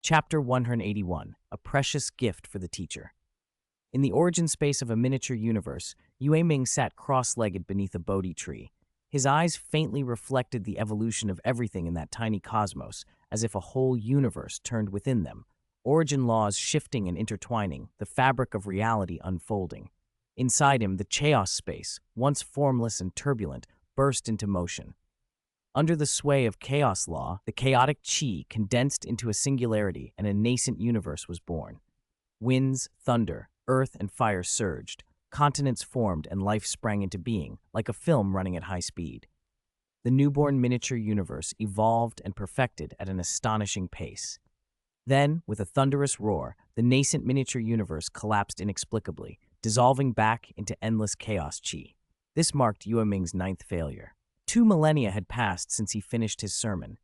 Chapter 181, A Precious Gift for the Teacher. In the origin space of a miniature universe, Yue Ming sat cross-legged beneath a Bodhi tree. His eyes faintly reflected the evolution of everything in that tiny cosmos, as if a whole universe turned within them, origin laws shifting and intertwining, the fabric of reality unfolding. Inside him, the chaos space, once formless and turbulent, burst into motion. Under the sway of chaos law, the chaotic chi condensed into a singularity and a nascent universe was born. Winds, thunder, earth, and fire surged. Continents formed and life sprang into being, like a film running at high speed. The newborn miniature universe evolved and perfected at an astonishing pace. Then, with a thunderous roar, the nascent miniature universe collapsed inexplicably, dissolving back into endless chaos chi. This marked Yue Ming's ninth failure. 2 millennia had passed since he finished his sermon.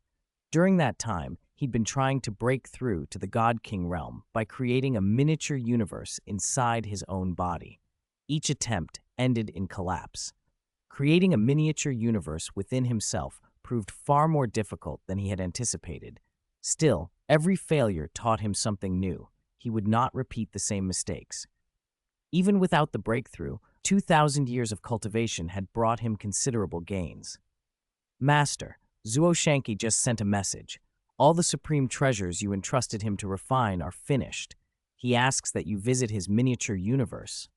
During that time, he'd been trying to break through to the God King realm by creating a miniature universe inside his own body. Each attempt ended in collapse. Creating a miniature universe within himself proved far more difficult than he had anticipated. Still, every failure taught him something new. He would not repeat the same mistakes. Even without the breakthrough, 2,000 years of cultivation had brought him considerable gains. Master, Zuo Shanqi just sent a message. All the supreme treasures you entrusted him to refine are finished. He asks that you visit his miniature universe.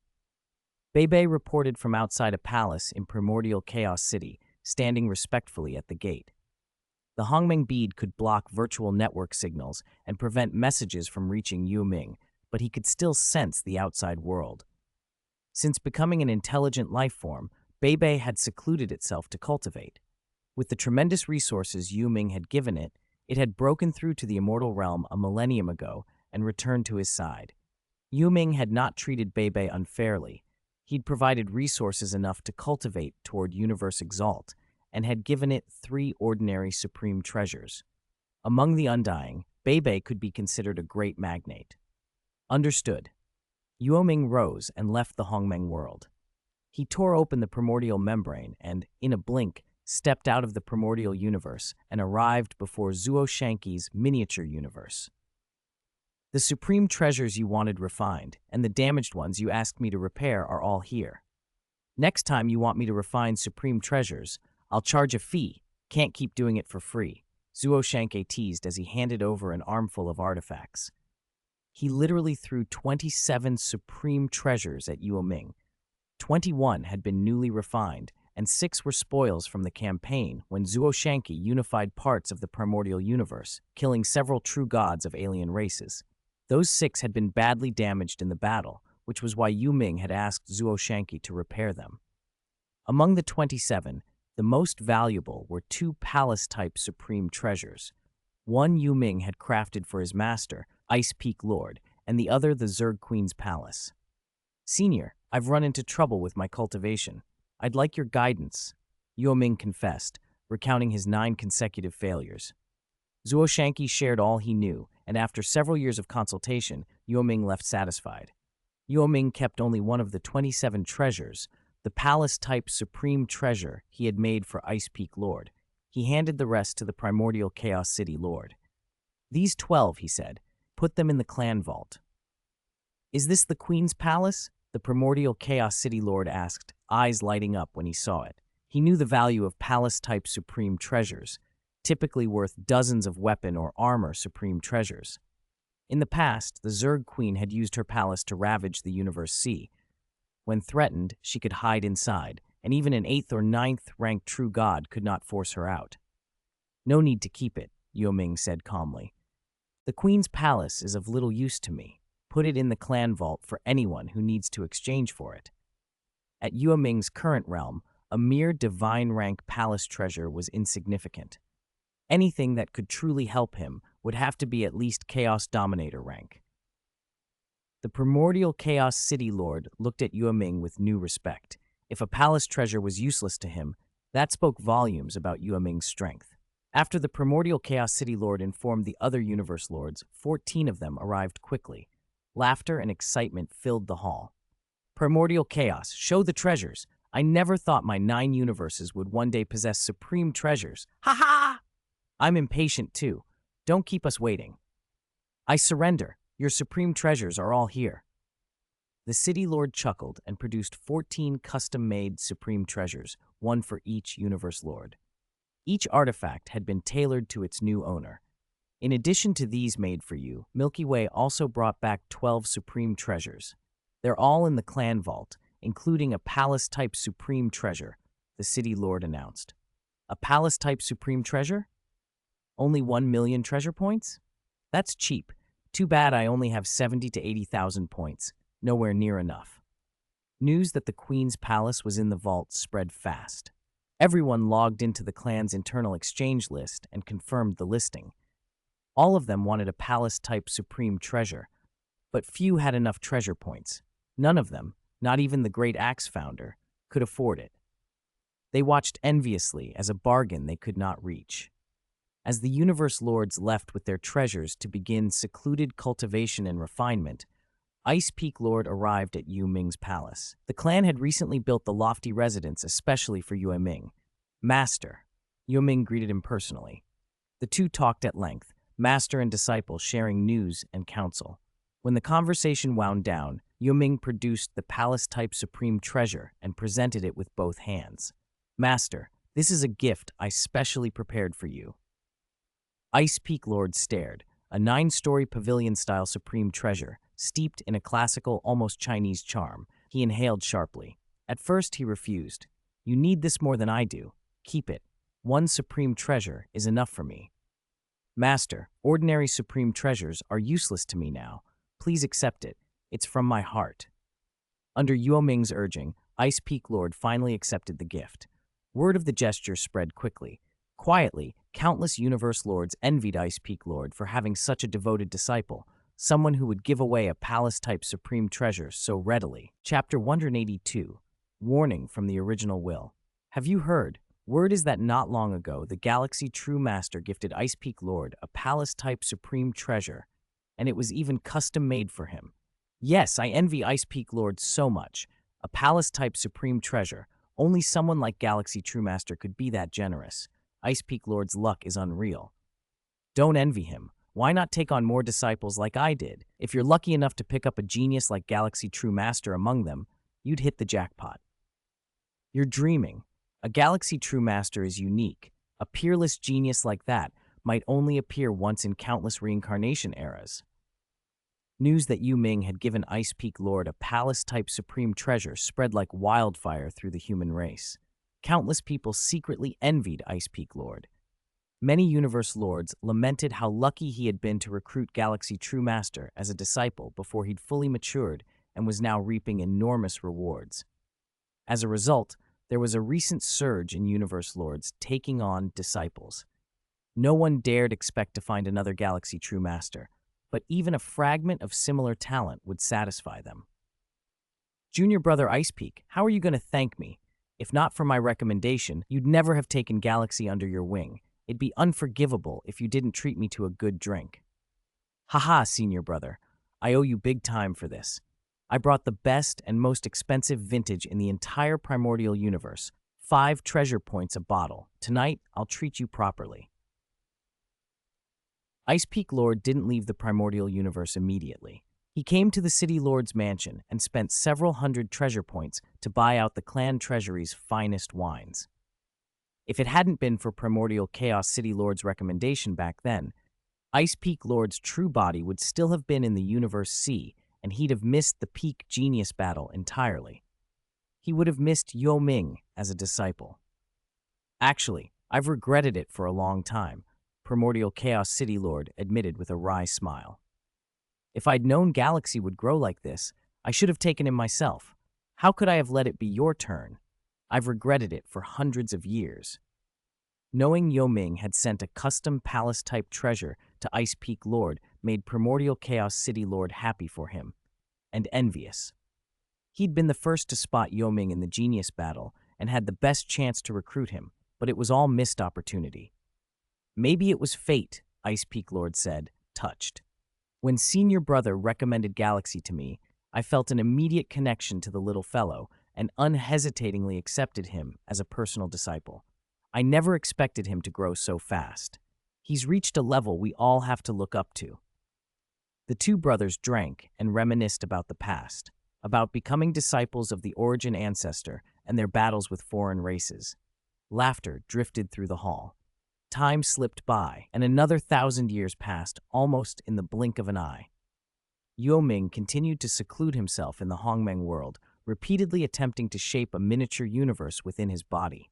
Beibei reported from outside a palace in primordial Chaos City, standing respectfully at the gate. The Hongmeng bead could block virtual network signals and prevent messages from reaching Yue Ming, but he could still sense the outside world. Since becoming an intelligent life form, Beibei had secluded itself to cultivate. With the tremendous resources Yue Ming had given it, it had broken through to the immortal realm a millennium ago and returned to his side. Yue Ming had not treated Beibei unfairly. He'd provided resources enough to cultivate toward Universe Exalt, and had given it 3 ordinary supreme treasures. Among the Undying, Beibei could be considered a great magnate. Understood. Yue Ming rose and left the Hongmeng world. He tore open the primordial membrane and, in a blink, stepped out of the primordial universe and arrived before Zuo Shanqi's miniature universe. The supreme treasures you wanted refined, and the damaged ones you asked me to repair are all here. Next time you want me to refine supreme treasures, I'll charge a fee. Can't keep doing it for free, Zuo Shanqi teased as he handed over an armful of artifacts. He literally threw 27 supreme treasures at Yue Ming. 21 had been newly refined, and 6 were spoils from the campaign when Zuo Shanqi unified parts of the primordial universe, killing several true gods of alien races. Those 6 had been badly damaged in the battle, which was why Yue Ming had asked Zuo Shanqi to repair them. Among the 27, the most valuable were 2 palace-type supreme treasures. One Yue Ming had crafted for his master, Ice Peak Lord, and the other the Zerg Queen's palace. Senior, I've run into trouble with my cultivation. I'd like your guidance, Yue Ming confessed, recounting his 9 consecutive failures. Zuo Shanqi shared all he knew, and after several years of consultation, Yue Ming left satisfied. Yue Ming kept only one of the 27 treasures, the palace-type supreme treasure he had made for Ice Peak Lord. He handed the rest to the primordial Chaos City Lord. These 12, he said, put them in the clan vault. Is this the Queen's palace? The primordial Chaos City Lord asked, eyes lighting up when he saw it. He knew the value of palace-type supreme treasures, typically worth dozens of weapon or armor supreme treasures. In the past, the Zerg Queen had used her palace to ravage the Universe Sea. When threatened, she could hide inside, and even an 8th or 9th ranked true god could not force her out. No need to keep it, Yue Ming said calmly. The Queen's palace is of little use to me. Put it in the clan vault for anyone who needs to exchange for it. At Yue Ming's current realm, a mere divine rank palace treasure was insignificant. Anything that could truly help him would have to be at least Chaos Dominator rank. The primordial Chaos City Lord looked at Yue Ming with new respect. If a palace treasure was useless to him, that spoke volumes about Yue Ming's strength. After the primordial Chaos City Lord informed the other universe lords, 14 of them arrived quickly. Laughter and excitement filled the hall. Primordial Chaos, show the treasures. I never thought my 9 universes would one day possess supreme treasures. Ha ha! I'm impatient too. Don't keep us waiting. I surrender. Your supreme treasures are all here. The city lord chuckled and produced 14 custom-made supreme treasures, one for each universe lord. Each artifact had been tailored to its new owner. In addition to these made for you, Milky Way also brought back 12 supreme treasures. They're all in the clan vault, including a palace-type supreme treasure, the city lord announced. A palace-type supreme treasure? Only 1 million treasure points? That's cheap. Too bad I only have 70 to 80,000 points. Nowhere near enough. News that the Queen's palace was in the vault spread fast. Everyone logged into the clan's internal exchange list and confirmed the listing. All of them wanted a palace-type supreme treasure, but few had enough treasure points. None of them, not even the Great Axe founder, could afford it. They watched enviously as a bargain they could not reach. As the universe lords left with their treasures to begin secluded cultivation and refinement, Ice Peak Lord arrived at Yue Ming's palace. The clan had recently built the lofty residence especially for Yue Ming. Master, Yue Ming greeted him personally. The two talked at length, master and disciple sharing news and counsel. When the conversation wound down, Yue Ming produced the palace-type supreme treasure and presented it with both hands. Master, this is a gift I specially prepared for you. Ice Peak Lord stared, a 9-story pavilion-style supreme treasure, steeped in a classical, almost Chinese charm. He inhaled sharply. At first, he refused. You need this more than I do. Keep it. 1 supreme treasure is enough for me. Master, ordinary supreme treasures are useless to me now. Please accept it. It's from my heart. Under Yue Ming's urging, Ice Peak Lord finally accepted the gift. Word of the gesture spread quickly. Quietly, countless universe lords envied Ice Peak Lord for having such a devoted disciple, someone who would give away a palace-type supreme treasure so readily. Chapter 182. Warning from the original will. Have you heard? Word is that not long ago, the Galaxy True Master gifted Ice Peak Lord a palace-type supreme treasure, and it was even custom-made for him. Yes, I envy Ice Peak Lord so much. A palace-type supreme treasure. Only someone like Galaxy True Master could be that generous. Ice Peak Lord's luck is unreal. Don't envy him. Why not take on more disciples like I did? If you're lucky enough to pick up a genius like Galaxy True Master among them, you'd hit the jackpot. You're dreaming. A Galaxy True Master is unique. A peerless genius like that might only appear once in countless reincarnation eras. News that Yue Ming had given Ice Peak Lord a palace-type supreme treasure spread like wildfire through the human race. Countless people secretly envied Ice Peak Lord. Many universe lords lamented how lucky he had been to recruit Galaxy True Master as a disciple before he'd fully matured and was now reaping enormous rewards. As a result, there was a recent surge in universe lords taking on disciples. No one dared expect to find another Galaxy True Master, but even a fragment of similar talent would satisfy them. Junior brother Ice Peak, how are you going to thank me? If not for my recommendation, you'd never have taken Galaxy under your wing. It'd be unforgivable if you didn't treat me to a good drink. Haha, senior brother. I owe you big time for this. I brought the best and most expensive vintage in the entire primordial universe. 5 treasure points a bottle. Tonight, I'll treat you properly. Ice Peak Lord didn't leave the primordial universe immediately. He came to the City Lord's mansion and spent several hundred treasure points to buy out the clan treasury's finest wines. If it hadn't been for Primordial Chaos City Lord's recommendation back then, Ice Peak Lord's true body would still have been in the Universe C, and he'd have missed the peak genius battle entirely. He would have missed Yue Ming as a disciple. Actually, I've regretted it for a long time, Primordial Chaos City Lord admitted with a wry smile. If I'd known Galaxy would grow like this, I should have taken him myself. How could I have let it be your turn? I've regretted it for hundreds of years. Knowing Yue Ming had sent a custom palace-type treasure to Ice Peak Lord made Primordial Chaos City Lord happy for him, and envious. He'd been the first to spot Yue Ming in the genius battle and had the best chance to recruit him, but it was all missed opportunity. Maybe it was fate, Ice Peak Lord said, touched. When senior brother recommended Galaxy to me, I felt an immediate connection to the little fellow and unhesitatingly accepted him as a personal disciple. I never expected him to grow so fast. He's reached a level we all have to look up to. The two brothers drank and reminisced about the past, about becoming disciples of the origin ancestor and their battles with foreign races. Laughter drifted through the hall. Time slipped by, and another 1,000 years passed almost in the blink of an eye. Yue Ming continued to seclude himself in the Hongmeng world, repeatedly attempting to shape a miniature universe within his body.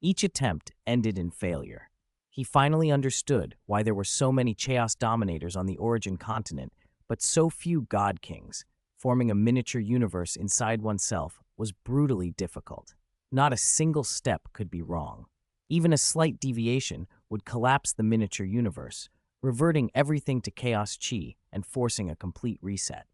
Each attempt ended in failure. He finally understood why there were so many Chaos Dominators on the Origin continent, but so few God Kings. Forming a miniature universe inside oneself was brutally difficult. Not a single step could be wrong. Even a slight deviation would collapse the miniature universe, reverting everything to Chaos Chi and forcing a complete reset.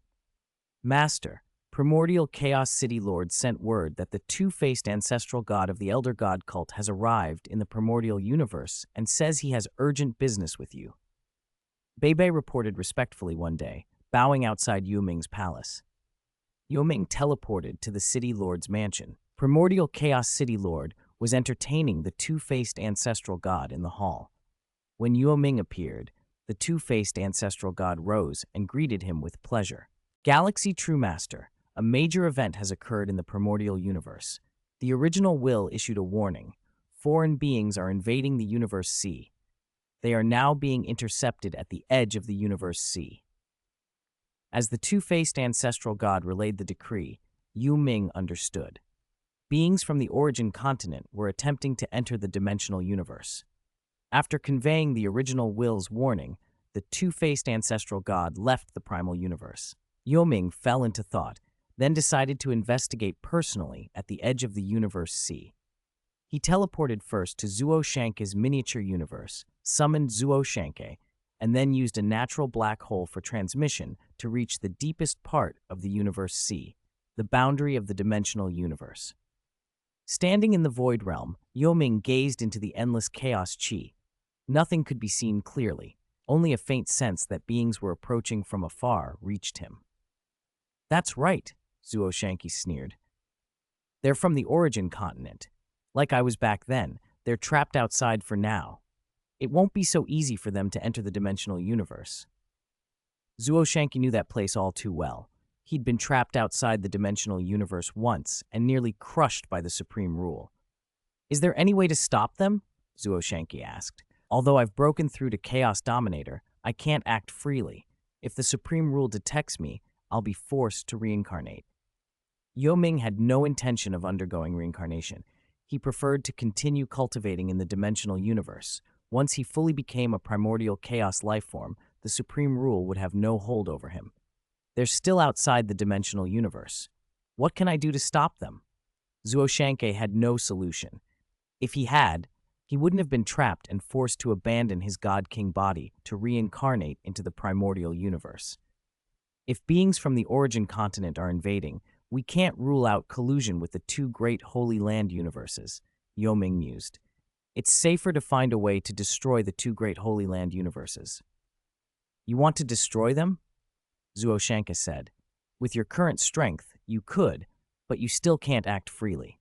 Master, Primordial Chaos City Lord sent word that the two-faced ancestral god of the Elder God cult has arrived in the primordial universe and says he has urgent business with you. Beibei reported respectfully one day, bowing outside Yue Ming's palace. Yue Ming teleported to the City Lord's mansion. Primordial Chaos City Lord was entertaining the two-faced ancestral god in the hall. When Yue Ming appeared, the two-faced ancestral god rose and greeted him with pleasure. Galaxy True Master, a major event has occurred in the primordial universe. The original will issued a warning. Foreign beings are invading the universe C. They are now being intercepted at the edge of the universe C. As the two-faced ancestral god relayed the decree, Yue Ming understood. Beings from the origin continent were attempting to enter the dimensional universe. After conveying the original will's warning, the two-faced ancestral god left the primal universe. Yue Ming fell into thought, then decided to investigate personally at the edge of the universe C. He teleported first to Zuo Shanke's miniature universe, summoned Zuo Shanke, and then used a natural black hole for transmission to reach the deepest part of the universe C, the boundary of the dimensional universe. Standing in the void realm, Yue Ming gazed into the endless chaos chi. Nothing could be seen clearly, only a faint sense that beings were approaching from afar reached him. "That's right," Zuo Shanke sneered. "They're from the origin continent. Like I was back then, they're trapped outside for now. It won't be so easy for them to enter the dimensional universe." Zuo Shanke knew that place all too well. He'd been trapped outside the dimensional universe once and nearly crushed by the Supreme Rule. "Is there any way to stop them?" Zuo Shanke asked. "Although I've broken through to Chaos Dominator, I can't act freely. If the Supreme Rule detects me, I'll be forced to reincarnate." Yue Ming had no intention of undergoing reincarnation. He preferred to continue cultivating in the dimensional universe. Once he fully became a primordial chaos lifeform, the Supreme Rule would have no hold over him. They're still outside the dimensional universe. What can I do to stop them? Zuo Shanke had no solution. If he had, he wouldn't have been trapped and forced to abandon his God King body to reincarnate into the primordial universe. If beings from the origin continent are invading, we can't rule out collusion with the two great Holy Land universes, Yue Ming mused. It's safer to find a way to destroy the two great Holy Land universes. "You want to destroy them?" Zuo Shanke said. "With your current strength, you could, but you still can't act freely."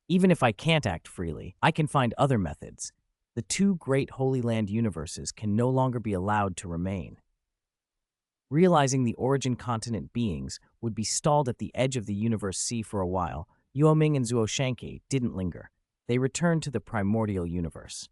"Even if I can't act freely, I can find other methods. The two great Holy Land universes can no longer be allowed to remain." Realizing the origin continent beings would be stalled at the edge of the universe C for a while, Yue Ming and Zuo Shanke didn't linger. They returned to the primordial universe.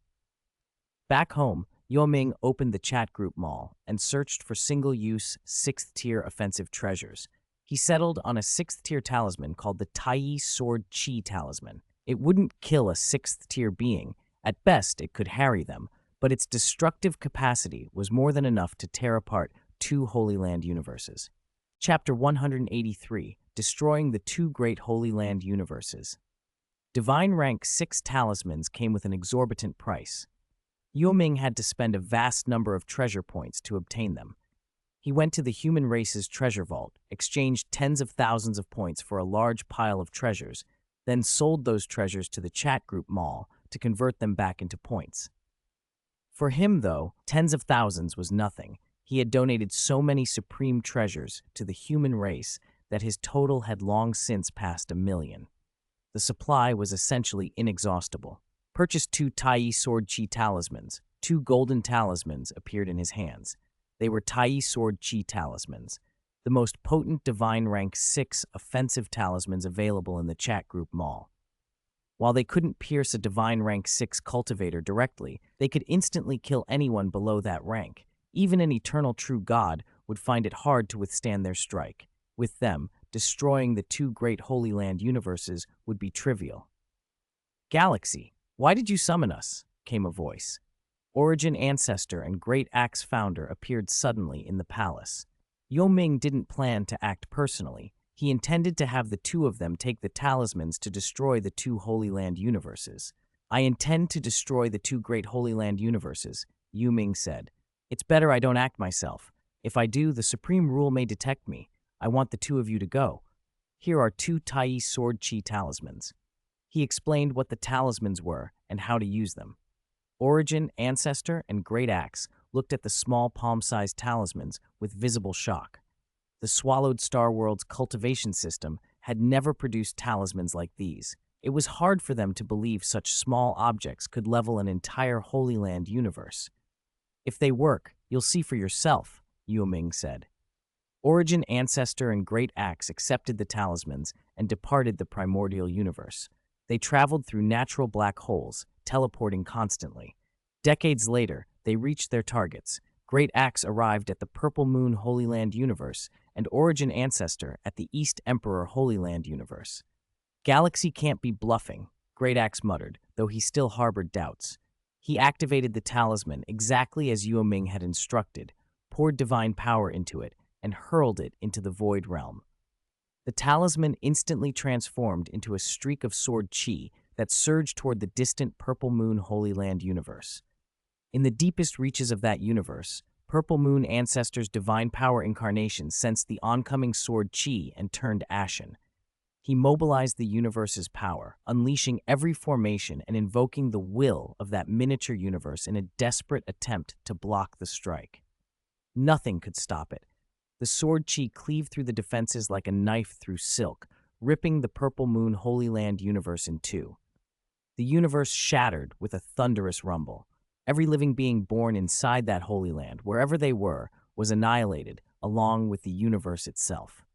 Back home, Yue Ming opened the chat group mall and searched for single-use, 6th-tier offensive treasures. He settled on a 6th-tier talisman called the Tai Sword Chi Talisman. It wouldn't kill a 6th-tier being. At best, it could harry them, but its destructive capacity was more than enough to tear apart two Holy Land universes. Chapter 183, Destroying the Two Great Holy Land Universes. Divine Rank 6 talismans came with an exorbitant price. Yue Ming had to spend a vast number of treasure points to obtain them. He went to the human race's treasure vault, exchanged tens of thousands of points for a large pile of treasures, then sold those treasures to the chat group mall to convert them back into points. For him, though, tens of thousands was nothing. He had donated so many supreme treasures to the human race that his total had long since passed 1,000,000. The supply was essentially inexhaustible. Purchased 2 Tai Sword Chi talismans. 2 golden talismans appeared in his hands. They were Tai Sword Chi talismans, the most potent divine rank 6 offensive talismans available in the chat group mall. While they couldn't pierce a divine rank 6 cultivator directly, they could instantly kill anyone below that rank. Even an eternal true god would find it hard to withstand their strike. With them, destroying the two great Holy Land universes would be trivial. "Galaxy, why did you summon us?" came a voice. Origin Ancestor and Great Axe Founder appeared suddenly in the palace. Yue Ming didn't plan to act personally. He intended to have the two of them take the talismans to destroy the two Holy Land universes. "I intend to destroy the two great Holy Land universes," Yue Ming said. "It's better I don't act myself. If I do, the Supreme Rule may detect me. I want the two of you to go. Here are two Tai Sword Chi talismans." He explained what the talismans were and how to use them. Origin, Ancestor, and Great Axe looked at the small palm-sized talismans with visible shock. The swallowed Star World's cultivation system had never produced talismans like these. It was hard for them to believe such small objects could level an entire Holy Land universe. "If they work, you'll see for yourself," Yue Ming said. Origin, Ancestor, and Great Axe accepted the talismans and departed the primordial universe. They traveled through natural black holes, teleporting constantly. Decades later, they reached their targets. Great Axe arrived at the Purple Moon Holy Land universe, and Origin Ancestor at the East Emperor Holy Land universe. "Galaxy can't be bluffing," Great Axe muttered, though he still harbored doubts. He activated the talisman exactly as Yue Ming had instructed, poured divine power into it, and hurled it into the void realm. The talisman instantly transformed into a streak of sword chi that surged toward the distant Purple Moon Holy Land universe. In the deepest reaches of that universe, Purple Moon Ancestor's divine power incarnation sensed the oncoming sword chi and turned ashen. He mobilized the universe's power, unleashing every formation and invoking the will of that miniature universe in a desperate attempt to block the strike. Nothing could stop it. The sword chi cleaved through the defenses like a knife through silk, ripping the Purple Moon Holy Land universe in two. The universe shattered with a thunderous rumble. Every living being born inside that Holy Land, wherever they were, was annihilated, along with the universe itself.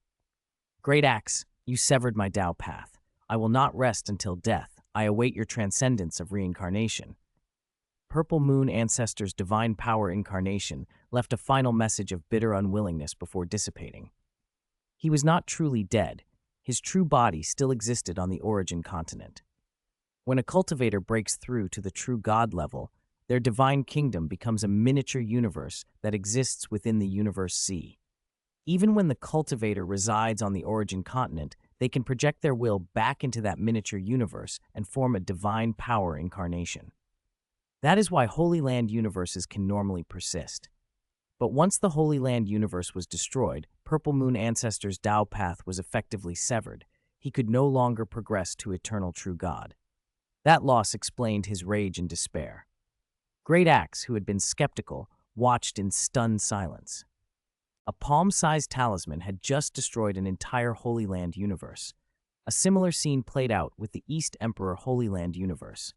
"Great Axe, you severed my Tao path. I will not rest until death. I await your transcendence of reincarnation." Purple Moon Ancestor's divine power incarnation left a final message of bitter unwillingness before dissipating. He was not truly dead. His true body still existed on the Origin continent. When a cultivator breaks through to the true god level, their divine kingdom becomes a miniature universe that exists within the universe sea. Even when the cultivator resides on the Origin continent, they can project their will back into that miniature universe and form a divine power incarnation. That is why Holy Land universes can normally persist. But once the Holy Land universe was destroyed, Purple Moon Ancestor's Tao path was effectively severed. He could no longer progress to eternal true God. That loss explained his rage and despair. Great Axe, who had been skeptical, watched in stunned silence. A palm-sized talisman had just destroyed an entire Holy Land universe. A similar scene played out with the East Emperor Holy Land universe.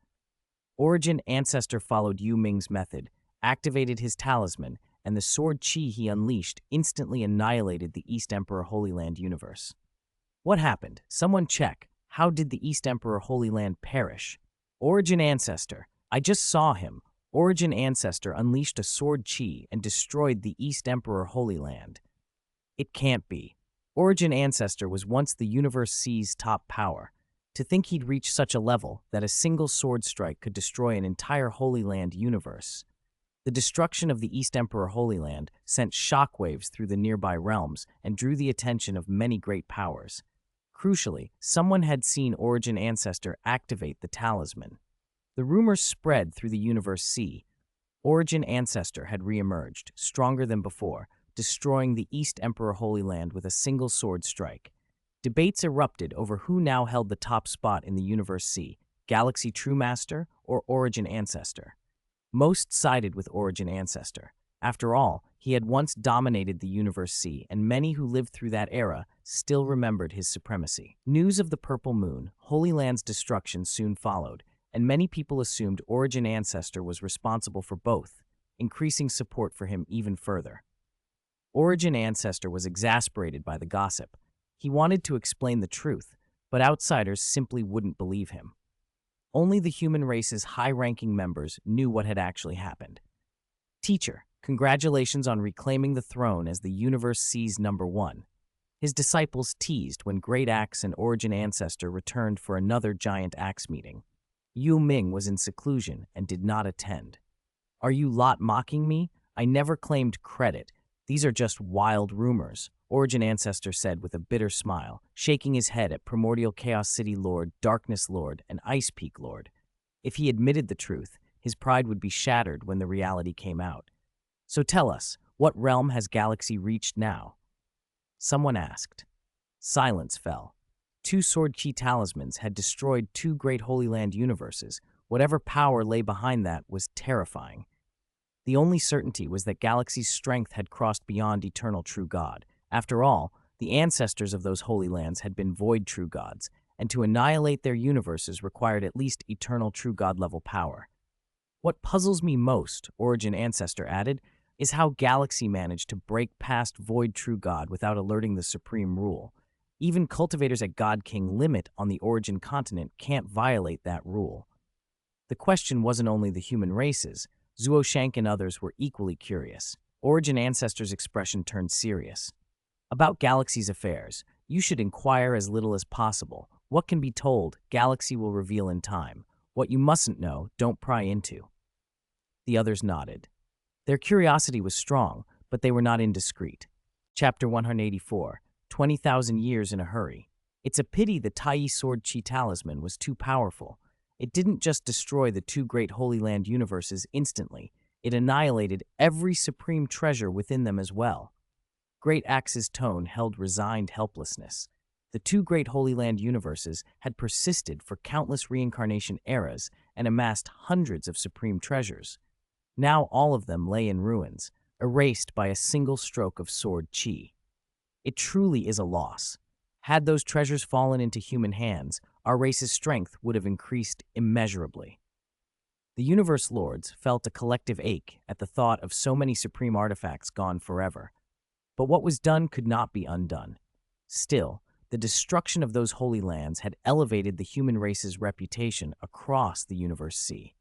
Origin Ancestor followed Yue Ming's method, activated his talisman, and the sword chi he unleashed instantly annihilated the East Emperor Holy Land universe. "What happened? Someone check. How did the East Emperor Holy Land perish?" "Origin Ancestor. I just saw him. Origin Ancestor unleashed a sword chi and destroyed the East Emperor Holy Land." "It can't be. Origin Ancestor was once the Universe C's top power. To think he'd reach such a level that a single sword strike could destroy an entire Holy Land universe." The destruction of the East Emperor Holy Land sent shockwaves through the nearby realms and drew the attention of many great powers. Crucially, someone had seen Origin Ancestor activate the talisman. The rumors spread through the Universe C. Origin Ancestor had reemerged, stronger than before, destroying the East Emperor Holy Land with a single sword strike. Debates erupted over who now held the top spot in the Universe C, Galaxy True Master or Origin Ancestor. Most sided with Origin Ancestor. After all, he had once dominated the Universe C, and many who lived through that era still remembered his supremacy. News of the Purple Moon, Holy Land's destruction soon followed, and many people assumed Origin Ancestor was responsible for both, increasing support for him even further. Origin Ancestor was exasperated by the gossip. He wanted to explain the truth, but outsiders simply wouldn't believe him. Only the human race's high-ranking members knew what had actually happened. Teacher, congratulations on reclaiming the throne as the universe sees #1. His disciples teased when Great Axe and Origin Ancestor returned for another giant axe meeting. Yue Ming was in seclusion and did not attend. Are you lot mocking me? I never claimed credit. These are just wild rumors, Origin Ancestor said with a bitter smile, shaking his head at Primordial Chaos City Lord, Darkness Lord, and Ice Peak Lord. If he admitted the truth, his pride would be shattered when the reality came out. So tell us, what realm has Galaxy reached now? Someone asked. Silence fell. 2 Sword Chi talismans had destroyed 2 great Holy Land universes. Whatever power lay behind that was terrifying. The only certainty was that Galaxy's strength had crossed beyond eternal true God. After all, the ancestors of those Holy Lands had been void true gods, and to annihilate their universes required at least eternal true God level power. What puzzles me most, Origin Ancestor added, is how Galaxy managed to break past void true God without alerting the supreme rule. Even cultivators at God King Limit on the Origin continent can't violate that rule. The question wasn't only the human races. Zuo Shank and others were equally curious. Origin Ancestor's expression turned serious. About Galaxy's affairs, you should inquire as little as possible. What can be told, Galaxy will reveal in time. What you mustn't know, don't pry into. The others nodded. Their curiosity was strong, but they were not indiscreet. Chapter 184, 20,000 Years in a Hurry. It's a pity the Tai Sword Chi Talisman was too powerful. It didn't just destroy the 2 great Holy Land universes instantly, it annihilated every supreme treasure within them as well. Great Axe's tone held resigned helplessness. The 2 great Holy Land universes had persisted for countless reincarnation eras and amassed hundreds of supreme treasures. Now all of them lay in ruins, erased by a single stroke of sword chi. It truly is a loss. Had those treasures fallen into human hands, our race's strength would have increased immeasurably. The Universe Lords felt a collective ache at the thought of so many supreme artifacts gone forever. But what was done could not be undone. Still, the destruction of those holy lands had elevated the human race's reputation across the Universe Sea.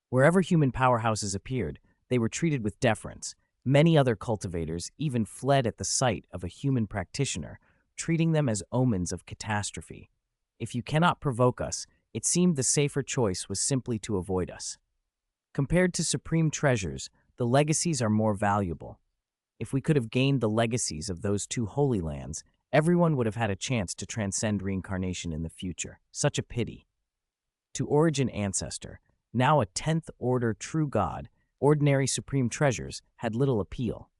Wherever human powerhouses appeared, they were treated with deference. Many other cultivators even fled at the sight of a human practitioner, treating them as omens of catastrophe. If you cannot provoke us, it seemed the safer choice was simply to avoid us. Compared to supreme treasures, the legacies are more valuable. If we could have gained the legacies of those 2 holy lands, everyone would have had a chance to transcend reincarnation in the future. Such a pity. To Origin Ancestor, now a 10th order true god, ordinary supreme treasures had little appeal.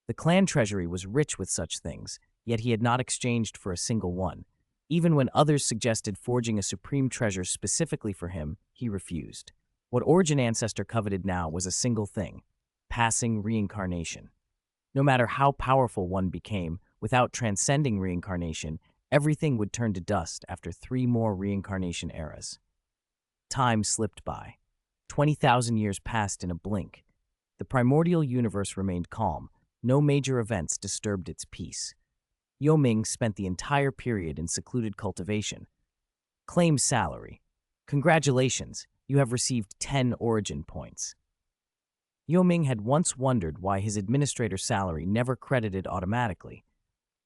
The clan treasury was rich with such things, yet he had not exchanged for a single one. Even when others suggested forging a supreme treasure specifically for him, he refused. What Origin Ancestor coveted now was a single thing: passing reincarnation. No matter how powerful one became, without transcending reincarnation, everything would turn to dust after 3 more reincarnation eras. Time slipped by. 20,000 years passed in a blink. The primordial universe remained calm. No major events disturbed its peace. Yue Ming spent the entire period in secluded cultivation. Claim salary. Congratulations, you have received 10 origin points. Yue Ming had once wondered why his administrator's salary never credited automatically.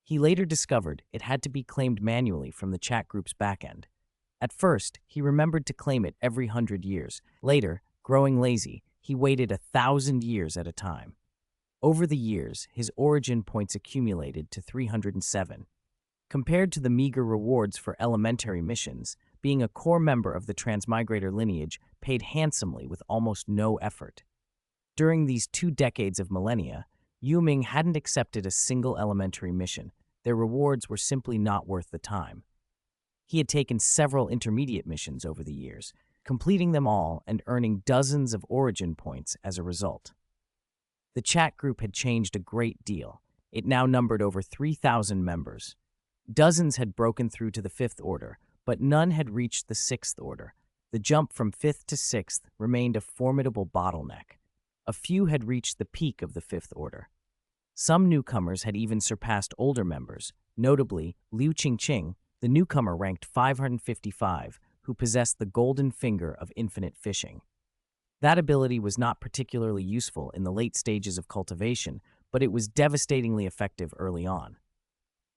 He later discovered it had to be claimed manually from the chat group's backend. At first, he remembered to claim it every 100 years. Later, growing lazy, he waited 1,000 years at a time. Over the years, his origin points accumulated to 307. Compared to the meager rewards for elementary missions, being a core member of the transmigrator lineage paid handsomely with almost no effort. During these 2 decades of millennia, Yue Ming hadn't accepted a single elementary mission. Their rewards were simply not worth the time. He had taken several intermediate missions over the years, completing them all and earning dozens of origin points as a result. The chat group had changed a great deal. It now numbered over 3,000 members. Dozens had broken through to the 5th order, but none had reached the 6th order. The jump from 5th to 6th remained a formidable bottleneck. A few had reached the peak of the 5th order. Some newcomers had even surpassed older members, notably Liu Qingqing, the newcomer ranked 555, who possessed the golden finger of infinite fishing. That ability was not particularly useful in the late stages of cultivation, but it was devastatingly effective early on.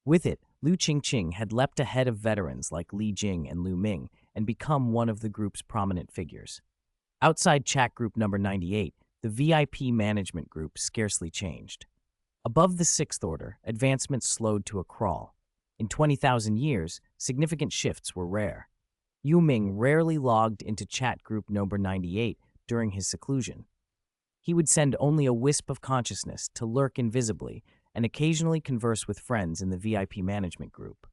With it, Liu Qingqing had leapt ahead of veterans like Li Jing and Yue Ming and become one of the group's prominent figures. Outside chat group number 98, the VIP management group scarcely changed. Above the Sixth Order, advancement slowed to a crawl. In 20,000 years, significant shifts were rare. Yue Ming rarely logged into chat group number 98 during his seclusion. He would send only a wisp of consciousness to lurk invisibly and occasionally converse with friends in the VIP management group.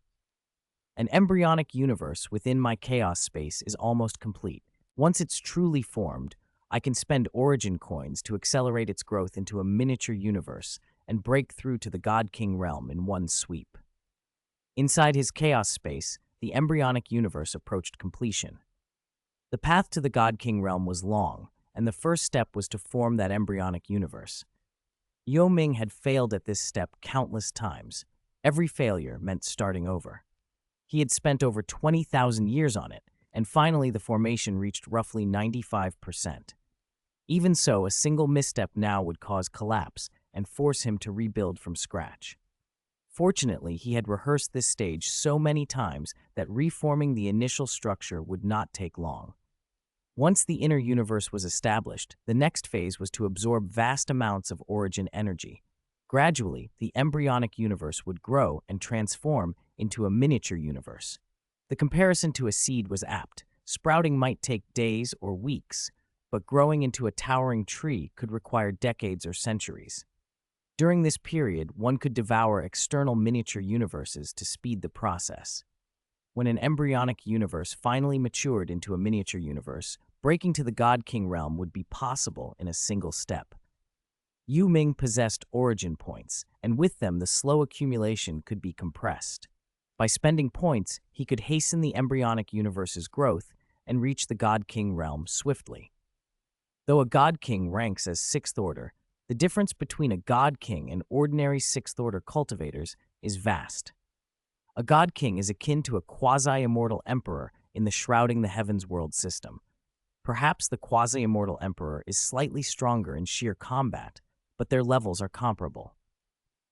An embryonic universe within my chaos space is almost complete. Once it's truly formed, I can spend origin coins to accelerate its growth into a miniature universe and break through to the God King realm in one sweep. Inside his chaos space, the embryonic universe approached completion. The path to the God King realm was long, and the first step was to form that embryonic universe. Yue Ming had failed at this step countless times. Every failure meant starting over. He had spent over 20,000 years on it, and finally the formation reached roughly 95%. Even so, a single misstep now would cause collapse and force him to rebuild from scratch. Fortunately, he had rehearsed this stage so many times that reforming the initial structure would not take long. Once the inner universe was established, the next phase was to absorb vast amounts of origin energy. Gradually, the embryonic universe would grow and transform into a miniature universe. The comparison to a seed was apt. Sprouting might take days or weeks, but growing into a towering tree could require decades or centuries. During this period, one could devour external miniature universes to speed the process. When an embryonic universe finally matured into a miniature universe, breaking to the God King realm would be possible in a single step. Yue Ming possessed origin points, and with them the slow accumulation could be compressed. By spending points, he could hasten the embryonic universe's growth and reach the God King realm swiftly. Though a God King ranks as Sixth Order, the difference between a God King and ordinary Sixth Order cultivators is vast. A God King is akin to a quasi-immortal emperor in the Shrouding the Heavens world system. Perhaps the quasi-immortal emperor is slightly stronger in sheer combat, but their levels are comparable.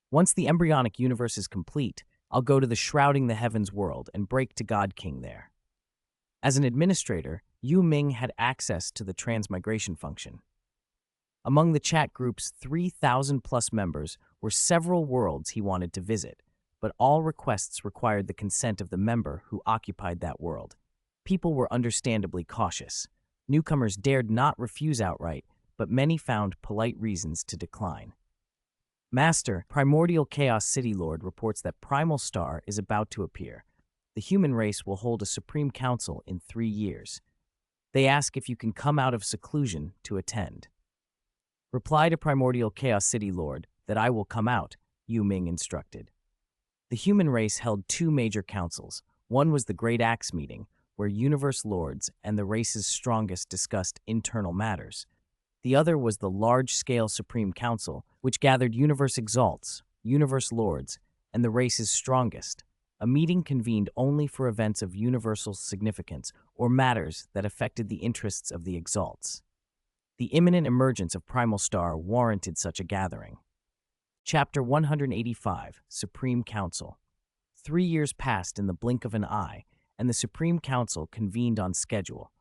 Once the embryonic universe is complete, I'll go to the Shrouding the Heavens world and break to God King there. As an administrator, Yue Ming had access to the transmigration function. Among the chat group's 3,000-plus members were several worlds he wanted to visit, but all requests required the consent of the member who occupied that world. People were understandably cautious. Newcomers dared not refuse outright, but many found polite reasons to decline. Master, Primordial Chaos City Lord, reports that Primal Star is about to appear. The human race will hold a Supreme Council in 3 years. They ask if you can come out of seclusion to attend. Reply to Primordial Chaos City Lord that I will come out, Yue Ming instructed. The human race held 2 major councils. One was the Great Axe Meeting, where universe lords and the race's strongest discussed internal matters. The other was the large-scale Supreme Council, which gathered universe exalts, universe lords, and the race's strongest, a meeting convened only for events of universal significance or matters that affected the interests of the exalts. The imminent emergence of Primal Star warranted such a gathering. Chapter 185, Supreme Council. 3 years passed in the blink of an eye, and the Supreme Council convened on schedule.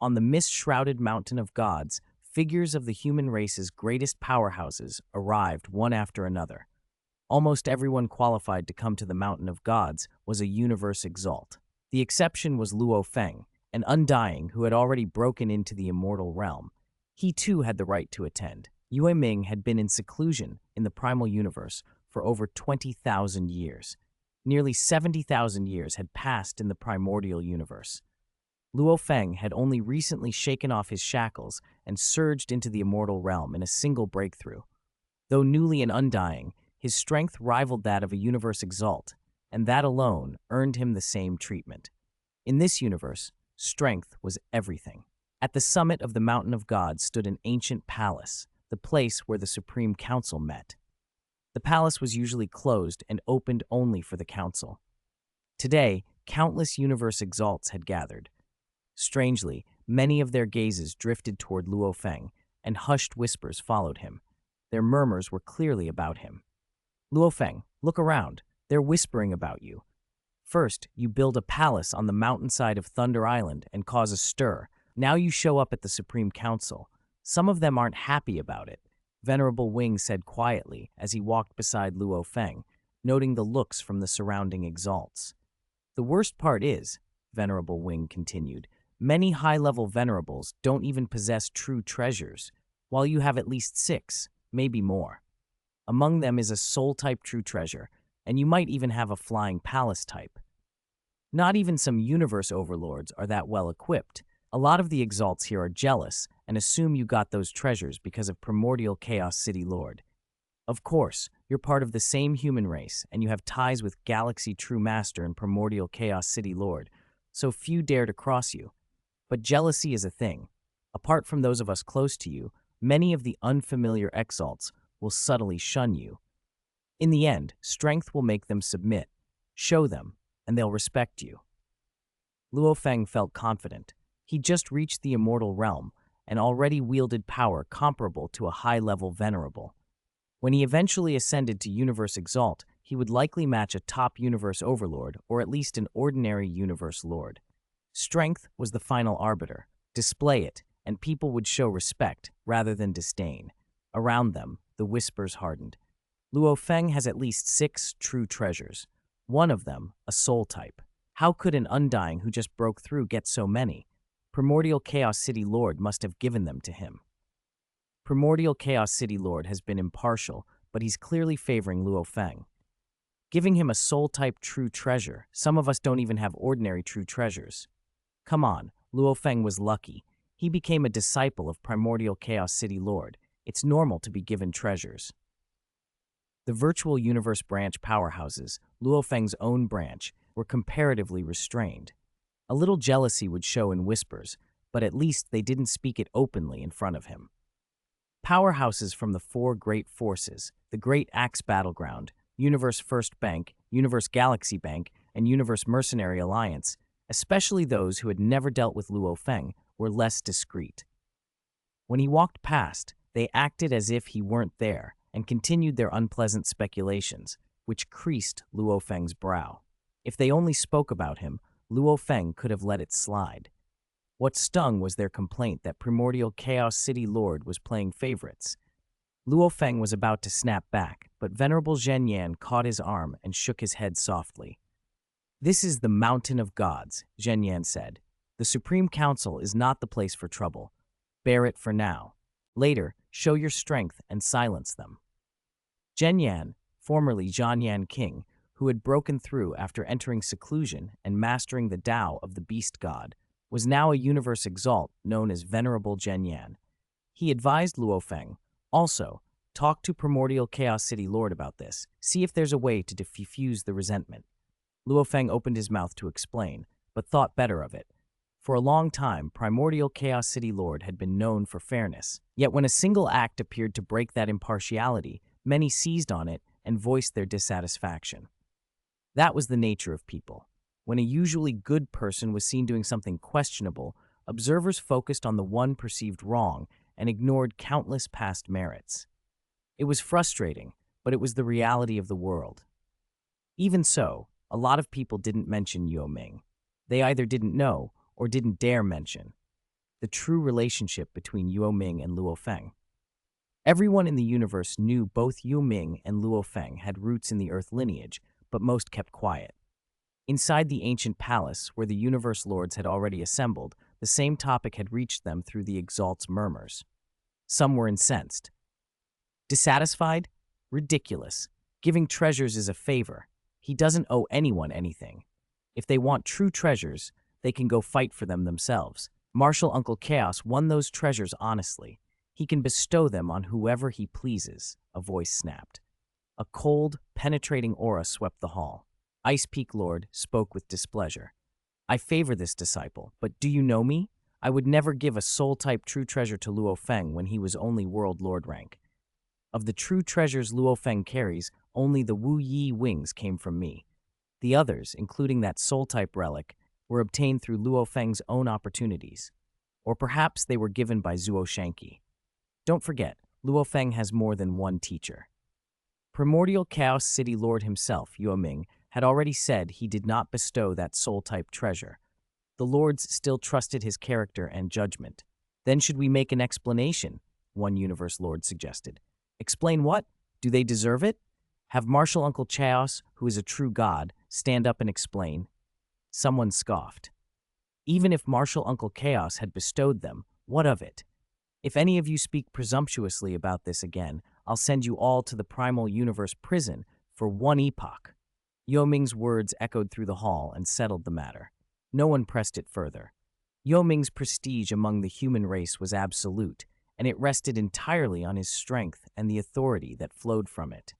On the mist-shrouded Mountain of Gods, figures of the human race's greatest powerhouses arrived one after another. Almost everyone qualified to come to the Mountain of Gods was a universe exalt. The exception was Luo Feng, an undying who had already broken into the immortal realm. He too had the right to attend. Yue Ming had been in seclusion in the primal universe for over 20,000 years. Nearly 70,000 years had passed in the primordial universe. Luo Feng had only recently shaken off his shackles and surged into the immortal realm in a single breakthrough. Though newly and undying, his strength rivaled that of a universe exalt, and that alone earned him the same treatment. In this universe, strength was everything. At the summit of the Mountain of Gods stood an ancient palace, the place where the Supreme Council met. The palace was usually closed and opened only for the council. Today, countless universe exalts had gathered. Strangely, many of their gazes drifted toward Luo Feng, and hushed whispers followed him. Their murmurs were clearly about him. Luo Feng, look around. They're whispering about you. First, you build a palace on the mountainside of Thunder Island and cause a stir. Now you show up at the Supreme Council. Some of them aren't happy about it, Venerable Wing said quietly as he walked beside Luo Feng, noting the looks from the surrounding exalts. The worst part is, Venerable Wing continued, many high-level venerables don't even possess true treasures, while you have at least 6, maybe more. Among them is a soul-type true treasure, and you might even have a flying palace type. Not even some universe overlords are that well equipped. A lot of the exalts here are jealous and assume you got those treasures because of Primordial Chaos City Lord. Of course, you're part of the same human race, and you have ties with Galaxy True Master and Primordial Chaos City Lord, so few dare to cross you. But jealousy is a thing. Apart from those of us close to you, many of the unfamiliar exalts will subtly shun you. In the end, strength will make them submit. Show them, and they'll respect you. Luo Feng felt confident. He just reached the immortal realm and already wielded power comparable to a high-level venerable. When he eventually ascended to Universe Exalt, he would likely match a top Universe Overlord or at least an ordinary Universe Lord. Strength was the final arbiter. Display it, and people would show respect rather than disdain. Around them, the whispers hardened. Luo Feng has at least 6 true treasures. One of them, a soul type. How could an Undying who just broke through get so many? Primordial Chaos City Lord must have given them to him. Primordial Chaos City Lord has been impartial, but he's clearly favoring Luo Feng. Giving him a soul-type true treasure, some of us don't even have ordinary true treasures. Come on, Luo Feng was lucky. He became a disciple of Primordial Chaos City Lord. It's normal to be given treasures. The virtual universe branch powerhouses, Luo Feng's own branch, were comparatively restrained. A little jealousy would show in whispers, but at least they didn't speak it openly in front of him. Powerhouses from the 4 great forces, the Great Axe Battleground, Universe First Bank, Universe Galaxy Bank, and Universe Mercenary Alliance, especially those who had never dealt with Luo Feng, were less discreet. When he walked past, they acted as if he weren't there and continued their unpleasant speculations, which creased Luo Feng's brow. If they only spoke about him, Luo Feng could have let it slide. What stung was their complaint that Primordial Chaos City Lord was playing favorites. Luo Feng was about to snap back, but Venerable Zhen Yan caught his arm and shook his head softly. "This is the Mountain of Gods," Zhen Yan said. "The Supreme Council is not the place for trouble. Bear it for now. Later, show your strength and silence them." Zhen Yan, formerly Zhan Yan King, who had broken through after entering seclusion and mastering the Tao of the Beast God, was now a Universe Exalt known as Venerable Zhen Yan. He advised Luo Feng, also, talk to Primordial Chaos City Lord about this, see if there's a way to diffuse the resentment. Luo Feng opened his mouth to explain, but thought better of it. For a long time, Primordial Chaos City Lord had been known for fairness. Yet when a single act appeared to break that impartiality, many seized on it and voiced their dissatisfaction. That was the nature of people. When a usually good person was seen doing something questionable, observers focused on the one perceived wrong and ignored countless past merits. It was frustrating, but it was the reality of the world. Even so, a lot of people didn't mention Yue Ming. They either didn't know or didn't dare mention the true relationship between Yue Ming and Luo Feng. Everyone in the universe knew both Yue Ming and Luo Feng had roots in the Earth lineage, but most kept quiet. Inside the ancient palace, where the Universe Lords had already assembled, the same topic had reached them through the Exalt's murmurs. Some were incensed. Dissatisfied? Ridiculous. Giving treasures is a favor. He doesn't owe anyone anything. If they want true treasures, they can go fight for them themselves. Martial Uncle Chaos won those treasures honestly. He can bestow them on whoever he pleases, a voice snapped. A cold, penetrating aura swept the hall. Ice Peak Lord spoke with displeasure. "I favor this disciple, but do you know me? I would never give a soul-type true treasure to Luo Feng when he was only World Lord rank." Of the true treasures Luo Feng carries, only the Wu Yi wings came from me. The others, including that soul-type relic, were obtained through Luo Feng's own opportunities. Or perhaps they were given by Zuo Shanqi. Don't forget, Luo Feng has more than one teacher. Primordial Chaos City Lord himself, Yue Ming, had already said he did not bestow that soul-type treasure. The lords still trusted his character and judgment. Then should we make an explanation? One universe lord suggested. Explain what? Do they deserve it? Have Martial Uncle Chaos, who is a true god, stand up and explain? Someone scoffed. Even if Martial Uncle Chaos had bestowed them, what of it? If any of you speak presumptuously about this again, I'll send you all to the primal universe prison for one epoch. Yue Ming's words echoed through the hall and settled the matter. No one pressed it further. Yue Ming's prestige among the human race was absolute, and it rested entirely on his strength and the authority that flowed from it.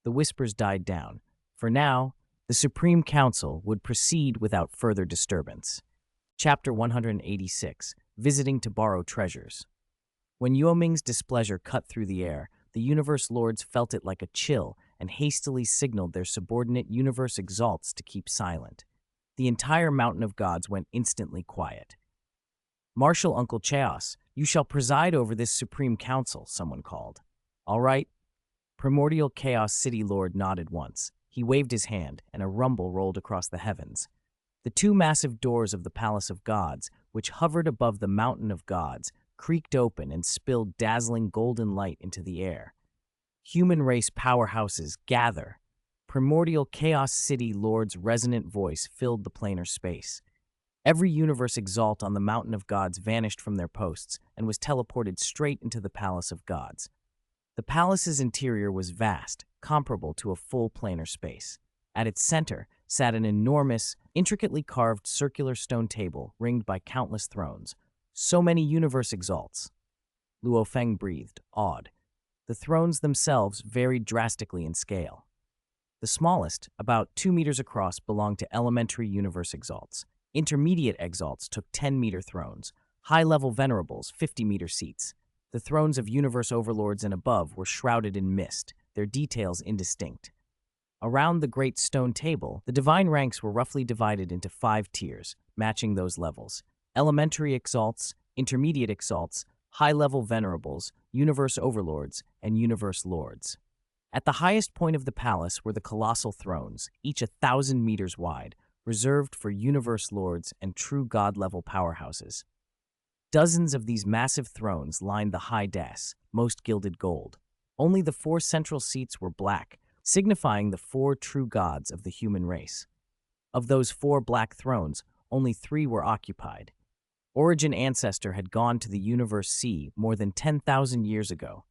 The whispers died down. For now, the Supreme Council would proceed without further disturbance. Chapter 186, Visiting to Borrow Treasures. When Yue Ming's displeasure cut through the air, the universe lords felt it like a chill and hastily signaled their subordinate universe exalts to keep silent. The entire mountain of gods went instantly quiet. Martial Uncle Chaos, you shall preside over this Supreme Council, someone called. All right. Primordial Chaos City Lord nodded once. He waved his hand, and a rumble rolled across the heavens. The two massive doors of the Palace of Gods, which hovered above the Mountain of Gods, creaked open and spilled dazzling golden light into the air. Human race powerhouses, gather! Primordial Chaos City Lord's resonant voice filled the planar space. Every universe exalt on the Mountain of Gods vanished from their posts and was teleported straight into the Palace of Gods. The palace's interior was vast, comparable to a full planar space. At its center sat an enormous, intricately carved circular stone table ringed by countless thrones. So many universe exalts. Luo Feng breathed, awed. The thrones themselves varied drastically in scale. The smallest, about 2 meters across, belonged to elementary universe exalts. Intermediate exalts took 10-meter thrones. High-level venerables, 50-meter seats. The thrones of universe overlords and above were shrouded in mist, their details indistinct. Around the great stone table, the divine ranks were roughly divided into 5 tiers, matching those levels. Elementary exalts, intermediate exalts, high-level venerables, universe overlords, and universe lords. At the highest point of the palace were the colossal thrones, each 1,000 meters wide, reserved for universe lords and true god-level powerhouses. Dozens of these massive thrones lined the high dais, most gilded gold. Only the 4 central seats were black, signifying the 4 true gods of the human race. Of those 4 black thrones, only 3 were occupied. Origin Ancestor had gone to the Universe Sea more than 10,000 years ago.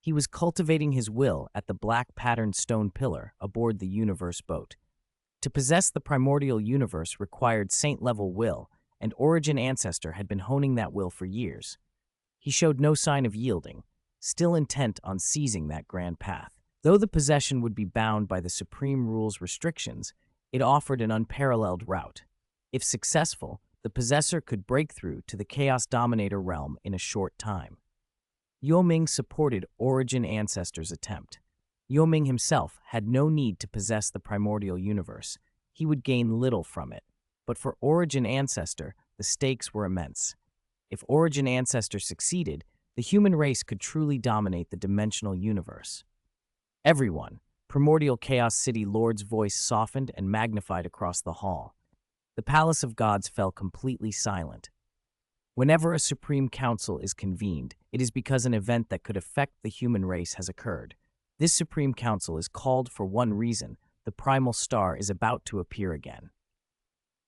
He was cultivating his will at the black patterned stone pillar aboard the Universe boat. To possess the primordial universe required saint-level will, and Origin Ancestor had been honing that will for years. He showed no sign of yielding, still intent on seizing that grand path. Though the possession would be bound by the Supreme Rule's restrictions, it offered an unparalleled route. If successful, the possessor could break through to the Chaos Dominator realm in a short time. Yue Ming supported Origin Ancestor's attempt. Yue Ming himself had no need to possess the primordial universe. He would gain little from it. But for Origin Ancestor, the stakes were immense. If Origin Ancestor succeeded, the human race could truly dominate the dimensional universe. Everyone, Primordial Chaos City Lord's voice softened and magnified across the hall. The Palace of Gods fell completely silent. Whenever a Supreme Council is convened, it is because an event that could affect the human race has occurred. This Supreme Council is called for one reason: the primal star is about to appear again.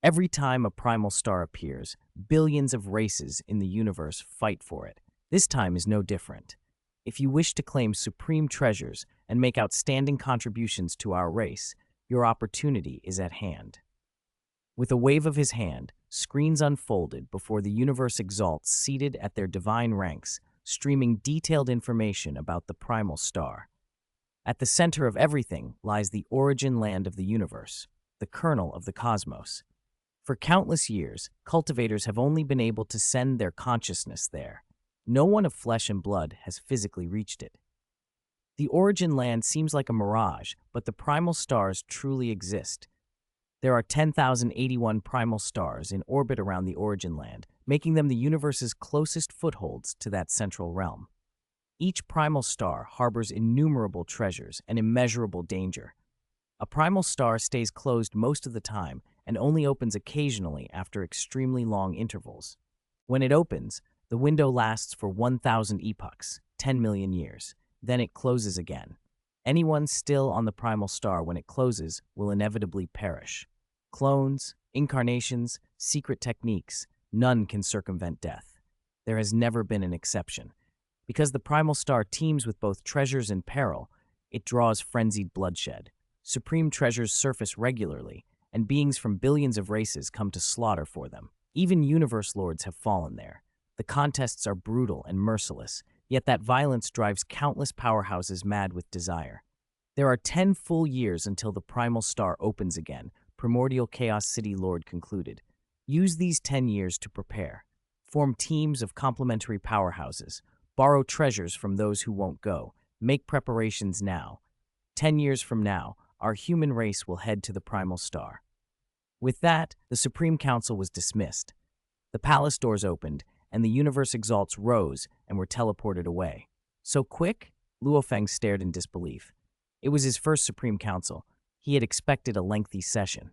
Every time a primal star appears, billions of races in the universe fight for it. This time is no different. If you wish to claim supreme treasures and make outstanding contributions to our race, your opportunity is at hand. With a wave of his hand, screens unfolded before the universe exalts seated at their divine ranks, streaming detailed information about the primal star. At the center of everything lies the origin land of the universe, the kernel of the cosmos. For countless years, cultivators have only been able to send their consciousness there. No one of flesh and blood has physically reached it. The origin land seems like a mirage, but the primal stars truly exist. There are 10,081 primal stars in orbit around the origin land, making them the universe's closest footholds to that central realm. Each primal star harbors innumerable treasures and immeasurable danger. A primal star stays closed most of the time and only opens occasionally after extremely long intervals. When it opens, the window lasts for 1,000 epochs, 10 million years. Then it closes again. Anyone still on the primal star when it closes will inevitably perish. Clones, incarnations, secret techniques, none can circumvent death. There has never been an exception. Because the primal star teems with both treasures and peril, it draws frenzied bloodshed. Supreme treasures surface regularly, and beings from billions of races come to slaughter for them. Even universe lords have fallen there. The contests are brutal and merciless, yet that violence drives countless powerhouses mad with desire. There are 10 full years until the primal star opens again, Primordial Chaos City Lord concluded. Use these 10 years to prepare. Form teams of complementary powerhouses. Borrow treasures from those who won't go. Make preparations now. 10 years from now, our human race will head to the primal star. With that, the Supreme Council was dismissed. The palace doors opened, and the universe exalts rose and were teleported away. So quick? Luo Feng stared in disbelief. It was his first Supreme Council. He had expected a lengthy session.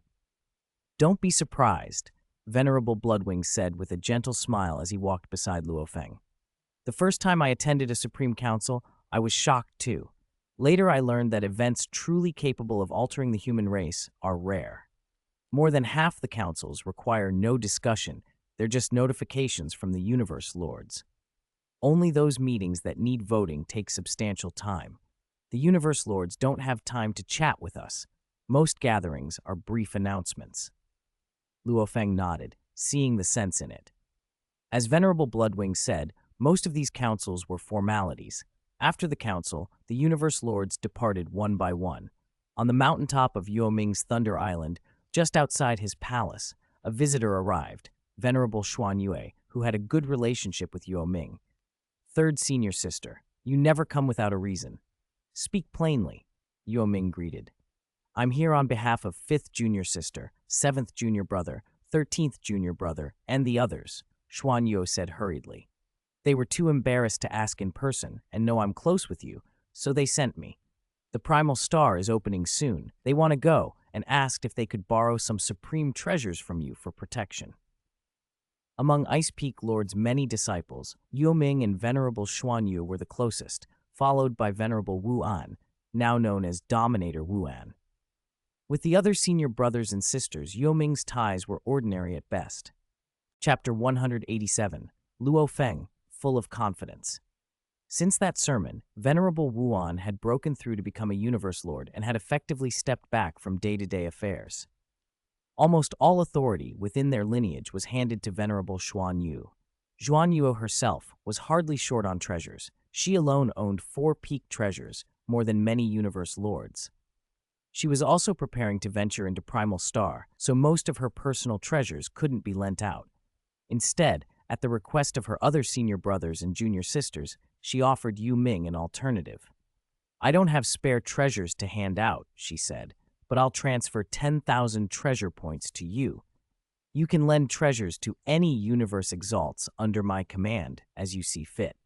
Don't be surprised, Venerable Bloodwing said with a gentle smile as he walked beside Luo Feng. The first time I attended a Supreme Council, I was shocked too. Later I learned that events truly capable of altering the human race are rare. More than half the councils require no discussion, they're just notifications from the universe lords. Only those meetings that need voting take substantial time. The universe lords don't have time to chat with us. Most gatherings are brief announcements. Luo Feng nodded, seeing the sense in it. As Venerable Bloodwing said, most of these councils were formalities. After the council, the universe lords departed one by one. On the mountaintop of Yue Ming's Thunder Island, just outside his palace, a visitor arrived, Venerable Xuan Yue, who had a good relationship with Yue Ming. Third senior sister, you never come without a reason. Speak plainly, Yue Ming greeted. I'm here on behalf of 5th junior sister, 7th junior brother, 13th junior brother, and the others, Xuan Yue said hurriedly. They were too embarrassed to ask in person and know I'm close with you, so they sent me. The primal star is opening soon. They want to go and asked if they could borrow some supreme treasures from you for protection. Among Ice Peak Lord's many disciples, Yue Ming and Venerable Xuan Yu were the closest, followed by Venerable Wu An, now known as Dominator Wu An. With the other senior brothers and sisters, Yue Ming's ties were ordinary at best. Chapter 187, Luo Feng, full of confidence. Since that sermon, Venerable Wu An had broken through to become a universe lord and had effectively stepped back from day-to-day affairs. Almost all authority within their lineage was handed to Venerable Xuan Yu. Xuan Yu herself was hardly short on treasures. She alone owned 4 peak treasures, more than many universe lords. She was also preparing to venture into Primal Star, so most of her personal treasures couldn't be lent out. Instead, at the request of her other senior brothers and junior sisters, she offered Yue Ming an alternative. I don't have spare treasures to hand out, she said, but I'll transfer 10,000 treasure points to you. You can lend treasures to any universe exalts under my command as you see fit.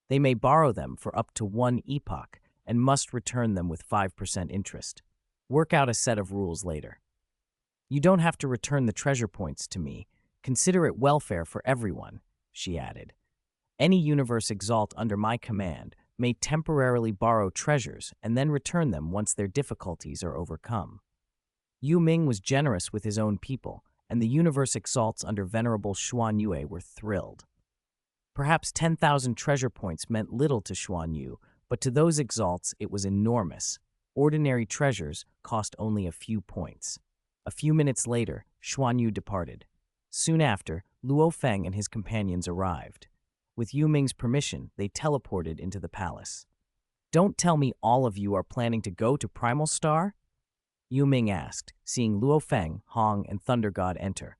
They may borrow them for up to 1 epoch and must return them with 5% interest. Work out a set of rules later. You don't have to return the treasure points to me. Consider it welfare for everyone, she added. Any universe exalt under my command may temporarily borrow treasures and then return them once their difficulties are overcome. Yue Ming was generous with his own people, and the universe exalts under Venerable Xuan Yue were thrilled. Perhaps 10,000 treasure points meant little to Xuan Yu, but to those exalts it was enormous. Ordinary treasures cost only a few points. A few minutes later, Xuan Yu departed. Soon after, Luo Feng and his companions arrived. With Yue Ming's permission, they teleported into the palace. Don't tell me all of you are planning to go to Primal Star? Yue Ming asked, seeing Luo Feng, Hong, and Thunder God enter.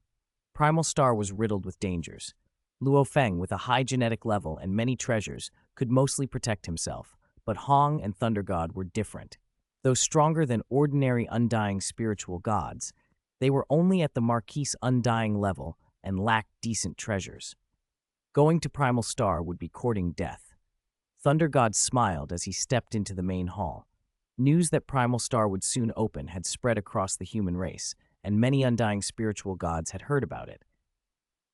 Primal Star was riddled with dangers. Luo Feng, with a high genetic level and many treasures, could mostly protect himself, but Hong and Thunder God were different. Though stronger than ordinary undying spiritual gods, they were only at the Marquise undying level and lacked decent treasures. Going to Primal Star would be courting death. Thunder God smiled as he stepped into the main hall. News that Primal Star would soon open had spread across the human race, and many undying spiritual gods had heard about it.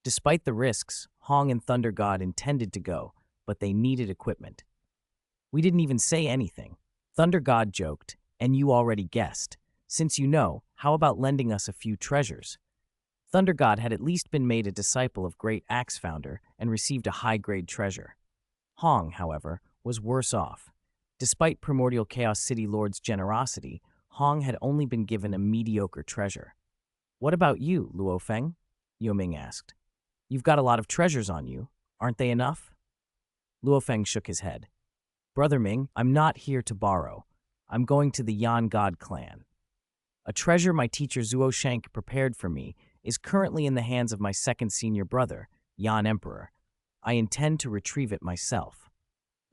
Despite the risks, Hong and Thunder God intended to go, but they needed equipment. "We didn't even say anything," Thunder God joked, "and you already guessed. Since you know, how about lending us a few treasures?" Thunder God had at least been made a disciple of great axe founder and received a high-grade treasure. Hong, however, was worse off. Despite Primordial Chaos City Lord's generosity, Hong had only been given a mediocre treasure. "What about you, Luo Feng?" Yue Ming asked. "You've got a lot of treasures on you. Aren't they enough?" Luo Feng shook his head. "Brother Ming, I'm not here to borrow. I'm going to the Yan God clan. A treasure my teacher Zuo Shank prepared for me is currently in the hands of my second senior brother, Yan Emperor. I intend to retrieve it myself."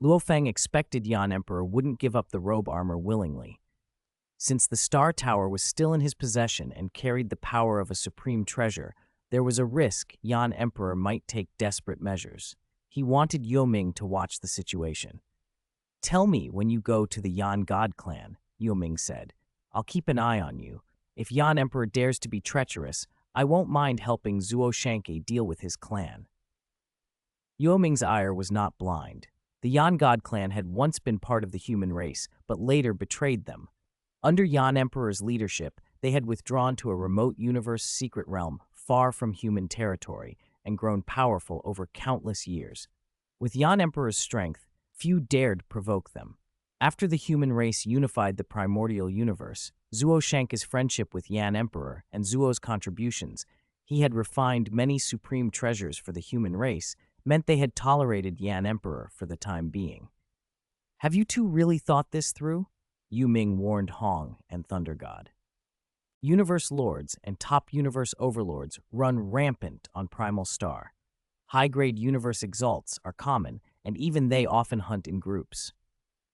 Luo Feng expected Yan Emperor wouldn't give up the robe armor willingly. Since the Star Tower was still in his possession and carried the power of a supreme treasure, there was a risk Yan Emperor might take desperate measures. He wanted Yue Ming to watch the situation. "Tell me when you go to the Yan God clan," Yue Ming said. "I'll keep an eye on you. If Yan Emperor dares to be treacherous, I won't mind helping Zuo Shanke deal with his clan." Yue Ming's ire was not blind. The Yan God clan had once been part of the human race, but later betrayed them. Under Yan Emperor's leadership, they had withdrawn to a remote universe secret realm far from human territory and grown powerful over countless years. With Yan Emperor's strength, few dared provoke them. After the human race unified the primordial universe, Zuo Shanke's friendship with Yan Emperor and Zuo's contributions, he had refined many supreme treasures for the human race, meant they had tolerated Yan Emperor for the time being. "Have you two really thought this through?" Yue Ming warned Hong and Thunder God. Universe Lords and top Universe Overlords run rampant on Primal Star. High-grade Universe Exalts are common, and even they often hunt in groups.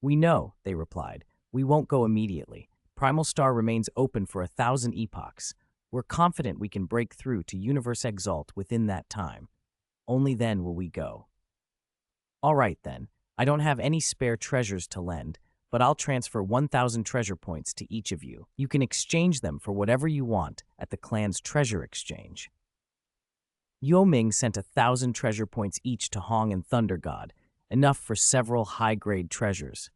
"We know," they replied. "We won't go immediately. Primal Star remains open for 1,000 epochs. We're confident we can break through to Universe Exalt within that time. Only then will we go." "All right, then. I don't have any spare treasures to lend, but I'll transfer 1,000 treasure points to each of you. You can exchange them for whatever you want at the clan's treasure exchange." Yue Ming sent 1,000 treasure points each to Hong and Thunder God, enough for several high-grade treasures.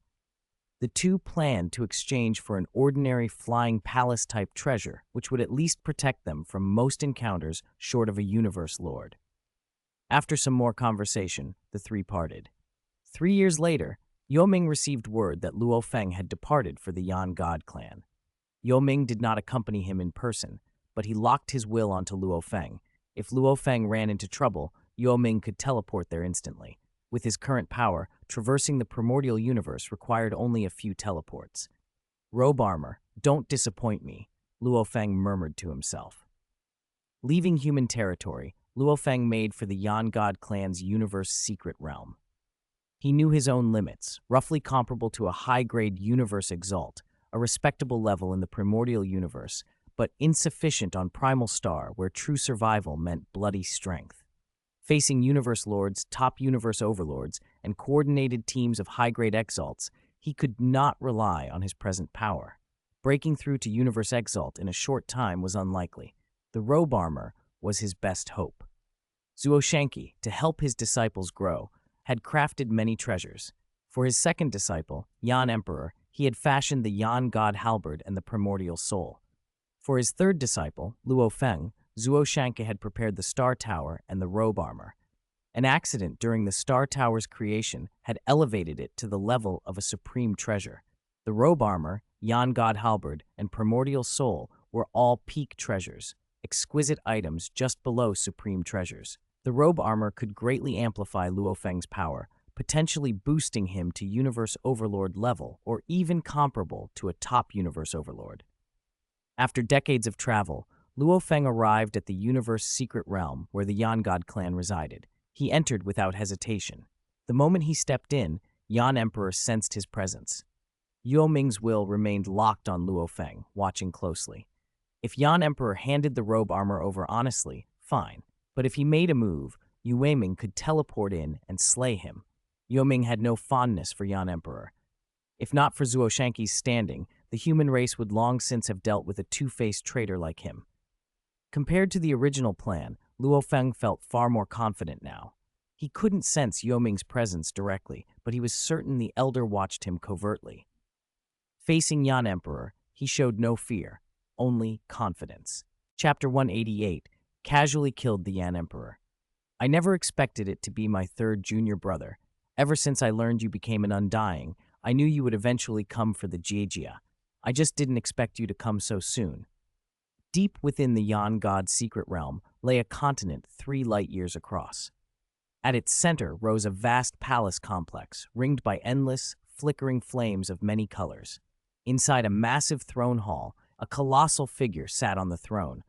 The two planned to exchange for an ordinary flying palace-type treasure, which would at least protect them from most encounters short of a Universe Lord. After some more conversation, the three parted. 3 years later, Yue Ming received word that Luo Feng had departed for the Yan God clan. Yue Ming did not accompany him in person, but he locked his will onto Luo Feng. If Luo Feng ran into trouble, Yue Ming could teleport there instantly. With his current power, traversing the primordial universe required only a few teleports. "Robe armor, don't disappoint me," Luo Feng murmured to himself. Leaving human territory, Luo Feng made for the Yan God clan's universe secret realm. He knew his own limits, roughly comparable to a high-grade Universe Exalt, a respectable level in the primordial universe, but insufficient on Primal Star where true survival meant bloody strength. Facing Universe Lords, top Universe Overlords, and coordinated teams of high-grade Exalts, he could not rely on his present power. Breaking through to Universe Exalt in a short time was unlikely. The robe armor was his best hope. Zuo Shanke, to help his disciples grow, had crafted many treasures. For his second disciple, Yan Emperor, he had fashioned the Yan God Halberd and the Primordial Soul. For his third disciple, Luo Feng, Zuo Shanke had prepared the Star Tower and the robe armor. An accident during the Star Tower's creation had elevated it to the level of a supreme treasure. The robe armor, Yan God Halberd, and Primordial Soul were all peak treasures, exquisite items just below supreme treasures. The robe armor could greatly amplify Luo Feng's power, potentially boosting him to Universe Overlord level or even comparable to a top Universe Overlord. After decades of travel, Luo Feng arrived at the Universe Secret Realm where the Yan God clan resided. He entered without hesitation. The moment he stepped in, Yan Emperor sensed his presence. Yue Ming's will remained locked on Luo Feng, watching closely. If Yan Emperor handed the robe armor over honestly, fine. But if he made a move, Yue Ming could teleport in and slay him. Yue Ming had no fondness for Yan Emperor. If not for Zuo Shanqi's standing, the human race would long since have dealt with a two-faced traitor like him. Compared to the original plan, Luo Feng felt far more confident now. He couldn't sense Yue Ming's presence directly, but he was certain the elder watched him covertly. Facing Yan Emperor, he showed no fear, only confidence. Chapter 188, Casually Killed the Yan Emperor. I never expected it to be my third junior brother. Ever since I learned you became an Undying, I knew you would eventually come for the Jiejia. I just didn't expect you to come so soon. Deep within the Yan God's secret realm lay a continent 3 light-years across. At its center rose a vast palace complex, ringed by endless, flickering flames of many colors. Inside a massive throne hall, a colossal figure sat on the throne.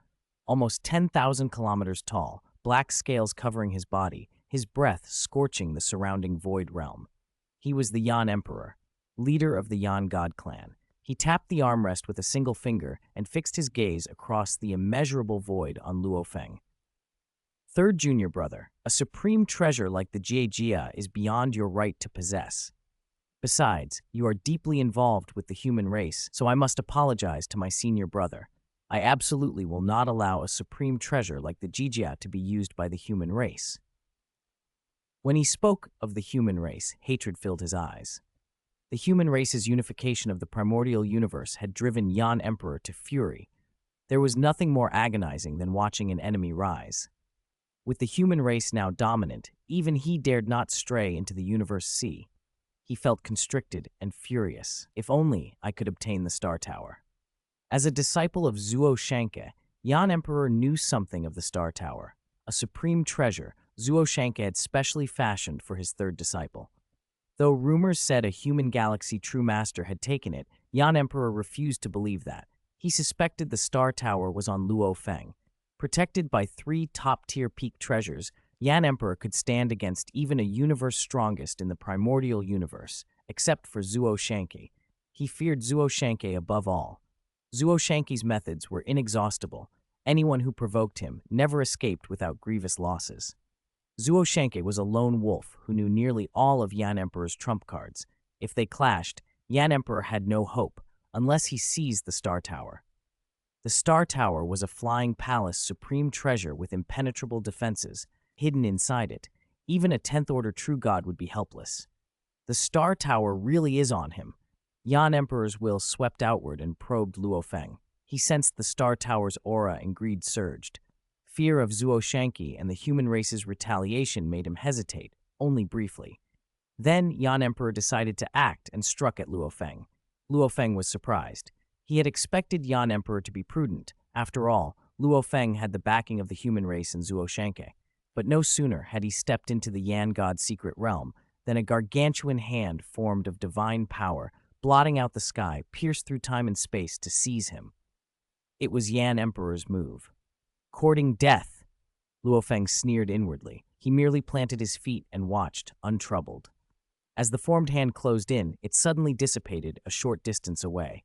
Almost 10,000 kilometers tall, black scales covering his body, his breath scorching the surrounding void realm. He was the Yan Emperor, leader of the Yan God clan. He tapped the armrest with a single finger and fixed his gaze across the immeasurable void on Luo Feng. Third junior brother, a supreme treasure like the Jiejia is beyond your right to possess. Besides, you are deeply involved with the human race, so I must apologize to my senior brother. I absolutely will not allow a supreme treasure like the Jiejia to be used by the human race. When he spoke of the human race, hatred filled his eyes. The human race's unification of the primordial universe had driven Yan Emperor to fury. There was nothing more agonizing than watching an enemy rise. With the human race now dominant, even he dared not stray into the universe sea. He felt constricted and furious. If only I could obtain the Star Tower. As a disciple of Zuo Shanke, Yan Emperor knew something of the Star Tower, a supreme treasure Zuo Shanke had specially fashioned for his third disciple. Though rumors said a human galaxy true master had taken it, Yan Emperor refused to believe that. He suspected the Star Tower was on Luo Feng. Protected by 3 top-tier peak treasures, Yan Emperor could stand against even a universe strongest in the primordial universe, except for Zuo Shanke. He feared Zuo Shanke above all. Zuo Shanke's methods were inexhaustible. Anyone who provoked him never escaped without grievous losses. Zuo Shanke was a lone wolf who knew nearly all of Yan Emperor's trump cards. If they clashed, Yan Emperor had no hope, unless he seized the Star Tower. The Star Tower was a flying palace supreme treasure with impenetrable defenses. Hidden inside it, even a 10th Order true god would be helpless. The Star Tower really is on him. Yan Emperor's will swept outward and probed Luo Feng. He sensed the Star Tower's aura and greed surged. Fear of Zuo Shanke and the human race's retaliation made him hesitate, only briefly. Then Yan Emperor decided to act and struck at Luo Feng. Luo Feng was surprised. He had expected Yan Emperor to be prudent. After all, Luo Feng had the backing of the human race and Zuo Shanke. But no sooner had he stepped into the Yan God's secret realm than a gargantuan hand formed of divine power, blotting out the sky, pierced through time and space to seize him. It was Yan Emperor's move. Courting death! Luo Feng sneered inwardly. He merely planted his feet and watched, untroubled. As the formed hand closed in, it suddenly dissipated a short distance away.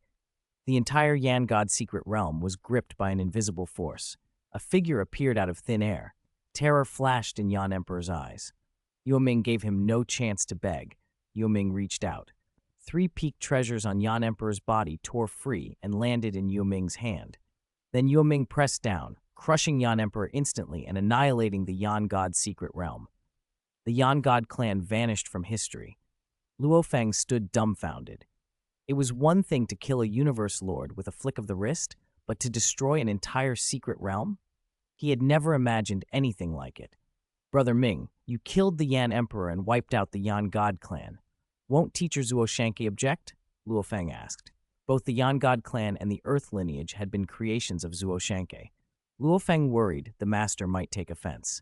The entire Yan God's secret realm was gripped by an invisible force. A figure appeared out of thin air. Terror flashed in Yan Emperor's eyes. Yue Ming gave him no chance to beg. Yue Ming reached out. 3 peak treasures on Yan Emperor's body tore free and landed in Yue Ming's hand. Then Yue Ming pressed down, crushing Yan Emperor instantly and annihilating the Yan God's secret realm. The Yan God clan vanished from history. Luo Feng stood dumbfounded. It was one thing to kill a universe lord with a flick of the wrist, but to destroy an entire secret realm? He had never imagined anything like it. Brother Ming, you killed the Yan Emperor and wiped out the Yan God clan. Won't Teacher Zuo Shanke object? Luo Feng asked. Both the Yan God clan and the Earth lineage had been creations of Zuo Shanke. Luo Feng worried the master might take offense.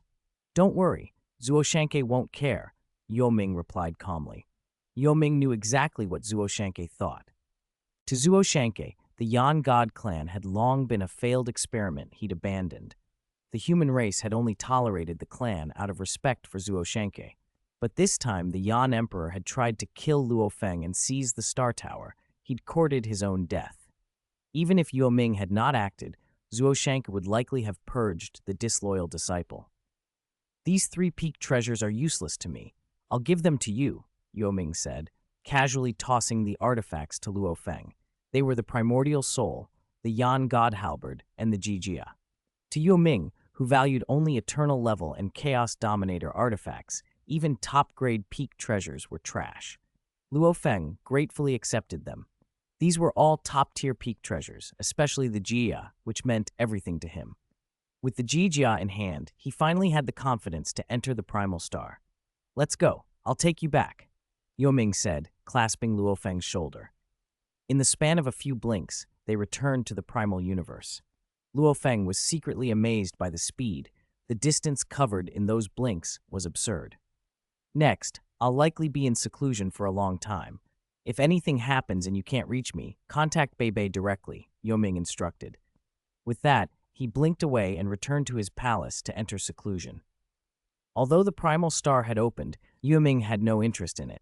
Don't worry, Zuo Shanke won't care, Yue Ming replied calmly. Yue Ming knew exactly what Zuo Shanke thought. To Zuo Shanke, the Yan God clan had long been a failed experiment he'd abandoned. The human race had only tolerated the clan out of respect for Zuo Shanke. But this time, the Yan Emperor had tried to kill Luo Feng and seize the Star Tower. He'd courted his own death. Even if Yue Ming had not acted, Zuo Shanke would likely have purged the disloyal disciple. "These three peak treasures are useless to me. I'll give them to you," Yue Ming said, casually tossing the artifacts to Luo Feng. They were the primordial soul, the Yan God Halberd, and the Jijia. To Yue Ming, who valued only eternal level and chaos dominator artifacts, even top-grade peak treasures were trash. Luo Feng gratefully accepted them. These were all top-tier peak treasures, especially the Jia, which meant everything to him. With the Jijia in hand, he finally had the confidence to enter the primal star. "Let's go. I'll take you back," Yue Ming said, clasping Luo Feng's shoulder. In the span of a few blinks, they returned to the primal universe. Luo Feng was secretly amazed by the speed. The distance covered in those blinks was absurd. "Next, I'll likely be in seclusion for a long time. If anything happens and you can't reach me, contact Bei directly," Yue Ming instructed. With that, he blinked away and returned to his palace to enter seclusion. Although the primal star had opened, Yue Ming had no interest in it.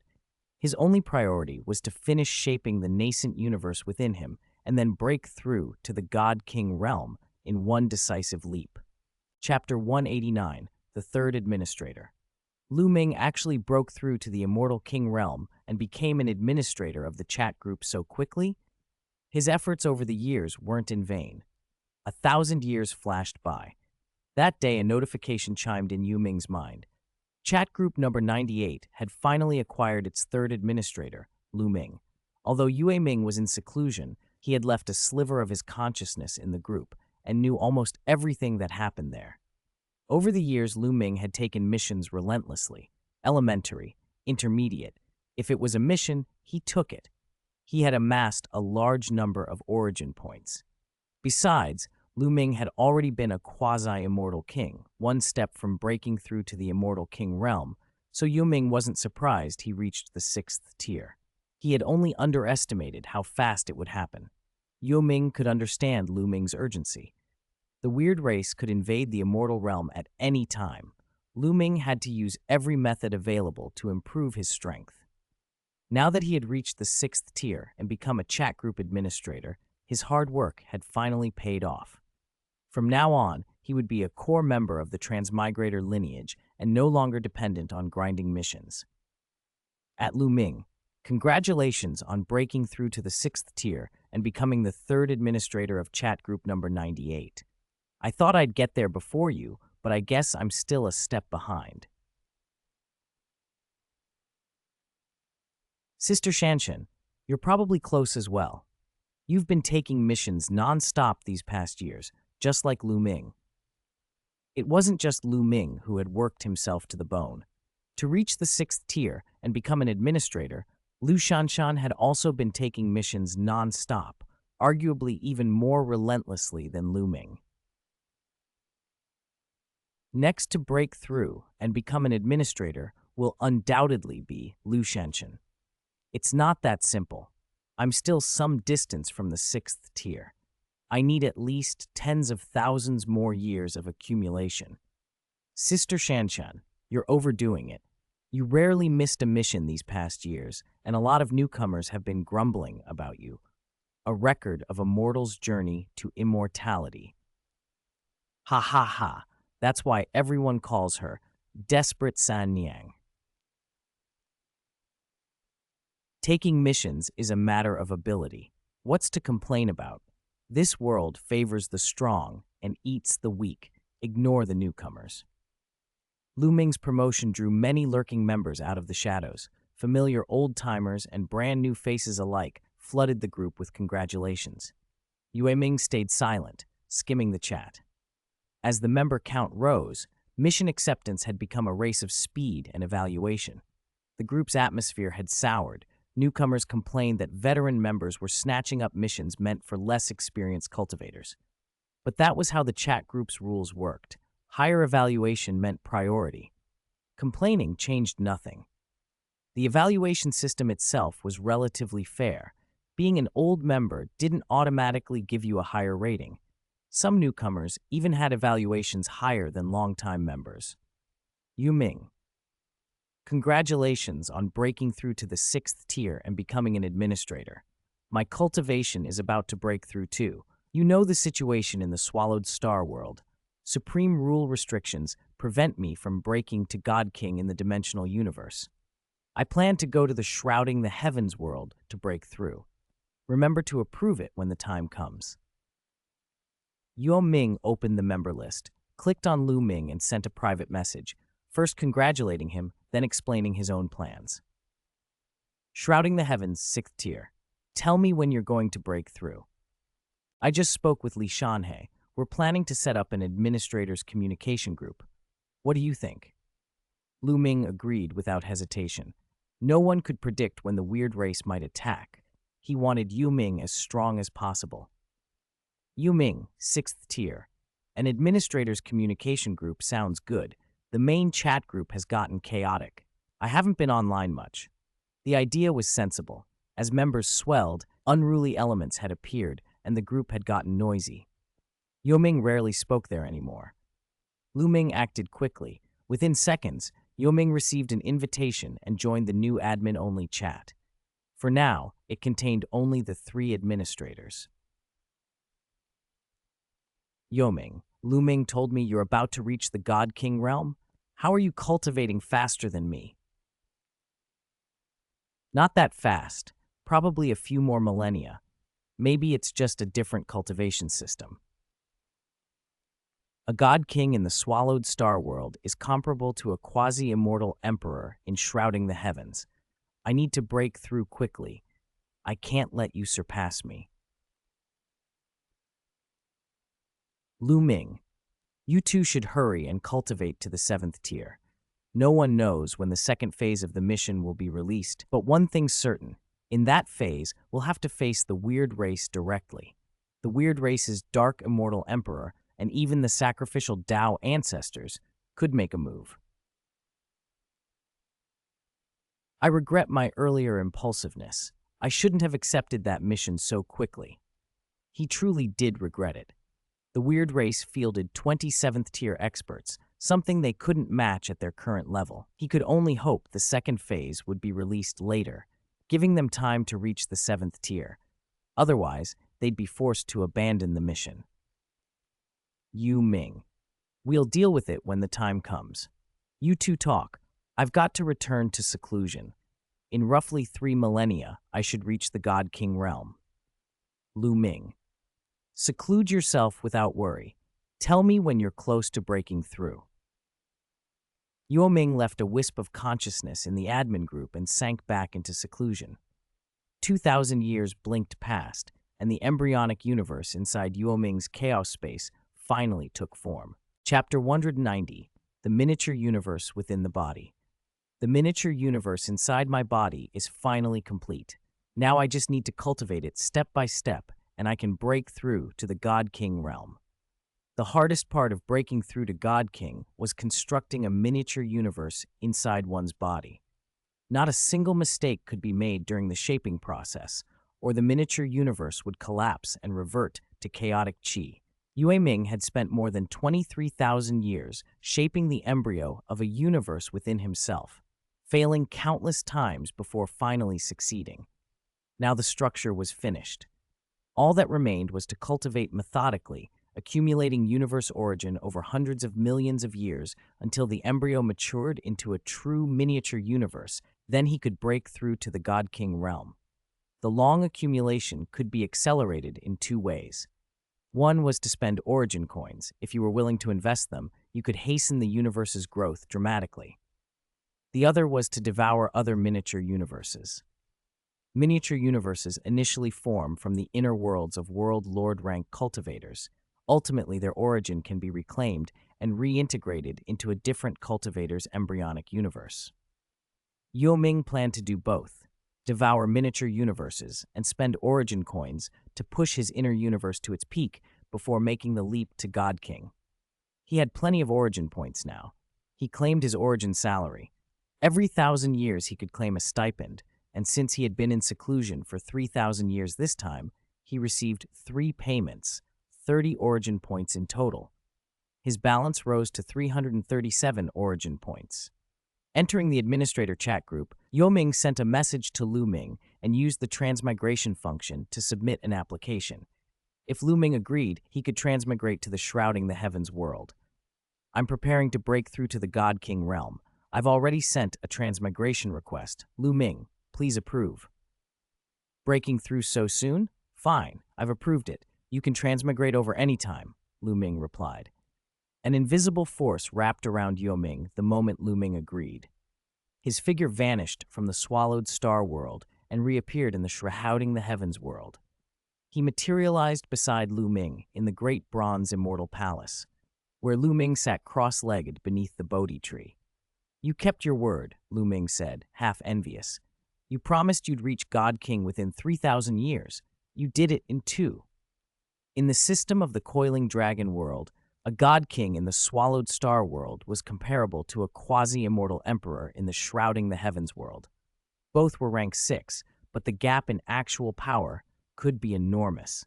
His only priority was to finish shaping the nascent universe within him and then break through to the God King realm in one decisive leap. Chapter 189, The Third Administrator. Lu Ming actually broke through to the immortal king realm and became an administrator of the chat group so quickly. His efforts over the years weren't in vain. 1,000 years flashed by. That day, a notification chimed in Yue Ming's mind. Chat group number 98 had finally acquired its third administrator, Lu Ming. Although Yue Ming was in seclusion, he had left a sliver of his consciousness in the group and knew almost everything that happened there. Over the years, Lu Ming had taken missions relentlessly, elementary, intermediate. If it was a mission, he took it. He had amassed a large number of origin points. Besides, Lu Ming had already been a quasi-immortal king, one step from breaking through to the immortal king realm, so Yue Ming wasn't surprised he reached the 6th tier. He had only underestimated how fast it would happen. Yue Ming could understand Lu Ming's urgency. The weird race could invade the immortal realm at any time. Lu Ming had to use every method available to improve his strength. Now that he had reached the 6th tier and become a chat group administrator, his hard work had finally paid off. From now on, he would be a core member of the transmigrator lineage and no longer dependent on grinding missions. At Lu Ming, congratulations on breaking through to the 6th tier and becoming the third administrator of chat group number 98. I thought I'd get there before you, but I guess I'm still a step behind. Sister Shanshan, you're probably close as well. You've been taking missions non-stop these past years, just like Lu Ming. It wasn't just Lu Ming who had worked himself to the bone. To reach the 6th tier and become an administrator, Lu Shanshan had also been taking missions non-stop, arguably even more relentlessly than Lu Ming. Next to break through and become an administrator will undoubtedly be Lu Shanshan. It's not that simple. I'm still some distance from the 6th tier. I need at least tens of thousands more years of accumulation. Sister Shanshan, you're overdoing it. You rarely missed a mission these past years, and a lot of newcomers have been grumbling about you. A record of a mortal's journey to immortality. Ha ha ha. That's why everyone calls her Desperate San Niang. Taking missions is a matter of ability. What's to complain about? This world favors the strong and eats the weak. Ignore the newcomers. Lu Ming's promotion drew many lurking members out of the shadows. Familiar old-timers and brand-new faces alike flooded the group with congratulations. Yue Ming stayed silent, skimming the chat. As the member count rose, mission acceptance had become a race of speed and evaluation. The group's atmosphere had soured. Newcomers complained that veteran members were snatching up missions meant for less experienced cultivators. But that was how the chat group's rules worked. Higher evaluation meant priority. Complaining changed nothing. The evaluation system itself was relatively fair. Being an old member didn't automatically give you a higher rating. Some newcomers even had evaluations higher than longtime members. Yue Ming. Congratulations on breaking through to the 6th tier and becoming an administrator. My cultivation is about to break through too. You know the situation in the Swallowed Star world. Supreme rule restrictions prevent me from breaking to God King in the dimensional universe. I plan to go to the Shrouding the Heavens world to break through. Remember to approve it when the time comes. Yue Ming opened the member list, clicked on Lu Ming and sent a private message, first congratulating him, then explaining his own plans. Shrouding the Heavens, 6th tier. Tell me when you're going to break through. I just spoke with Li Shanhe. We're planning to set up an administrator's communication group. What do you think? Lu Ming agreed without hesitation. No one could predict when the weird race might attack. He wanted Yue Ming as strong as possible. Yue Ming, 6th tier. An administrator's communication group sounds good. The main chat group has gotten chaotic. I haven't been online much. The idea was sensible. As members swelled, unruly elements had appeared, and the group had gotten noisy. Yue Ming rarely spoke there anymore. Lu Ming acted quickly. Within seconds, Yue Ming received an invitation and joined the new admin-only chat. For now, it contained only the 3 administrators. Yue Ming, Lu Ming told me you're about to reach the God King realm? How are you cultivating faster than me? Not that fast. Probably a few more millennia. Maybe it's just a different cultivation system. A God King in the Swallowed Star world is comparable to a quasi-immortal emperor in Shrouding the Heavens. I need to break through quickly. I can't let you surpass me. Lu Ming, you two should hurry and cultivate to the 7th tier. No one knows when the 2nd phase of the mission will be released, but one thing's certain. In that phase, we'll have to face the weird race directly. The weird race's dark immortal emperor and even the sacrificial Tao ancestors could make a move. I regret my earlier impulsiveness. I shouldn't have accepted that mission so quickly. He truly did regret it. The weird race fielded 27th tier experts, something they couldn't match at their current level. He could only hope the 2nd phase would be released later, giving them time to reach the 7th tier. Otherwise, they'd be forced to abandon the mission. Yue Ming. We'll deal with it when the time comes. You two talk. I've got to return to seclusion. In roughly 3 millennia, I should reach the God King realm. Lu Ming. Seclude yourself without worry. Tell me when you're close to breaking through. Yue Ming left a wisp of consciousness in the admin group and sank back into seclusion. 2,000 years blinked past, and the embryonic universe inside Yue Ming's chaos space finally took form. Chapter 190, The Miniature Universe Within the Body. The miniature universe inside my body is finally complete. Now I just need to cultivate it step by step, and I can break through to the God King realm. The hardest part of breaking through to God King was constructing a miniature universe inside one's body. Not a single mistake could be made during the shaping process, or the miniature universe would collapse and revert to chaotic chi. Yue Ming had spent more than 23,000 years shaping the embryo of a universe within himself, failing countless times before finally succeeding. Now the structure was finished. All that remained was to cultivate methodically, accumulating universe origin over hundreds of millions of years until the embryo matured into a true miniature universe. Then he could break through to the God King realm. The long accumulation could be accelerated in 2 ways. One was to spend origin coins. If you were willing to invest them, you could hasten the universe's growth dramatically. The other was to devour other miniature universes. Miniature universes initially form from the inner worlds of World Lord rank cultivators. Ultimately, their origin can be reclaimed and reintegrated into a different cultivator's embryonic universe. Yue Ming planned to do both, devour miniature universes and spend origin coins to push his inner universe to its peak before making the leap to God King. He had plenty of origin points now. He claimed his origin salary. Every 1,000 years he could claim a stipend, and since he had been in seclusion for 3,000 years this time, he received 3 payments, 30 origin points in total. His balance rose to 337 origin points. Entering the administrator chat group, Yue Ming sent a message to Lu Ming and used the transmigration function to submit an application. If Lu Ming agreed, he could transmigrate to the shrouding the heavens world. I'm preparing to break through to the God King realm. I've already sent a transmigration request. Lu Ming, please approve. Breaking through so soon? Fine, I've approved it. You can transmigrate over any time, Lu Ming replied. An invisible force wrapped around Yue Ming the moment Lu Ming agreed. His figure vanished from the swallowed star world and reappeared in the shrouding the heavens world. He materialized beside Lu Ming in the great bronze immortal palace, where Lu Ming sat cross-legged beneath the Bodhi tree. You kept your word, Lu Ming said, half envious. You promised you'd reach God King within 3,000 years. You did it in 2. In the system of the coiling dragon world, a God King in the swallowed star world was comparable to a quasi-immortal emperor in the shrouding the heavens world. Both were rank 6, but the gap in actual power could be enormous.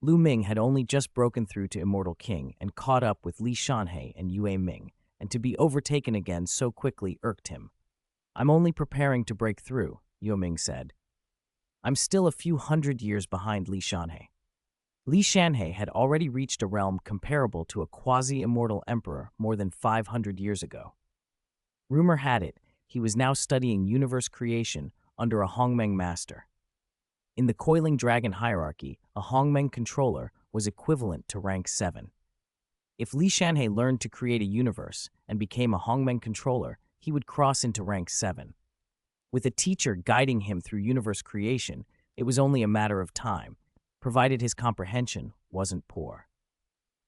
Lu Ming had only just broken through to Immortal King and caught up with Li Shanhe and Yue Ming, and to be overtaken again so quickly irked him. I'm only preparing to break through, Yue Ming said. I'm still a few hundred years behind Li Shanhe. Li Shanhe had already reached a realm comparable to a quasi-immortal emperor more than 500 years ago. Rumor had it, he was now studying universe creation under a Hongmeng master. In the coiling dragon hierarchy, a Hongmeng controller was equivalent to rank 7. If Li Shanhe learned to create a universe and became a Hongmeng controller, he would cross into rank 7. With a teacher guiding him through universe creation, it was only a matter of time, provided his comprehension wasn't poor.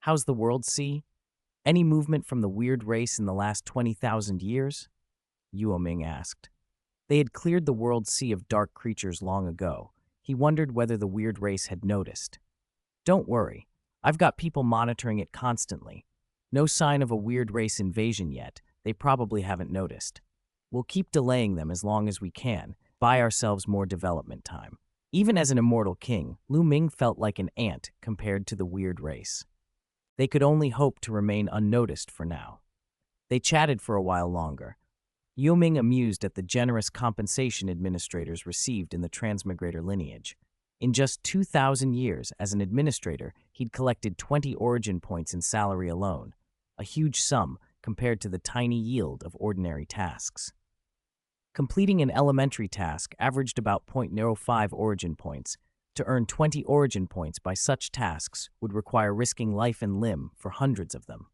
How's the world see? Any movement from the weird race in the last 20,000 years? Yue Ming asked. They had cleared the world sea of dark creatures long ago. He wondered whether the weird race had noticed. Don't worry, I've got people monitoring it constantly. No sign of a weird race invasion yet. They probably haven't noticed. We'll keep delaying them as long as we can, buy ourselves more development time. Even as an immortal king, Lu Ming felt like an ant compared to the weird race. They could only hope to remain unnoticed for now. They chatted for a while longer. Yue Ming amused at the generous compensation administrators received in the transmigrator lineage. In just 2,000 years as an administrator, he'd collected 20 origin points in salary alone, a huge sum compared to the tiny yield of ordinary tasks. Completing an elementary task averaged about 0.05 origin points. To earn 20 origin points by such tasks would require risking life and limb for hundreds of them.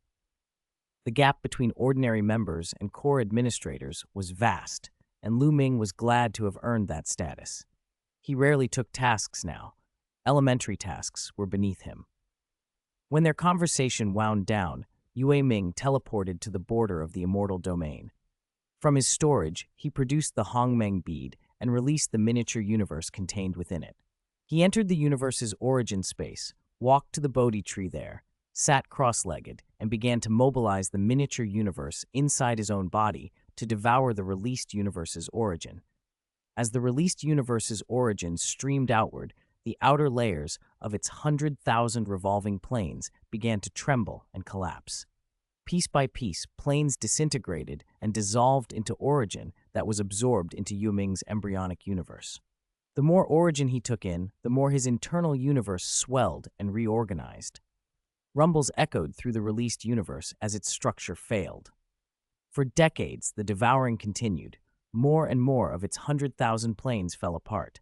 The gap between ordinary members and core administrators was vast, and Lu Ming was glad to have earned that status. He rarely took tasks now. Elementary tasks were beneath him. When their conversation wound down, Yue Ming teleported to the border of the immortal domain. From his storage, he produced the Hongmeng bead and released the miniature universe contained within it. He entered the universe's origin space, walked to the Bodhi tree there, sat cross-legged, and began to mobilize the miniature universe inside his own body to devour the released universe's origin. As the released universe's origin streamed outward, the outer layers of its 100,000 revolving planes began to tremble and collapse. Piece by piece, planes disintegrated and dissolved into origin that was absorbed into Yue Ming's embryonic universe. The more origin he took in, the more his internal universe swelled and reorganized. Rumbles echoed through the released universe as its structure failed. For decades, the devouring continued. More and more of its 100,000 planes fell apart.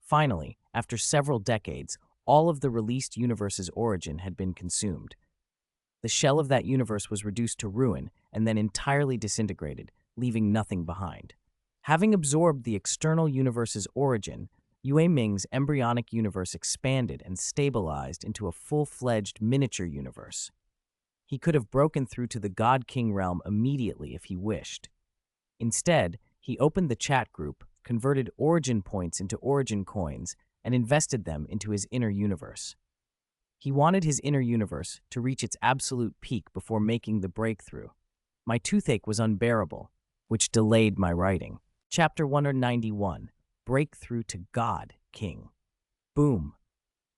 Finally, after several decades, all of the released universe's origin had been consumed. The shell of that universe was reduced to ruin and then entirely disintegrated, leaving nothing behind. Having absorbed the external universe's origin, Yue Ming's embryonic universe expanded and stabilized into a full-fledged miniature universe. He could have broken through to the God King realm immediately if he wished. Instead, he opened the chat group, converted origin points into origin coins, and invested them into his inner universe. He wanted his inner universe to reach its absolute peak before making the breakthrough. My toothache was unbearable, which delayed my writing. Chapter 191, Breakthrough to God King. Boom.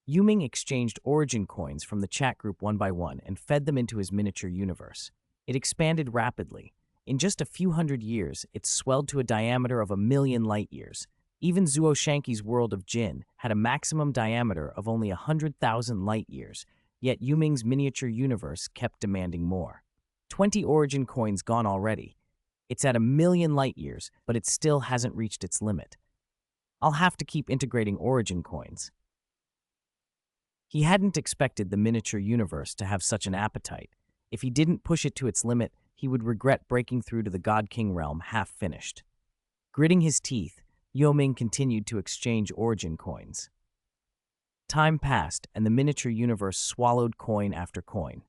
Yue Ming exchanged origin coins from the chat group one by one and fed them into his miniature universe. It expanded rapidly, In just a few hundred years, it swelled to a diameter of 1,000,000 light-years. Even Zuo Shanqi's world of Jin had a maximum diameter of only 100,000 light-years, yet Yue Ming's miniature universe kept demanding more. 20 origin coins gone already. It's at 1,000,000 light-years, but it still hasn't reached its limit. I'll have to keep integrating origin coins. He hadn't expected the miniature universe to have such an appetite. If he didn't push it to its limit, he would regret breaking through to the God King realm half-finished. Gritting his teeth, Yue Ming continued to exchange origin coins. Time passed, and the miniature universe swallowed coin after coin.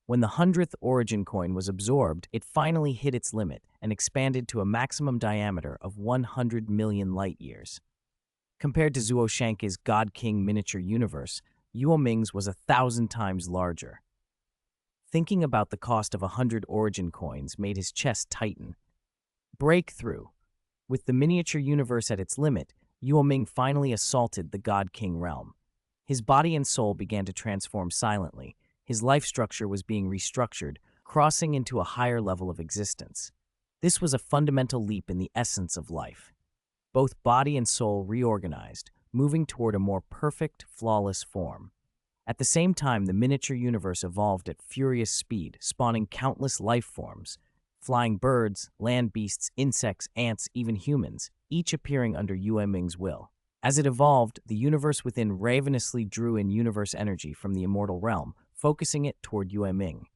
When the 100th origin coin was absorbed, it finally hit its limit and expanded to a maximum diameter of 100 million light-years. Compared to Zuo Shanqi's God King miniature universe, Yue Ming's was 1,000 times larger. Thinking about the cost of 100 origin coins made his chest tighten. Breakthrough. With the miniature universe at its limit, Yue Ming finally assaulted the God King realm. His body and soul began to transform silently. His life structure was being restructured, crossing into a higher level of existence. This was a fundamental leap in the essence of life. Both body and soul reorganized, moving toward a more perfect, flawless form. At the same time, the miniature universe evolved at furious speed, spawning countless life forms. Flying birds, land beasts, insects, ants, even humans, each appearing under Yue Ming's will. As it evolved, the universe within ravenously drew in universe energy from the immortal realm, focusing it toward Yue Ming.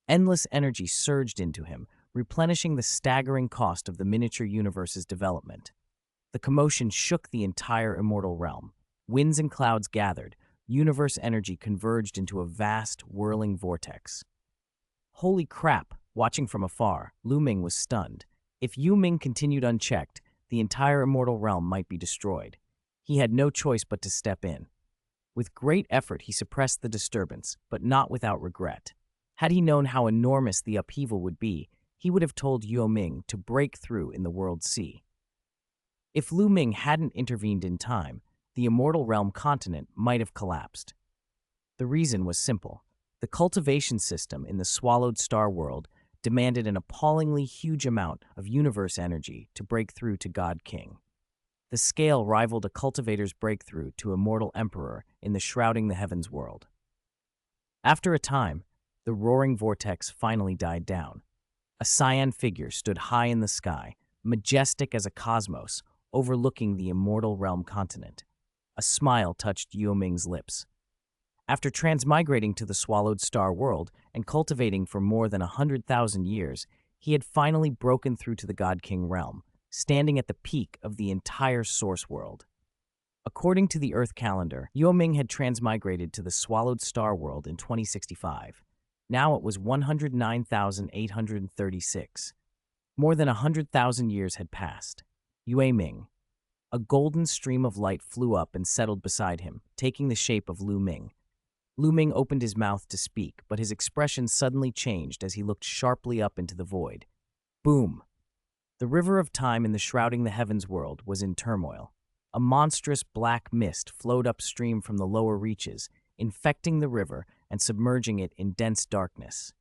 Endless energy surged into him, replenishing the staggering cost of the miniature universe's development. The commotion shook the entire immortal realm. Winds and clouds gathered. Universe energy converged into a vast, whirling vortex. Holy crap! Watching from afar, Lu Ming was stunned. If Yue Ming continued unchecked, the entire immortal realm might be destroyed. He had no choice but to step in. With great effort, he suppressed the disturbance, but not without regret. Had he known how enormous the upheaval would be, he would have told Yue Ming to break through in the world sea. If Lu Ming hadn't intervened in time, the immortal realm continent might have collapsed. The reason was simple. The cultivation system in the swallowed star world demanded an appallingly huge amount of universe energy to break through to God King. The scale rivaled a cultivator's breakthrough to immortal emperor in the shrouding the heavens world. After a time, the roaring vortex finally died down. A cyan figure stood high in the sky, majestic as a cosmos, overlooking the immortal realm continent. A smile touched Yue Ming's lips. After transmigrating to the swallowed star world and cultivating for more than 100,000 years, he had finally broken through to the God King realm, standing at the peak of the entire source world. According to the Earth calendar, Yue Ming had transmigrated to the swallowed star world in 2065. Now it was 109,836. More than 100,000 years had passed. Yue Ming. A golden stream of light flew up and settled beside him, taking the shape of Lu Ming. Lu Ming opened his mouth to speak, but his expression suddenly changed as he looked sharply up into the void. Boom! The river of time in the shrouding the heavens world was in turmoil. A monstrous black mist flowed upstream from the lower reaches, infecting the river and submerging it in dense darkness.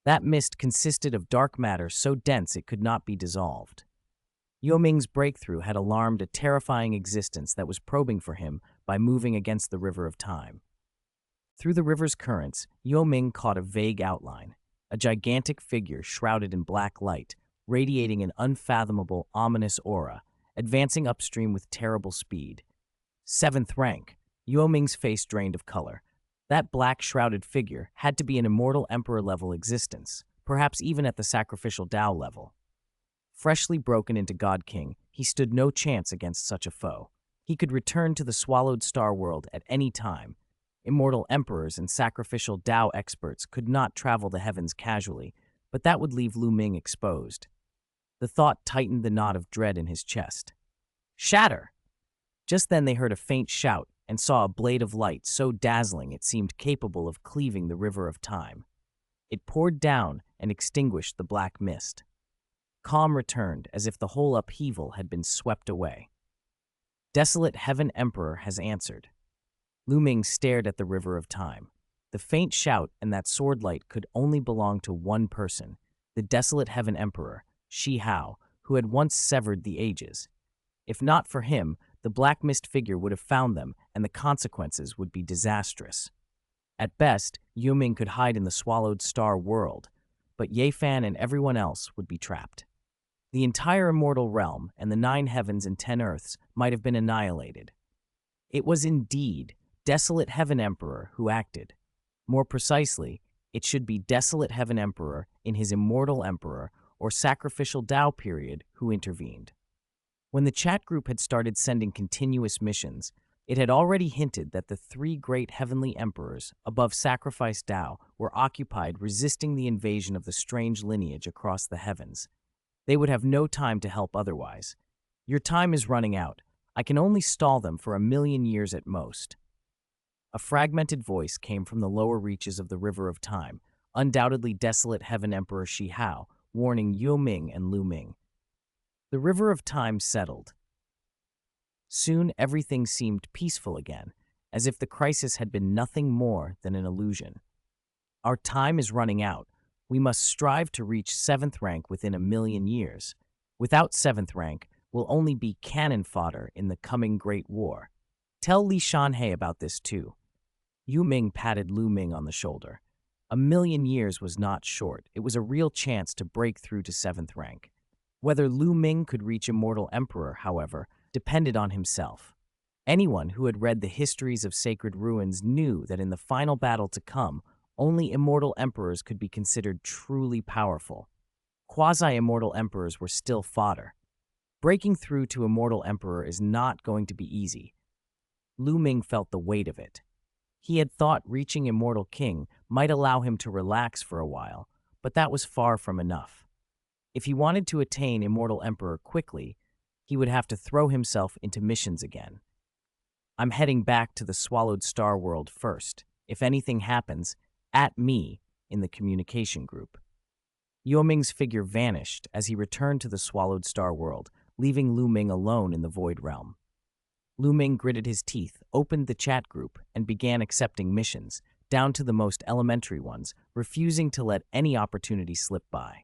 That mist consisted of dark matter so dense it could not be dissolved. Yue Ming's breakthrough had alarmed a terrifying existence that was probing for him by moving against the river of time. Through the river's currents, Yue Ming caught a vague outline, a gigantic figure shrouded in black light, radiating an unfathomable, ominous aura, advancing upstream with terrible speed. 7th rank. Yue Ming's face drained of color. That black shrouded figure had to be an immortal emperor-level existence, perhaps even at the sacrificial Tao level. Freshly broken into God King, he stood no chance against such a foe. He could return to the swallowed star world at any time. Immortal emperors and sacrificial Tao experts could not travel the heavens casually, but that would leave Lu Ming exposed. The thought tightened the knot of dread in his chest. Shatter! Just then they heard a faint shout and saw a blade of light so dazzling it seemed capable of cleaving the river of time. It poured down and extinguished the black mist. Calm returned as if the whole upheaval had been swept away. Desolate Heaven Emperor has answered. Lu Ming stared at the river of time. The faint shout and that sword light could only belong to one person. the desolate heaven emperor, Shi Hao, who had once severed the ages. If not for him, the black mist figure would have found them, and the consequences would be disastrous. At best, Yue Ming could hide in the swallowed star world, but Ye Fan and everyone else would be trapped. The entire immortal realm and the 9 heavens and 10 earths might have been annihilated. It was indeed desolate heaven emperor who acted. More precisely, it should be desolate heaven emperor in his immortal emperor or sacrificial Tao period who intervened. When the chat group had started sending continuous missions, it had already hinted that the 3 great heavenly emperors above sacrifice Tao were occupied resisting the invasion of the strange lineage across the heavens. They would have no time to help otherwise. Your time is running out. I can only stall them for 1,000,000 years at most. A fragmented voice came from the lower reaches of the river of time, undoubtedly desolate heaven emperor Shi Hao, warning Yue Ming and Lu Ming. The river of time settled. Soon everything seemed peaceful again, as if the crisis had been nothing more than an illusion. Our time is running out. We must strive to reach 7th rank within 1,000,000 years. Without 7th rank, we'll only be cannon fodder in the coming Great War. Tell Li Shanhei about this too. Yue Ming patted Lu Ming on the shoulder. 1,000,000 years was not short. It was a real chance to break through to 7th rank. Whether Lu Ming could reach Immortal Emperor, however, depended on himself. Anyone who had read the histories of sacred ruins knew that in the final battle to come, only immortal emperors could be considered truly powerful. Quasi-immortal emperors were still fodder. Breaking through to immortal emperor is not going to be easy. Lu Ming felt the weight of it. He had thought reaching immortal king might allow him to relax for a while, but that was far from enough. If he wanted to attain immortal emperor quickly, he would have to throw himself into missions again. I'm heading back to the swallowed star world first. If anything happens, at me in the communication group. Yue Ming's figure vanished as he returned to the swallowed star world, leaving Lu Ming alone in the void realm. Lu Ming gritted his teeth, opened the chat group, and began accepting missions, down to the most elementary ones, refusing to let any opportunity slip by.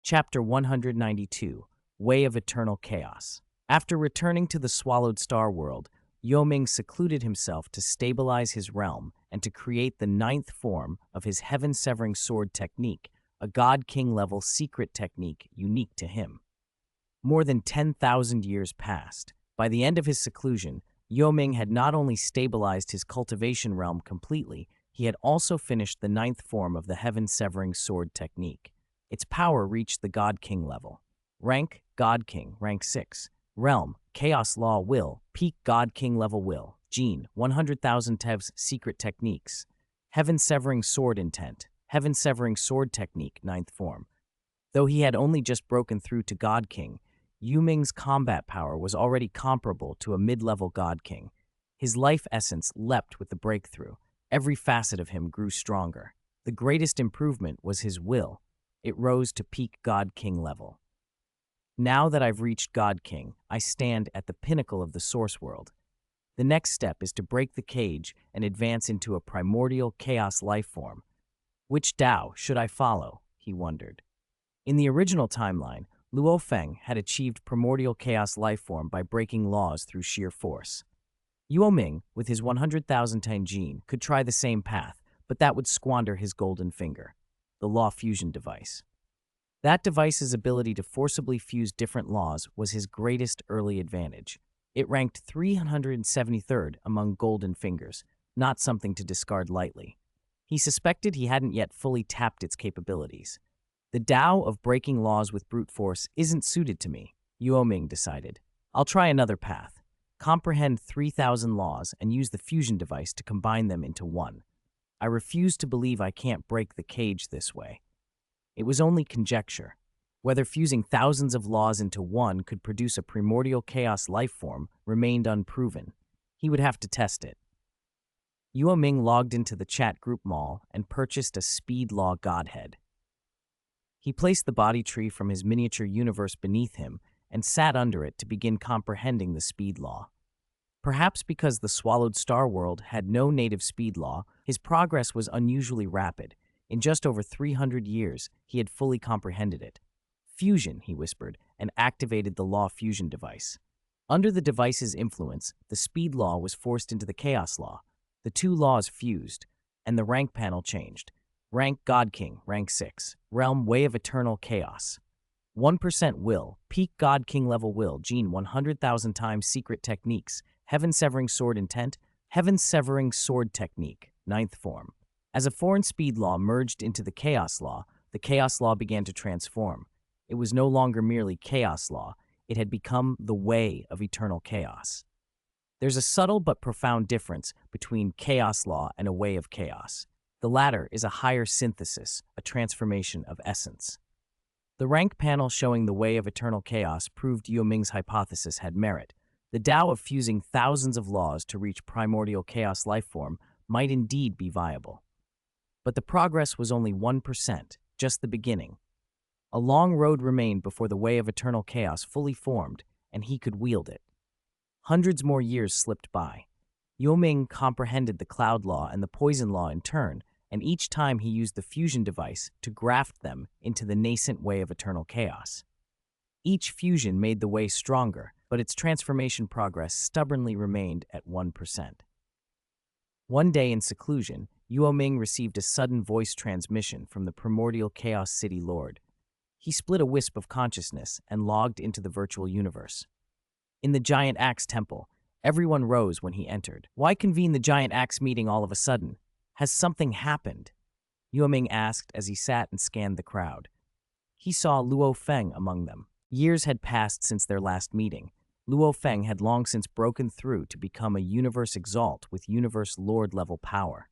Chapter 192, Way of Eternal Chaos. After returning to the swallowed star world, Yue Ming secluded himself to stabilize his realm and to create the 9th form of his heaven-severing sword technique, a god-king-level secret technique unique to him. More than 10,000 years passed. By the end of his seclusion, Yue Ming had not only stabilized his cultivation realm completely, he had also finished the 9th form of the heaven-severing sword technique. Its power reached the God-King level. Rank, God-King, rank 6. Realm, Chaos Law Will, Peak God-King level Will. Gene, 100,000 Tev's Secret Techniques. Heaven-Severing Sword Intent, Heaven-Severing Sword Technique, 9th form. Though he had only just broken through to God-King, Yue Ming's combat power was already comparable to a mid-level God-King. His life essence leapt with the breakthrough. Every facet of him grew stronger. The greatest improvement was his will. It rose to peak God-King level. Now that I've reached God-King, I stand at the pinnacle of the source world. The next step is to break the cage and advance into a primordial chaos life form. Which Tao should I follow? He wondered. In the original timeline, Luo Feng had achieved primordial chaos life form by breaking laws through sheer force. Yue Ming, with his 100,000 Tang gene, could try the same path, but that would squander his golden finger, the law fusion device. That device's ability to forcibly fuse different laws was his greatest early advantage. It ranked 373rd among golden fingers, not something to discard lightly. He suspected he hadn't yet fully tapped its capabilities. The Tao of breaking laws with brute force isn't suited to me, Yue Ming decided. I'll try another path. Comprehend 3,000 laws and use the fusion device to combine them into one. I refuse to believe I can't break the cage this way. It was only conjecture. Whether fusing thousands of laws into one could produce a primordial chaos life form remained unproven. He would have to test it. Yue Ming logged into the chat group mall and purchased a speed law godhead. He placed the body tree from his miniature universe beneath him and sat under it to begin comprehending the speed law. Perhaps because the swallowed star world had no native speed law, his progress was unusually rapid. In just over 300 years, he had fully comprehended it. Fusion, he whispered, and activated the law fusion device. Under the device's influence, the speed law was forced into the chaos law. The two laws fused, and the rank panel changed. Rank God King, rank 6. Realm Way of Eternal Chaos. 1% will, peak God King level will, gene 100,000 times secret techniques, heaven-severing sword intent, heaven-severing sword technique, 9th form. As a foreign speed law merged into the chaos law began to transform. It was no longer merely chaos law, it had become the way of eternal chaos. There's a subtle but profound difference between chaos law and a way of chaos. The latter is a higher synthesis, a transformation of essence. The rank panel showing the way of eternal chaos proved Yue Ming's hypothesis had merit. The Tao of fusing thousands of laws to reach primordial chaos lifeform might indeed be viable. But the progress was only 1%, just the beginning. A long road remained before the way of eternal chaos fully formed, and he could wield it. Hundreds more years slipped by. Yue Ming comprehended the cloud law and the poison law in turn, and each time he used the fusion device to graft them into the nascent way of eternal chaos. Each fusion made the way stronger, but its transformation progress stubbornly remained at 1%. One day in seclusion, Yue Ming received a sudden voice transmission from the primordial Chaos City Lord. He split a wisp of consciousness and logged into the virtual universe. In the Giant Axe Temple, everyone rose when he entered. Why convene the Giant Axe meeting all of a sudden? Has something happened? Yue Ming asked as he sat and scanned the crowd. He saw Luo Feng among them. Years had passed since their last meeting. Luo Feng had long since broken through to become a Universe Exalt with Universe Lord-level power.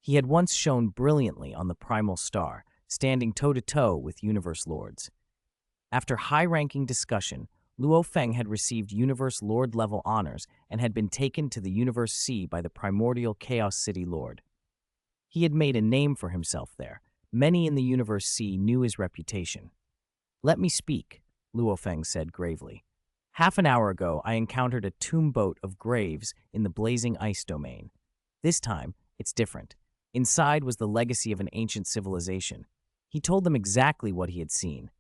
He had once shone brilliantly on the Primal Star, standing toe-to-toe with Universe Lords. After high-ranking discussion, Luo Feng had received Universe Lord-level honors and had been taken to the Universe Sea by the primordial Chaos City Lord. He had made a name for himself there. Many in the Universe Sea knew his reputation. "Let me speak," Luo Feng said gravely. "Half an hour ago, I encountered a tomb boat of graves in the blazing ice domain. This time, it's different. Inside was the legacy of an ancient civilization." He told them exactly what he had seen.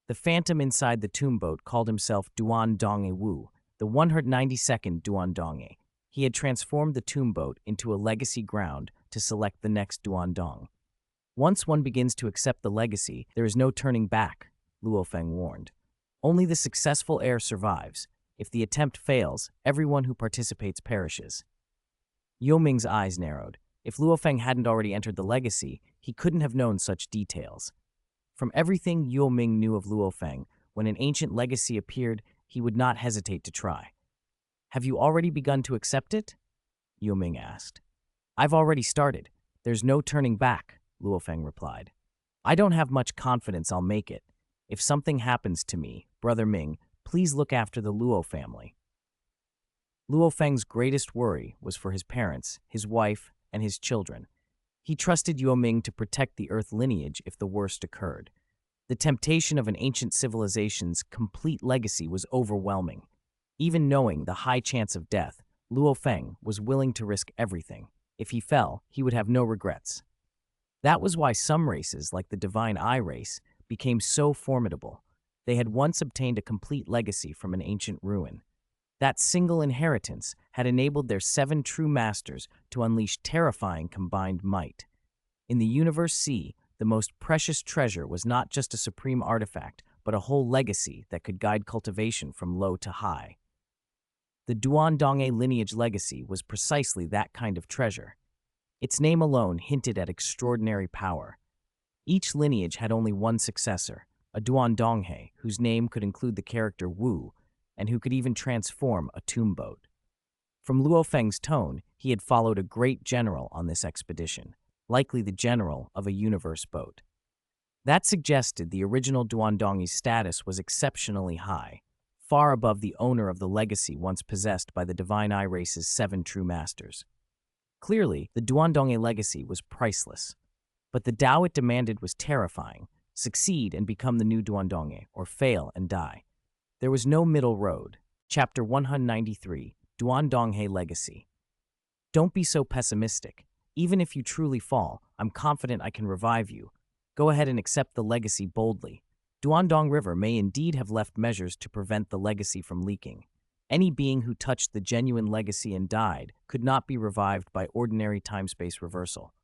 The phantom inside the tomb boat called himself Duan Dongye Wu, the 192nd Duan Dongye. He had transformed the tomb boat into a legacy ground to select the next Duan Dong. "Once one begins to accept the legacy, there is no turning back," Luo Feng warned. "Only the successful heir survives. If the attempt fails, everyone who participates perishes." Yue Ming's eyes narrowed. If Luo Feng hadn't already entered the legacy, he couldn't have known such details. From everything Yue Ming knew of Luo Feng, when an ancient legacy appeared, he would not hesitate to try. "Have you already begun to accept it?" Yue Ming asked. "I've already started. There's no turning back," Luo Feng replied. "I don't have much confidence I'll make it. If something happens to me, Brother Ming, please look after the Luo family." Luo Feng's greatest worry was for his parents, his wife, and his children. He trusted Yue Ming to protect the Earth lineage if the worst occurred. The temptation of an ancient civilization's complete legacy was overwhelming. Even knowing the high chance of death, Luo Feng was willing to risk everything. If he fell, he would have no regrets. That was why some races, like the Divine Eye race, became so formidable. They had once obtained a complete legacy from an ancient ruin. That single inheritance had enabled their 7 true masters to unleash terrifying combined might. In the Universe Sea, the most precious treasure was not just a supreme artifact, but a whole legacy that could guide cultivation from low to high. The Duan Dongye lineage legacy was precisely that kind of treasure. Its name alone hinted at extraordinary power. Each lineage had only one successor, a Duan Donghe, whose name could include the character Wu, and who could even transform a tomb boat. From Luo Feng's tone, he had followed a great general on this expedition, likely the general of a universe boat. That suggested the original Duan Dongye's status was exceptionally high, far above the owner of the legacy once possessed by the Divine Eye race's 7 true masters. Clearly, the Duan Dongye legacy was priceless, but the Tao it demanded was terrifying: succeed and become the new Duan Dongye, or fail and die. There was no middle road. Chapter 193, Duan Donghe Legacy. Don't be so pessimistic. Even if you truly fall, I'm confident I can revive you. Go ahead and accept the legacy boldly. Duandong River may indeed have left measures to prevent the legacy from leaking. Any being who touched the genuine legacy and died could not be revived by ordinary time-space reversal.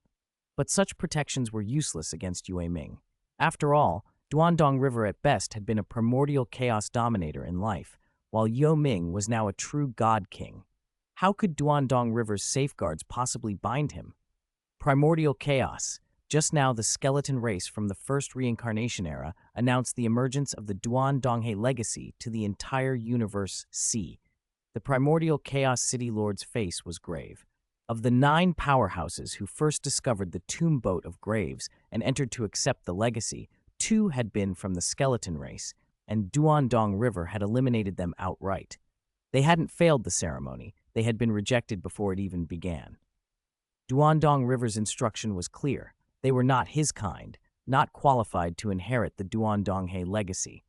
But such protections were useless against Yue Ming. After all, Duandong River at best had been a primordial chaos dominator in life, while Yue Ming was now a true god king. How could Duandong River's safeguards possibly bind him? Primordial chaos. Just now, the skeleton race from the first reincarnation era announced the emergence of the Duandonghe legacy to the entire universe C. The primordial chaos city lord's face was grave. Of the 9 powerhouses who first discovered the tomb boat of graves and entered to accept the legacy, 2 had been from the skeleton race, and Duandong River had eliminated them outright. They hadn't failed the ceremony, they had been rejected before it even began. Duandong River's instruction was clear. They were not his kind, not qualified to inherit the Duandonghe legacy.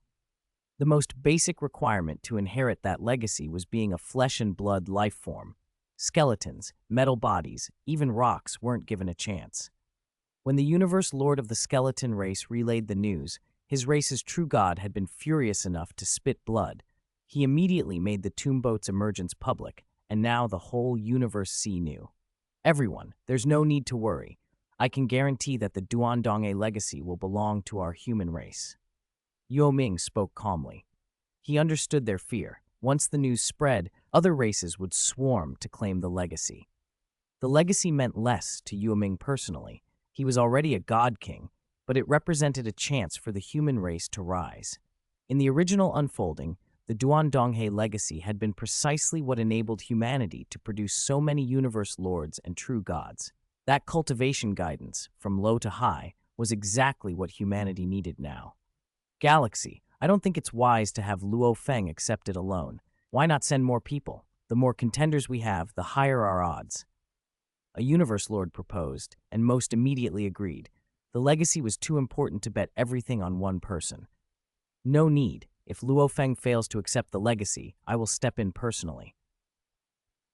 The most basic requirement to inherit that legacy was being a flesh and blood life form. Skeletons, metal bodies, even rocks weren't given a chance. When the universe lord of the skeleton race relayed the news, his race's true god had been furious enough to spit blood. He immediately made the tomb boat's emergence public, and now the whole universe C knew. Everyone, there's no need to worry. I can guarantee that the Duandonghe legacy will belong to our human race. Yue Ming spoke calmly. He understood their fear. Once the news spread, other races would swarm to claim the legacy. The legacy meant less to Yue Ming personally. He was already a god king, but it represented a chance for the human race to rise. In the original unfolding, the Duandonghe legacy had been precisely what enabled humanity to produce so many universe lords and true gods. That cultivation guidance, from low to high, was exactly what humanity needed now. Galaxy, I don't think it's wise to have Luo Feng accept it alone. Why not send more people? The more contenders we have, the higher our odds. A universe lord proposed, and most immediately agreed. The legacy was too important to bet everything on one person. No need. If Luo Feng fails to accept the legacy, I will step in personally.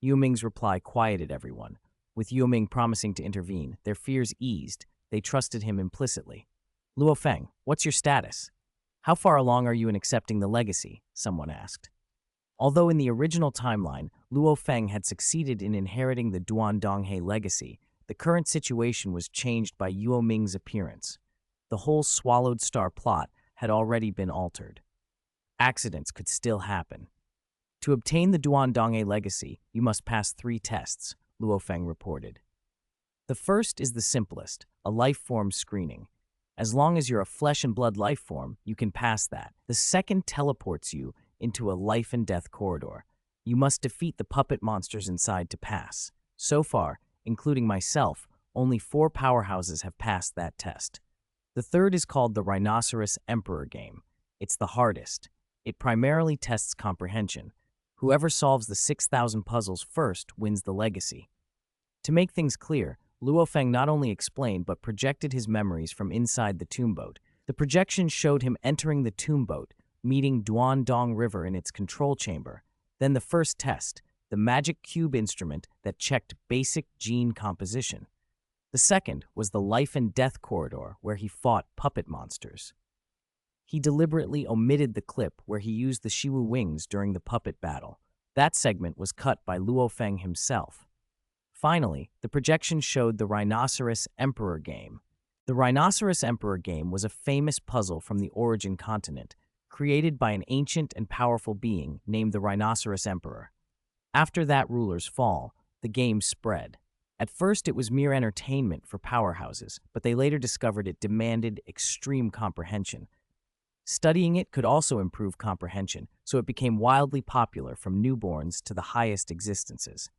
Yue Ming's reply quieted everyone. With Yue Ming promising to intervene, their fears eased. They trusted him implicitly. Luo Feng, what's your status? How far along are you in accepting the legacy? Someone asked. Although in the original timeline, Luo Feng had succeeded in inheriting the Duandonghe legacy, the current situation was changed by Yue Ming's appearance. The whole Swallowed Star plot had already been altered. Accidents could still happen. To obtain the Duandonghe legacy, you must pass 3 tests, Luo Feng reported. The first is the simplest, a life form screening. As long as you're a flesh and blood life form, you can pass that. The second teleports you into a life and death corridor. You must defeat the puppet monsters inside to pass. So far, including myself, only 4 powerhouses have passed that test. The third is called the Rhinoceros Emperor game. It's the hardest. It primarily tests comprehension. Whoever solves the 6,000 puzzles first wins the legacy. To make things clear, Luo Feng not only explained but projected his memories from inside the tomb boat. The projection showed him entering the tomb boat, meeting Duandong River in its control chamber. Then the first test, the magic cube instrument that checked basic gene composition. The second was the life and death corridor where he fought puppet monsters. He deliberately omitted the clip where he used the Shiwu wings during the puppet battle. That segment was cut by Luo Feng himself. Finally, the projection showed the Rhinoceros Emperor game. The Rhinoceros Emperor game was a famous puzzle from the Origin continent, created by an ancient and powerful being named the Rhinoceros Emperor. After that ruler's fall, the game spread. At first, it was mere entertainment for powerhouses, but they later discovered it demanded extreme comprehension. Studying it could also improve comprehension, so it became wildly popular from newborns to the highest existences.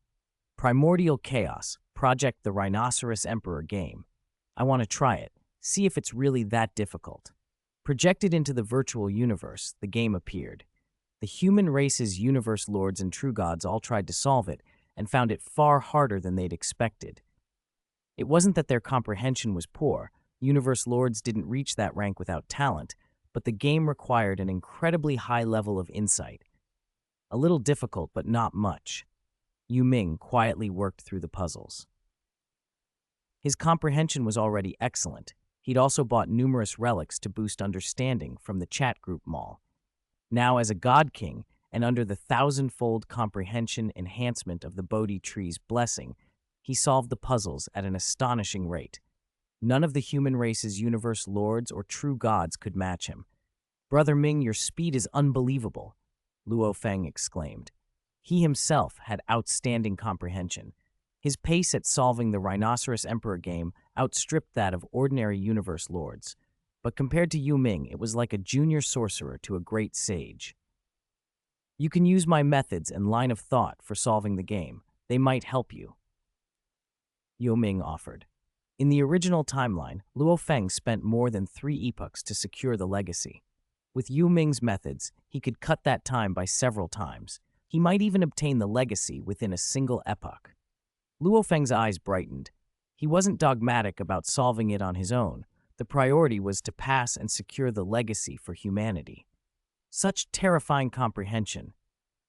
Primordial Chaos, Project the Rhinoceros Emperor game. I want to try it, see if it's really that difficult. Projected into the virtual universe, the game appeared. The human race's universe lords and true gods all tried to solve it, and found it far harder than they'd expected. It wasn't that their comprehension was poor. Universe lords didn't reach that rank without talent, but the game required an incredibly high level of insight. A little difficult, but not much. Yue Ming quietly worked through the puzzles. His comprehension was already excellent. He'd also bought numerous relics to boost understanding from the chat group mall. Now, as a god king, and under the thousand-fold comprehension enhancement of the Bodhi tree's blessing, he solved the puzzles at an astonishing rate. None of the human race's universe lords or true gods could match him. "Brother Ming, your speed is unbelievable," Luo Feng exclaimed. He himself had outstanding comprehension. His pace at solving the Rhinoceros Emperor game outstripped that of ordinary universe lords. But compared to Yue Ming, it was like a junior sorcerer to a great sage. "You can use my methods and line of thought for solving the game. They might help you," Yue Ming offered. In the original timeline, Luo Feng spent more than 3 epochs to secure the legacy. With Yue Ming's methods, he could cut that time by several times. He might even obtain the legacy within a single epoch. Luo Feng's eyes brightened. He wasn't dogmatic about solving it on his own. The priority was to pass and secure the legacy for humanity. "Such terrifying comprehension,"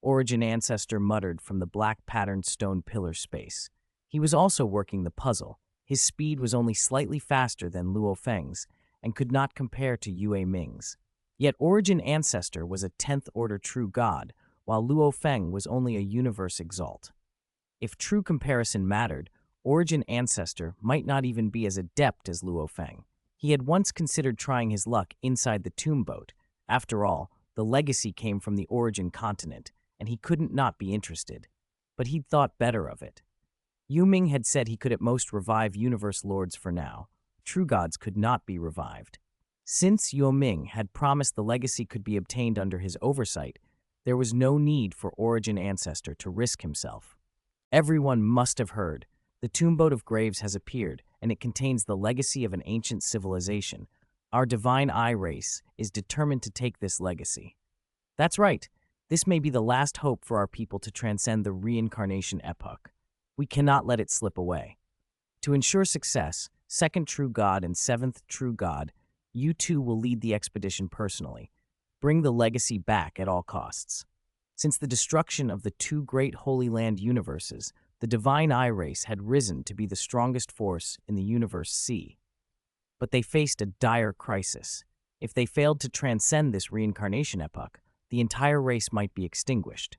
Origin Ancestor muttered from the black-patterned stone pillar space. He was also working the puzzle. His speed was only slightly faster than Luo Feng's and could not compare to Yue Ming's. Yet Origin Ancestor was a 10th-order true god, while Luo Feng was only a universe exalt. If true comparison mattered, Origin Ancestor might not even be as adept as Luo Feng. He had once considered trying his luck inside the tomb boat. After all, the legacy came from the Origin continent, and he couldn't not be interested. But he'd thought better of it. Yue Ming had said he could at most revive universe lords for now. True gods could not be revived. Since Yue Ming had promised the legacy could be obtained under his oversight, there was no need for Origin Ancestor to risk himself. Everyone must have heard. The tomb boat of graves has appeared, and it contains the legacy of an ancient civilization. Our divine eye race is determined to take this legacy. That's right. This may be the last hope for our people to transcend the reincarnation epoch. We cannot let it slip away. To ensure success, 2nd True God and 7th True God, you two will lead the expedition personally. Bring the legacy back at all costs. Since the destruction of the 2 great Holy Land universes, the Divine Eye race had risen to be the strongest force in the universe C. But they faced a dire crisis. If they failed to transcend this reincarnation epoch, the entire race might be extinguished.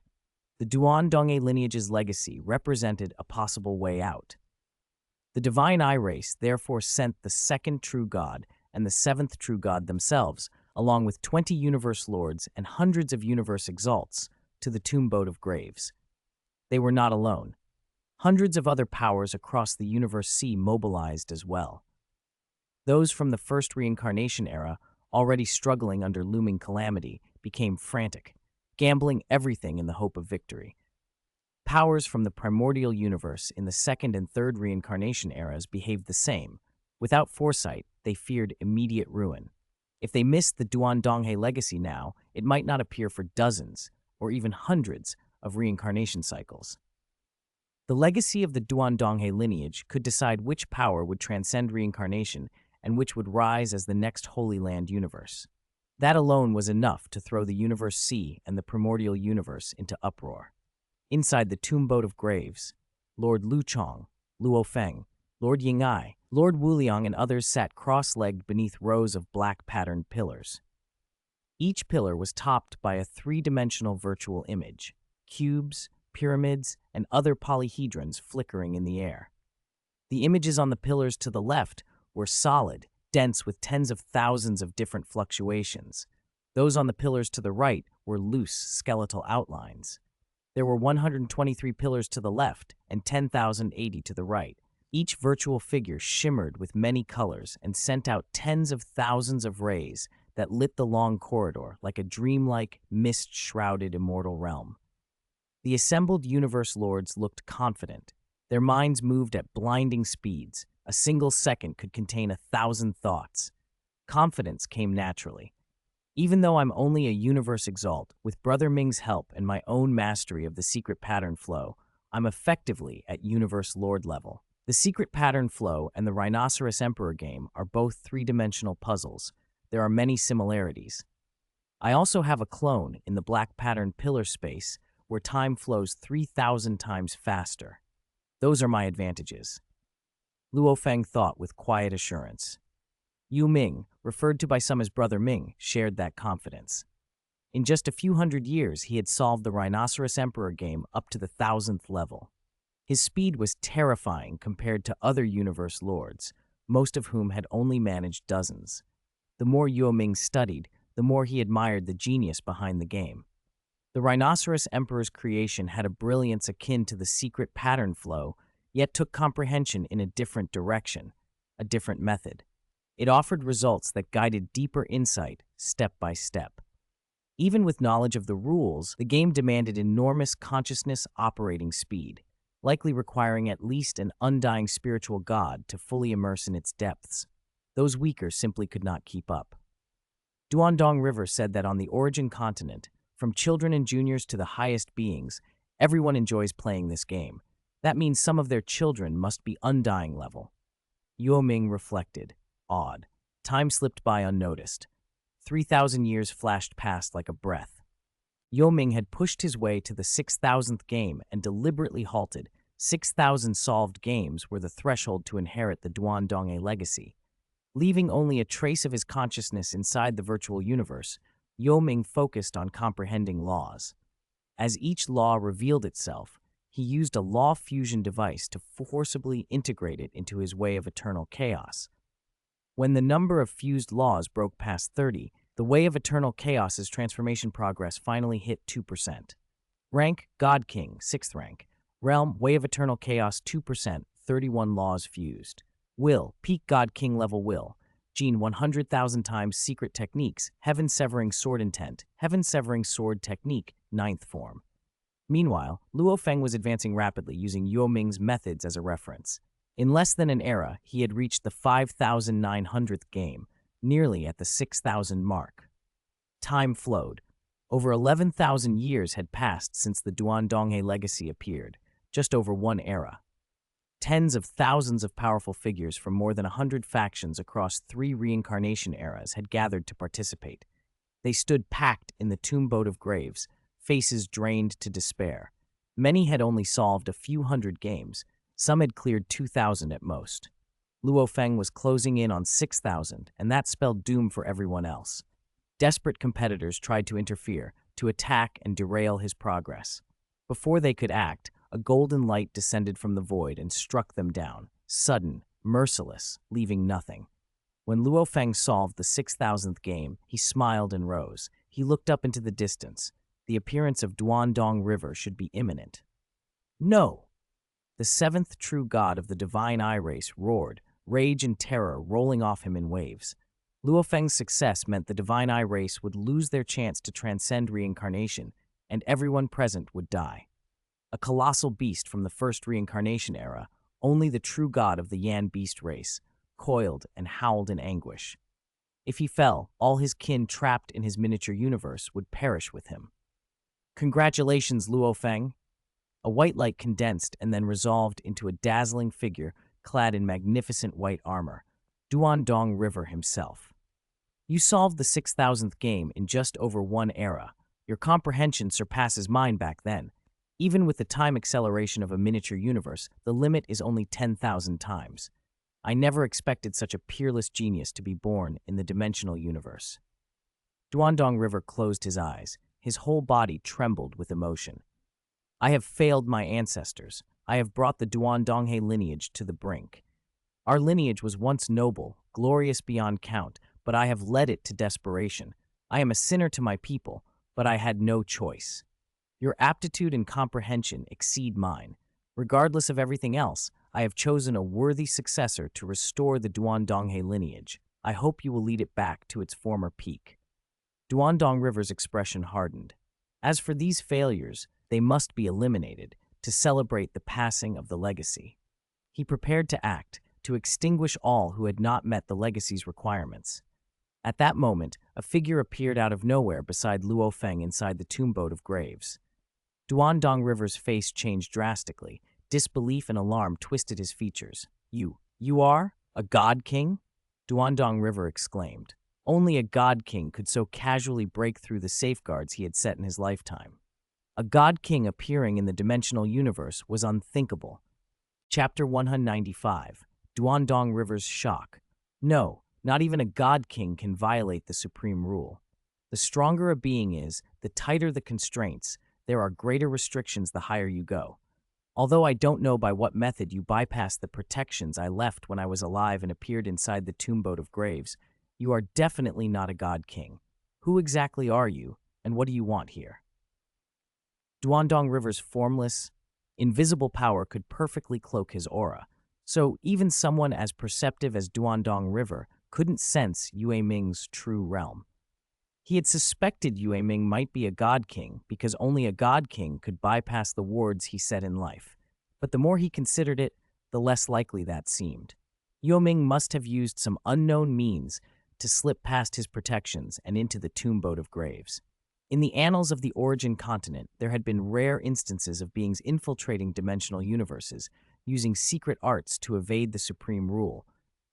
The Duan Donghe lineage's legacy represented a possible way out. The Divine Eye race therefore sent the 2nd True God and the 7th True God themselves, along with 20 universe lords and hundreds of universe exalts, to the tomb boat of graves. They were not alone. Hundreds of other powers across the universe C mobilized as well. Those from the first reincarnation era, already struggling under looming calamity, became frantic, gambling everything in the hope of victory. Powers from the primordial universe in the 2nd and 3rd reincarnation eras behaved the same. Without foresight, they feared immediate ruin. If they missed the Duan Donghe legacy now, it might not appear for dozens, or even hundreds, of reincarnation cycles. The legacy of the Duan Donghe lineage could decide which power would transcend reincarnation and which would rise as the next Holy Land universe. That alone was enough to throw the Universe C and the primordial universe into uproar. Inside the tomb boat of graves, Lord Lu Chong, Luo Feng, Lord Ying'ai, Lord Wuliang, and others sat cross-legged beneath rows of black-patterned pillars. Each pillar was topped by a 3-dimensional virtual image, cubes, pyramids, and other polyhedrons flickering in the air. The images on the pillars to the left were solid, dense with tens of thousands of different fluctuations. Those on the pillars to the right were loose, skeletal outlines. There were 123 pillars to the left and 10,080 to the right. Each virtual figure shimmered with many colors and sent out tens of thousands of rays that lit the long corridor like a dreamlike, mist-shrouded immortal realm. The assembled universe lords looked confident. Their minds moved at blinding speeds. A single second could contain 1,000 thoughts. Confidence came naturally. Even though I'm only a universe exalt, with Brother Ming's help and my own mastery of the secret pattern flow, I'm effectively at universe lord level. The secret pattern flow and the Rhinoceros Emperor game are both 3-dimensional puzzles. There are many similarities. I also have a clone in the black pattern pillar space where time flows 3,000 times faster. Those are my advantages. Luo Feng thought with quiet assurance. Yue Ming, referred to by some as Brother Ming, shared that confidence. In just a few hundred years, he had solved the Rhinoceros Emperor game up to the 1000th level. His speed was terrifying compared to other universe lords, most of whom had only managed dozens. The more Yue Ming studied, the more he admired the genius behind the game. The Rhinoceros Emperor's creation had a brilliance akin to the secret pattern flow, yet took comprehension in a different direction, a different method. It offered results that guided deeper insight, step by step. Even with knowledge of the rules, the game demanded enormous consciousness operating speed, likely requiring at least an undying spiritual god to fully immerse in its depths. Those weaker simply could not keep up. Duandong River said that on the Origin continent, from children and juniors to the highest beings, everyone enjoys playing this game. That means some of their children must be undying level. Yue Ming reflected, awed. Time slipped by unnoticed. 3,000 years flashed past like a breath. Yue Ming had pushed his way to the 6,000th game and deliberately halted. 6,000 solved games were the threshold to inherit the Duandong legacy. Leaving only a trace of his consciousness inside the virtual universe, Yue Ming focused on comprehending laws. As each law revealed itself, he used a law fusion device to forcibly integrate it into his way of eternal chaos. When the number of fused laws broke past 30, the way of eternal chaos's transformation progress finally hit 2%. Rank, God King, 6th rank. Realm, Way of Eternal Chaos, 2%, 31 laws fused. Will, Peak God King level will. Gene 100,000 times secret techniques, Heaven Severing Sword Intent, Heaven Severing Sword Technique, 9th form. Meanwhile, Luo Feng was advancing rapidly using Yue Ming's methods as a reference. In less than an era, he had reached the 5,900th game, nearly at the 6,000 mark. Time flowed. Over 11,000 years had passed since the Duandong legacy appeared, just over one era. Tens of thousands of powerful figures from more than 100 factions across 3 reincarnation eras had gathered to participate. They stood packed in the tomb boat of graves, faces drained to despair. Many had only solved a few hundred games. Some had cleared 2,000 at most. Luo Feng was closing in on 6,000, and that spelled doom for everyone else. Desperate competitors tried to interfere, to attack and derail his progress. Before they could act, a golden light descended from the void and struck them down, sudden, merciless, leaving nothing. When Luo Feng solved the 6,000th game, he smiled and rose. He looked up into the distance. The appearance of Duandong River should be imminent. No! The 7th true god of the divine eye race roared, rage and terror rolling off him in waves. Luo Feng's success meant the divine eye race would lose their chance to transcend reincarnation, and everyone present would die. A colossal beast from the first reincarnation era, only the true god of the Yan beast race, coiled and howled in anguish. If he fell, all his kin trapped in his miniature universe would perish with him. Congratulations, Luo Feng! A white light condensed and then resolved into a dazzling figure clad in magnificent white armor, Duandong River himself. You solved the 6,000th game in just over one era. Your comprehension surpasses mine back then. Even with the time acceleration of a miniature universe, the limit is only 10,000 times. I never expected such a peerless genius to be born in the dimensional universe. Duandong River closed his eyes. His whole body trembled with emotion. I have failed my ancestors. I have brought the Duandong lineage to the brink. Our lineage was once noble, glorious beyond count, but I have led it to desperation. I am a sinner to my people, but I had no choice. Your aptitude and comprehension exceed mine. Regardless of everything else, I have chosen a worthy successor to restore the Duandong lineage. I hope you will lead it back to its former peak. Duandong River's expression hardened. As for these failures, they must be eliminated to celebrate the passing of the legacy. He prepared to act, to extinguish all who had not met the legacy's requirements. At that moment, a figure appeared out of nowhere beside Luo Feng inside the tomb boat of graves. Duandong River's face changed drastically. Disbelief and alarm twisted his features. You are? A god king? Duandong River exclaimed. Only a god king could so casually break through the safeguards he had set in his lifetime. A god king appearing in the dimensional universe was unthinkable. Chapter 195, Duandong River's shock. No, not even a god king can violate the supreme rule. The stronger a being is, the tighter the constraints, there are greater restrictions the higher you go. Although I don't know by what method you bypassed the protections I left when I was alive and appeared inside the tombboat of graves, you are definitely not a god king. Who exactly are you, and what do you want here? Duandong River's formless, invisible power could perfectly cloak his aura, so even someone as perceptive as Duandong River couldn't sense Yue Ming's true realm. He had suspected Yue Ming might be a god king because only a god king could bypass the wards he set in life. But the more he considered it, the less likely that seemed. Yue Ming must have used some unknown means to slip past his protections and into the tombboat of graves. In the annals of the Origin continent, there had been rare instances of beings infiltrating dimensional universes, using secret arts to evade the supreme rule,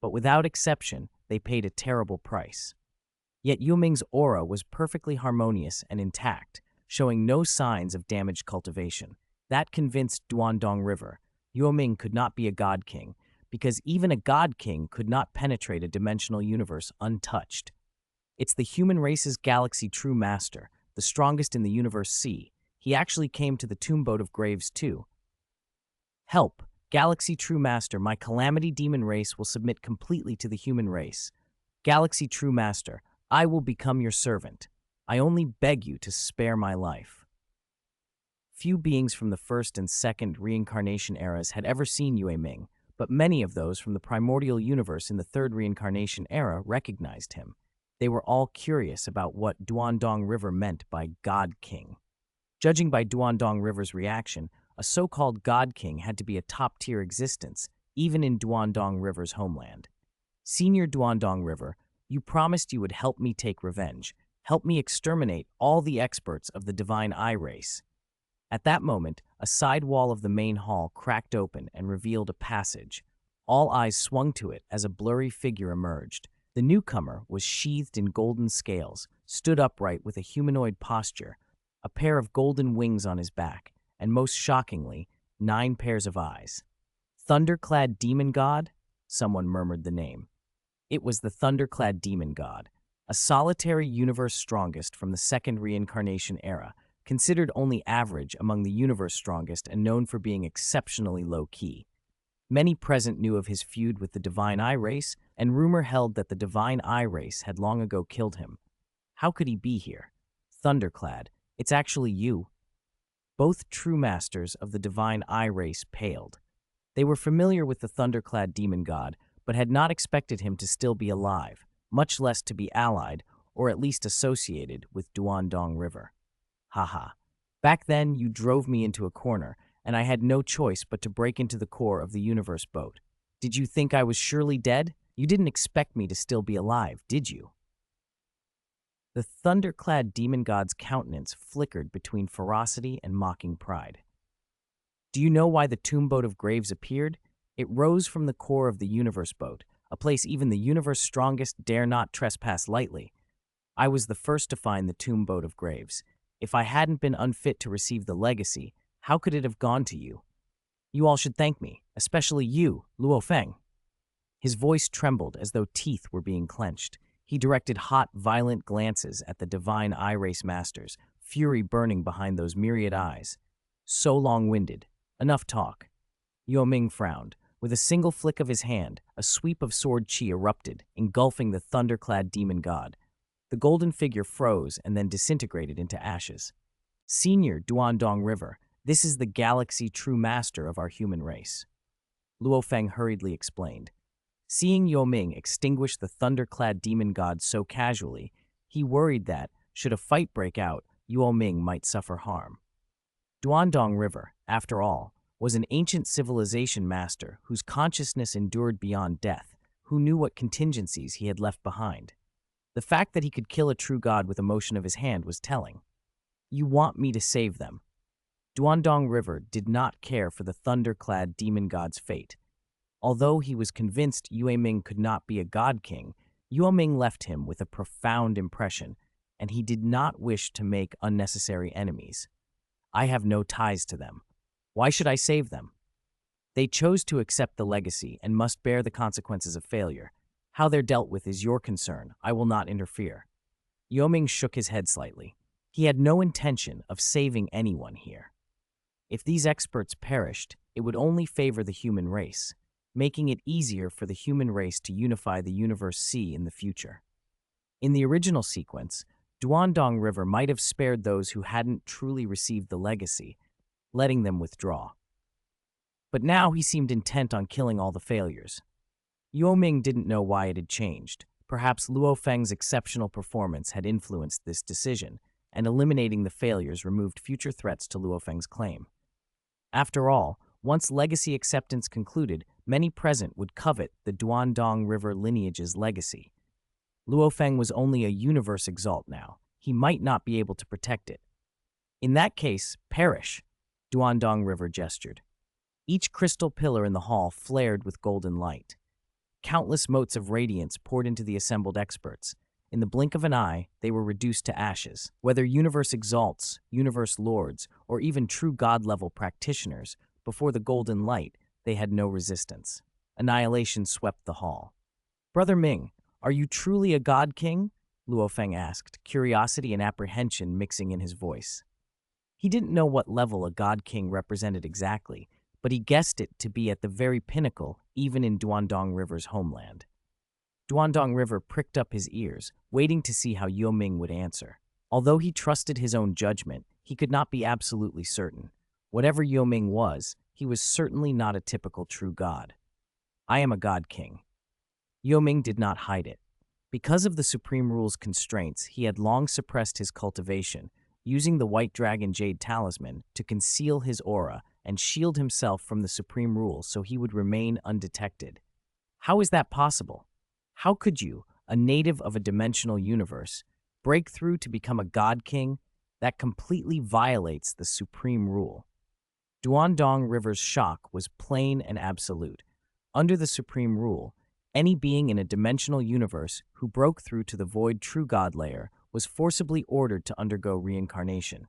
but without exception, they paid a terrible price. Yet Yue Ming's aura was perfectly harmonious and intact, showing no signs of damaged cultivation. That convinced Duandong River Yue Ming could not be a god king, because even a god king could not penetrate a dimensional universe untouched. It's the human race's galaxy true master, the strongest in the universe C. He actually came to the tombboat of graves too. Help, Galaxy True Master, my calamity demon race will submit completely to the human race. Galaxy True Master, I will become your servant. I only beg you to spare my life. Few beings from the first and second reincarnation eras had ever seen Yue Ming, but many of those from the primordial universe in the third reincarnation era recognized him. They were all curious about what Duandong River meant by God King. Judging by Duandong River's reaction, a so-called God King had to be a top-tier existence, even in Duandong River's homeland. Senior Duandong River, you promised you would help me take revenge, help me exterminate all the experts of the Divine Eye race. At that moment, a side wall of the main hall cracked open and revealed a passage. All eyes swung to it as a blurry figure emerged. The newcomer was sheathed in golden scales, stood upright with a humanoid posture, a pair of golden wings on his back, and most shockingly, 9 pairs of eyes. Thunderclad Demon God? Someone murmured the name. It was the Thunderclad Demon God, a solitary universe strongest from the second reincarnation era, considered only average among the universe strongest and known for being exceptionally low-key. Many present knew of his feud with the Divine Eye race, and rumor held that the Divine Eye race had long ago killed him. How could he be here? Thunderclad, it's actually you. Both true masters of the Divine Eye race paled. They were familiar with the Thunderclad Demon God, but had not expected him to still be alive, much less to be allied, or at least associated, with Duandong River. Haha. Back then, you drove me into a corner, and I had no choice but to break into the core of the universe boat. Did you think I was surely dead? You didn't expect me to still be alive, did you? The thunderclad demon god's countenance flickered between ferocity and mocking pride. Do you know why the tombboat of graves appeared? It rose from the core of the universe boat, a place even the universe strongest dare not trespass lightly. I was the first to find the tombboat of graves. If I hadn't been unfit to receive the legacy, how could it have gone to you? You all should thank me, especially you, Luo Feng. His voice trembled as though teeth were being clenched. He directed hot, violent glances at the Divine Eye Race Masters, fury burning behind those myriad eyes. So long-winded. Enough talk. Yue Ming frowned. With a single flick of his hand, a sweep of sword chi erupted, engulfing the thunderclad demon god. The golden figure froze and then disintegrated into ashes. Senior Duandong River, this is the galaxy true master of our human race. Luo Feng hurriedly explained. Seeing Yue Ming extinguish the thunderclad demon god so casually, he worried that, should a fight break out, Yue Ming might suffer harm. Duandong River, after all, was an ancient civilization master whose consciousness endured beyond death, who knew what contingencies he had left behind. The fact that he could kill a true god with a motion of his hand was telling. You want me to save them. Duandong River did not care for the thunderclad demon god's fate. Although he was convinced Yue Ming could not be a god king, Yue Ming left him with a profound impression, and he did not wish to make unnecessary enemies. I have no ties to them. Why should I save them? They chose to accept the legacy and must bear the consequences of failure. How they're dealt with is your concern. I will not interfere. Yue Ming shook his head slightly. He had no intention of saving anyone here. If these experts perished, it would only favor the human race, making it easier for the human race to unify the Universe C in the future. In the original sequence, Duandong River might have spared those who hadn't truly received the legacy, letting them withdraw. But now he seemed intent on killing all the failures. Yue Ming didn't know why it had changed. Perhaps Luo Feng's exceptional performance had influenced this decision, and eliminating the failures removed future threats to Luo Feng's claim. After all, once legacy acceptance concluded, many present would covet the Duandong River lineage's legacy. Luo Feng was only a universe exalt now. He might not be able to protect it. In that case, perish, Duandong River gestured. Each crystal pillar in the hall flared with golden light. Countless motes of radiance poured into the assembled experts. In the blink of an eye, they were reduced to ashes. Whether universe exalts, universe lords, or even true god-level practitioners, before the golden light, they had no resistance. Annihilation swept the hall. Brother Ming, are you truly a god king? Luo Feng asked, curiosity and apprehension mixing in his voice. He didn't know what level a god king represented exactly, but he guessed it to be at the very pinnacle, even in Duandong River's homeland. Duandong River pricked up his ears, waiting to see how Yue Ming would answer. Although he trusted his own judgment, he could not be absolutely certain. Whatever Yue Ming was, he was certainly not a typical true god. I am a god king. Yue Ming did not hide it. Because of the Supreme Rule's constraints, he had long suppressed his cultivation, using the White Dragon Jade Talisman to conceal his aura and shield himself from the Supreme Rule so he would remain undetected. How is that possible? How could you, a native of a dimensional universe, break through to become a god king? That completely violates the Supreme Rule. Duandong River's shock was plain and absolute. Under the Supreme Rule, any being in a dimensional universe who broke through to the void true god layer was forcibly ordered to undergo reincarnation.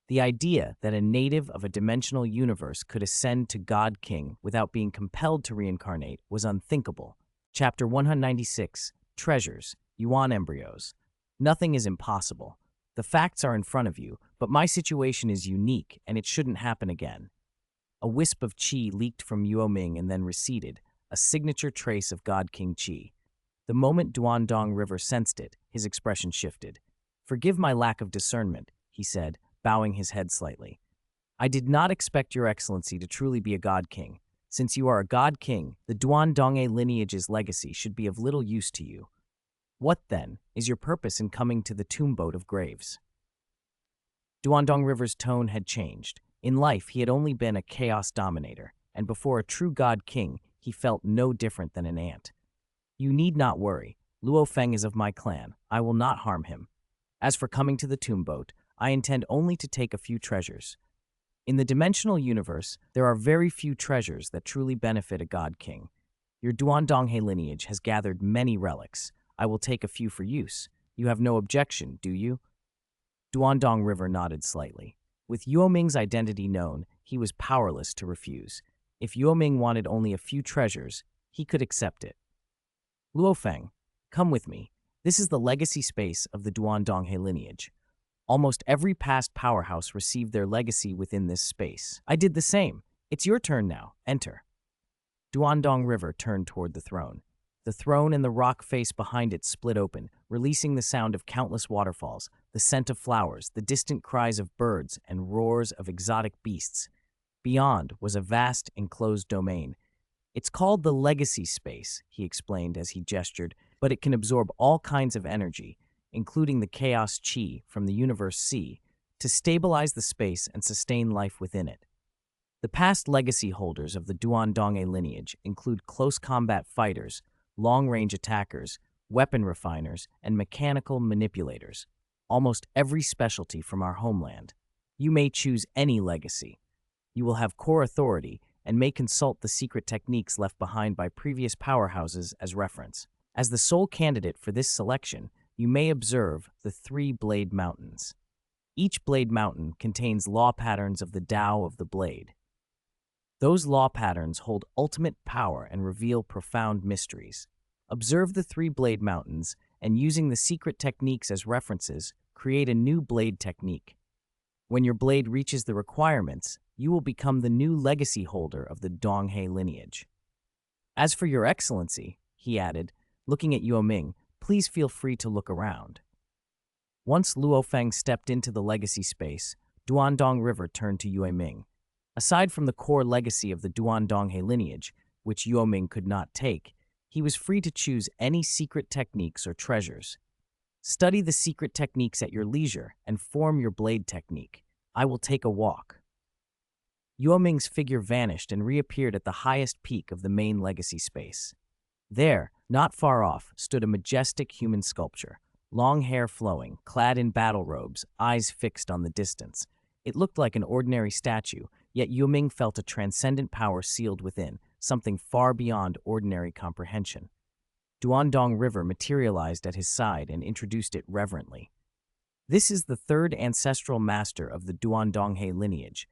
The idea that a native of a dimensional universe could ascend to God King without being compelled to reincarnate was unthinkable. Chapter 196, Treasures, Yuan Embryos. Nothing is impossible. The facts are in front of you, but my situation is unique and it shouldn't happen again. A wisp of qi leaked from Yue Ming and then receded, a signature trace of God King qi. The moment Duandong River sensed it, his expression shifted. Forgive my lack of discernment, he said, bowing his head slightly. I did not expect your excellency to truly be a god king. Since you are a god king, the Duandong lineage's legacy should be of little use to you. What, then, is your purpose in coming to the tombboat of graves? Duandong River's tone had changed. In life, he had only been a chaos dominator, and before a true god king, he felt no different than an ant. You need not worry. Luo Feng is of my clan. I will not harm him. As for coming to the tombboat, I intend only to take a few treasures. In the dimensional universe, there are very few treasures that truly benefit a god king. Your Duandonghe lineage has gathered many relics. I will take a few for use. You have no objection, do you? Duandong River nodded slightly. With Yue Ming's identity known, he was powerless to refuse. If Yue Ming wanted only a few treasures, he could accept it. Luo Feng, come with me. This is the legacy space of the Duandonghe lineage. Almost every past powerhouse received their legacy within this space. I did the same. It's your turn now. Enter. Duandong River turned toward the throne. The throne and the rock face behind it split open, releasing the sound of countless waterfalls, the scent of flowers, the distant cries of birds, and roars of exotic beasts. Beyond was a vast, enclosed domain. It's called the legacy space, he explained as he gestured, but it can absorb all kinds of energy, including the chaos qi from the universe C, to stabilize the space and sustain life within it. The past legacy holders of the Duandonghe lineage include close combat fighters, long-range attackers, weapon refiners, and mechanical manipulators, almost every specialty from our homeland. You may choose any legacy. You will have core authority and may consult the secret techniques left behind by previous powerhouses as reference. As the sole candidate for this selection, you may observe the 3 Blade Mountains. Each Blade Mountain contains law patterns of the Tao of the Blade. Those law patterns hold ultimate power and reveal profound mysteries. Observe the three blade mountains, and using the secret techniques as references, create a new blade technique. When your blade reaches the requirements, you will become the new legacy holder of the Donghe lineage. As for your excellency, he added, looking at Yue Ming, please feel free to look around. Once Luo Feng stepped into the legacy space, Duandong River turned to Yue Ming. Aside from the core legacy of the Duandonghe lineage, which Yue Ming could not take, he was free to choose any secret techniques or treasures. Study the secret techniques at your leisure and form your blade technique. I will take a walk. Yue Ming's figure vanished and reappeared at the highest peak of the main legacy space. There, not far off, stood a majestic human sculpture, long hair flowing, clad in battle robes, eyes fixed on the distance. It looked like an ordinary statue, yet Yue Ming felt a transcendent power sealed within, something far beyond ordinary comprehension. Duandong River materialized at his side and introduced it reverently. This is the third ancestral master of the Duandonghe lineage,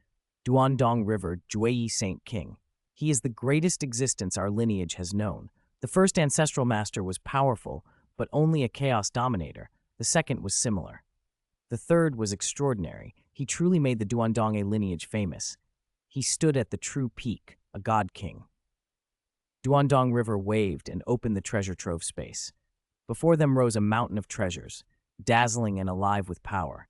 Duandong River Jue Saint King. He is the greatest existence our lineage has known. The first ancestral master was powerful, but only a chaos dominator. The second was similar. The third was extraordinary. He truly made the Duandonghe lineage famous. He stood at the true peak, a god king. Duandong River waved and opened the treasure trove space. Before them rose a mountain of treasures, dazzling and alive with power.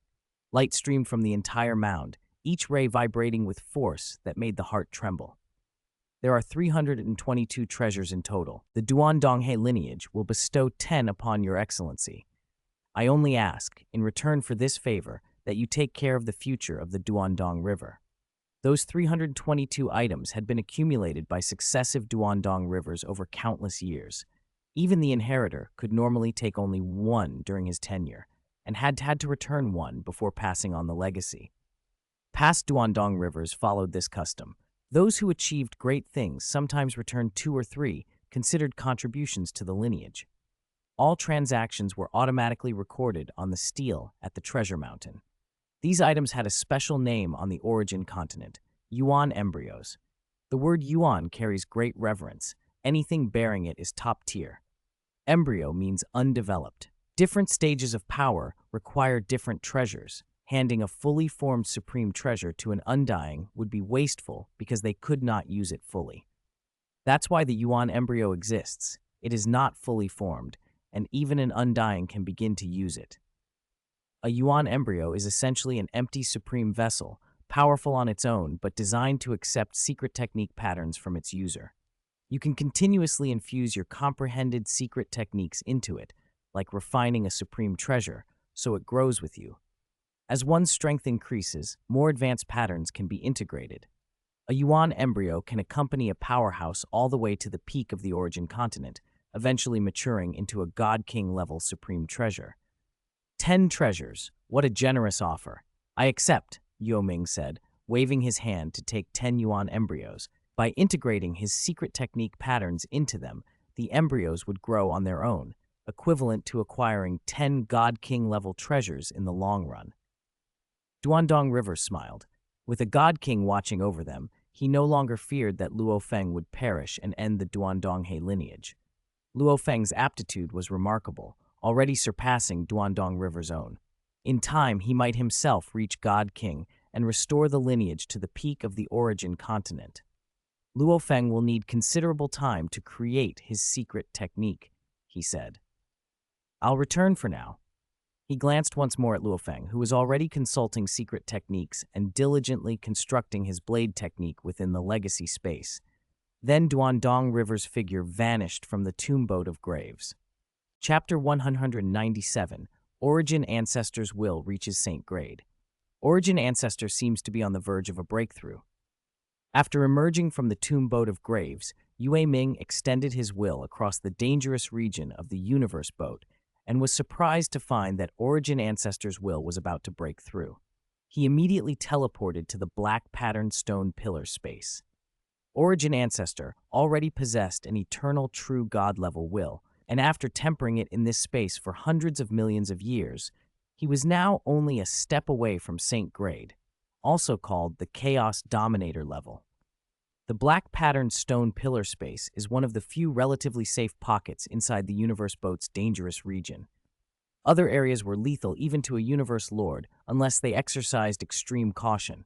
Light streamed from the entire mound, each ray vibrating with force that made the heart tremble. There are 322 treasures in total. The Duandonghe lineage will bestow 10 upon your excellency. I only ask, in return for this favor, that you take care of the future of the Duandong River. Those 322 items had been accumulated by successive Duandong rivers over countless years. Even the inheritor could normally take only one during his tenure, and had to return one before passing on the legacy. Past Duandong rivers followed this custom. Those who achieved great things sometimes returned 2 or 3, considered contributions to the lineage. All transactions were automatically recorded on the stele at the treasure mountain. These items had a special name on the origin continent, Yuan embryos. The word Yuan carries great reverence. Anything bearing it is top tier. Embryo means undeveloped. Different stages of power require different treasures. Handing a fully formed supreme treasure to an undying would be wasteful because they could not use it fully. That's why the Yuan embryo exists. It is not fully formed, and even an undying can begin to use it. A Yuan embryo is essentially an empty supreme vessel, powerful on its own but designed to accept secret technique patterns from its user. You can continuously infuse your comprehended secret techniques into it, like refining a supreme treasure, so it grows with you. As one's strength increases, more advanced patterns can be integrated. A Yuan embryo can accompany a powerhouse all the way to the peak of the origin continent, eventually maturing into a God King level supreme treasure. 10 treasures. What a generous offer. I accept, Yue Ming said, waving his hand to take 10 Yuan embryos. By integrating his secret technique patterns into them, the embryos would grow on their own, equivalent to acquiring 10 God King level treasures in the long run. Duandong River smiled. With a God King watching over them, he no longer feared that Luo Feng would perish and end the Duandonghe lineage. Luo Feng's aptitude was remarkable, already surpassing Duandong River's own. In time, he might himself reach God King and restore the lineage to the peak of the origin continent. Luo Feng will need considerable time to create his secret technique, he said. I'll return for now. He glanced once more at Luo Feng, who was already consulting secret techniques and diligently constructing his blade technique within the legacy space. Then Duandong River's figure vanished from the tomb boat of graves. Chapter 197, Origin Ancestor's Will Reaches Saint Grade. Origin Ancestor seems to be on the verge of a breakthrough. After emerging from the tomb boat of graves, Yue Ming extended his will across the dangerous region of the universe boat and was surprised to find that Origin Ancestor's will was about to break through. He immediately teleported to the black patterned stone pillar space. Origin Ancestor already possessed an eternal true God-level will, and after tempering it in this space for hundreds of millions of years, he was now only a step away from Saint Grade, also called the Chaos Dominator level. The black patterned stone pillar space is one of the few relatively safe pockets inside the Universe Boat's dangerous region. Other areas were lethal even to a Universe Lord unless they exercised extreme caution.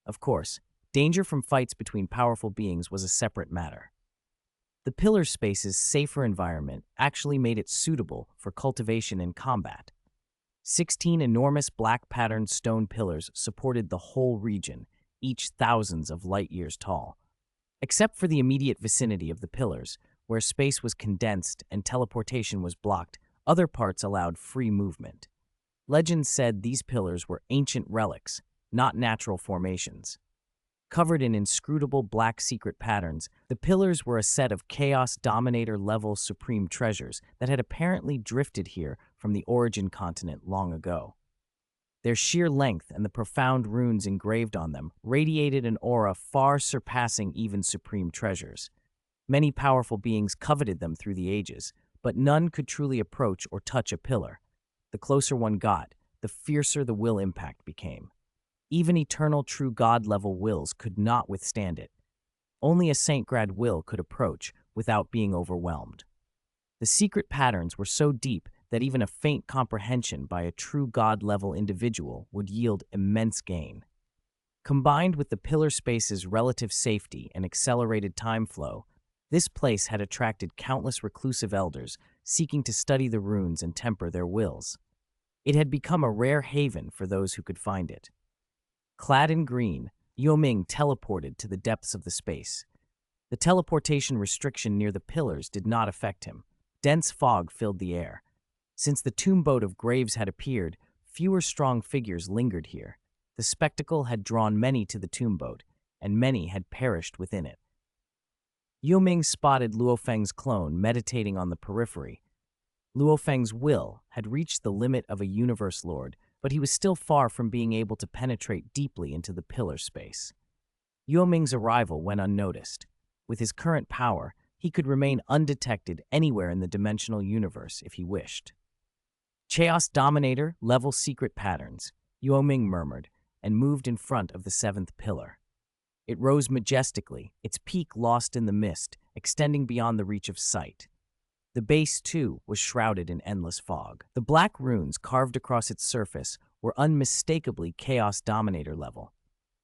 Of course, danger from fights between powerful beings was a separate matter. The pillar space's safer environment actually made it suitable for cultivation and combat. 16 enormous black-patterned stone pillars supported the whole region, each thousands of light-years tall. Except for the immediate vicinity of the pillars, where space was condensed and teleportation was blocked, other parts allowed free movement. Legends said these pillars were ancient relics, not natural formations. Covered in inscrutable black secret patterns, the pillars were a set of Chaos Dominator-level supreme treasures that had apparently drifted here from the origin continent long ago. Their sheer length and the profound runes engraved on them radiated an aura far surpassing even supreme treasures. Many powerful beings coveted them through the ages, but none could truly approach or touch a pillar. The closer one got, the fiercer the will impact became. Even eternal true god-level wills could not withstand it. Only a Saint-Grad will could approach without being overwhelmed. The secret patterns were so deep that even a faint comprehension by a true god-level individual would yield immense gain. Combined with the pillar space's relative safety and accelerated time flow, this place had attracted countless reclusive elders seeking to study the runes and temper their wills. It had become a rare haven for those who could find it. Clad in green, Yue Ming teleported to the depths of the space. The teleportation restriction near the pillars did not affect him. Dense fog filled the air. Since the tomb boat of graves had appeared, fewer strong figures lingered here. The spectacle had drawn many to the tomb boat, and many had perished within it. Yue Ming spotted Luo Feng's clone meditating on the periphery. Luo Feng's will had reached the limit of a Universe Lord, but he was still far from being able to penetrate deeply into the pillar space. Yue Ming's arrival went unnoticed. With his current power, he could remain undetected anywhere in the dimensional universe if he wished. Chaos Dominator, level secret patterns, Yue Ming murmured, and moved in front of the seventh pillar. It rose majestically, its peak lost in the mist, extending beyond the reach of sight. The base, too, was shrouded in endless fog. The black runes carved across its surface were unmistakably Chaos Dominator level.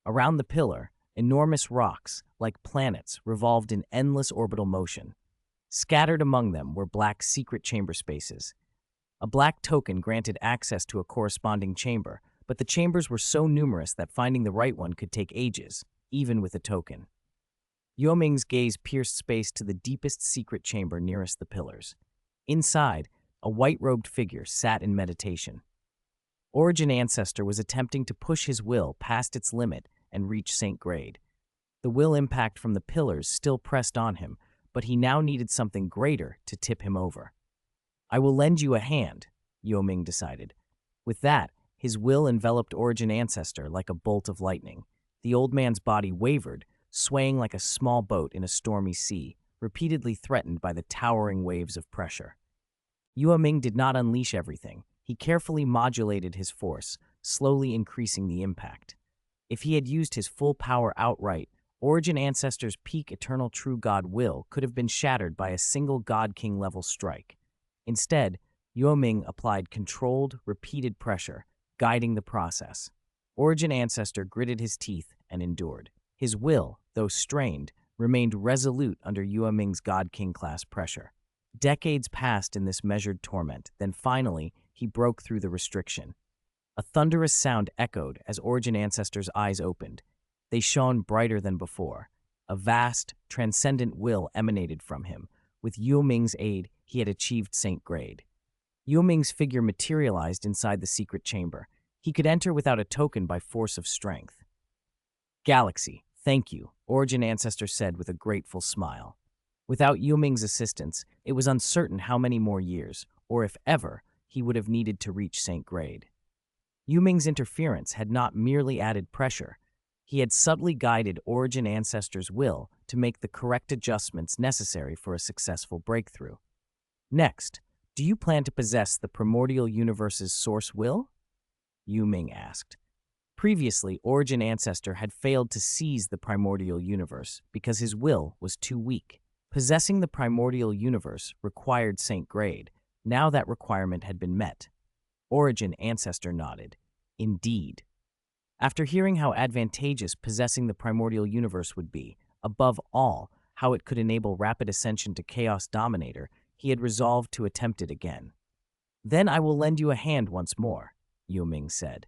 Around the pillar, enormous rocks, like planets, revolved in endless orbital motion. Scattered among them were black secret chamber spaces. A black token granted access to a corresponding chamber, but the chambers were so numerous that finding the right one could take ages, even with a token. Yue Ming's gaze pierced space to the deepest secret chamber nearest the pillars. Inside, a white-robed figure sat in meditation. Origin Ancestor was attempting to push his will past its limit and reach Saint Grade. The will impact from the pillars still pressed on him, but he now needed something greater to tip him over. I will lend you a hand, Yue Ming decided. With that, his will enveloped Origin Ancestor like a bolt of lightning. The old man's body wavered, swaying like a small boat in a stormy sea, repeatedly threatened by the towering waves of pressure. Yue Ming did not unleash everything. He carefully modulated his force, slowly increasing the impact. If he had used his full power outright, Origin Ancestor's peak eternal true god will could have been shattered by a single God King level strike. Instead, Yue Ming applied controlled, repeated pressure, guiding the process. Origin Ancestor gritted his teeth and endured. His will, though strained, remained resolute under Yue Ming's God King class pressure. Decades passed in this measured torment, then finally, he broke through the restriction. A thunderous sound echoed as Origin Ancestor's eyes opened. They shone brighter than before. A vast, transcendent will emanated from him. With Yue Ming's aid, he had achieved Saint Grade. Yue Ming's figure materialized inside the secret chamber. He could enter without a token by force of strength. Galaxy, thank you, Origin Ancestor said with a grateful smile. Without Yue Ming's assistance, it was uncertain how many more years, or if ever, he would have needed to reach Saint Grade. Yue Ming's interference had not merely added pressure. He had subtly guided Origin Ancestor's will to make the correct adjustments necessary for a successful breakthrough. Next, do you plan to possess the primordial universe's source will? Yue Ming asked. Previously, Origin Ancestor had failed to seize the primordial universe because his will was too weak. Possessing the primordial universe required Saint Grade. Now that requirement had been met. Origin Ancestor nodded. Indeed. After hearing how advantageous possessing the primordial universe would be, above all, how it could enable rapid ascension to Chaos Dominator, he had resolved to attempt it again. Then I will lend you a hand once more, Yue Ming said.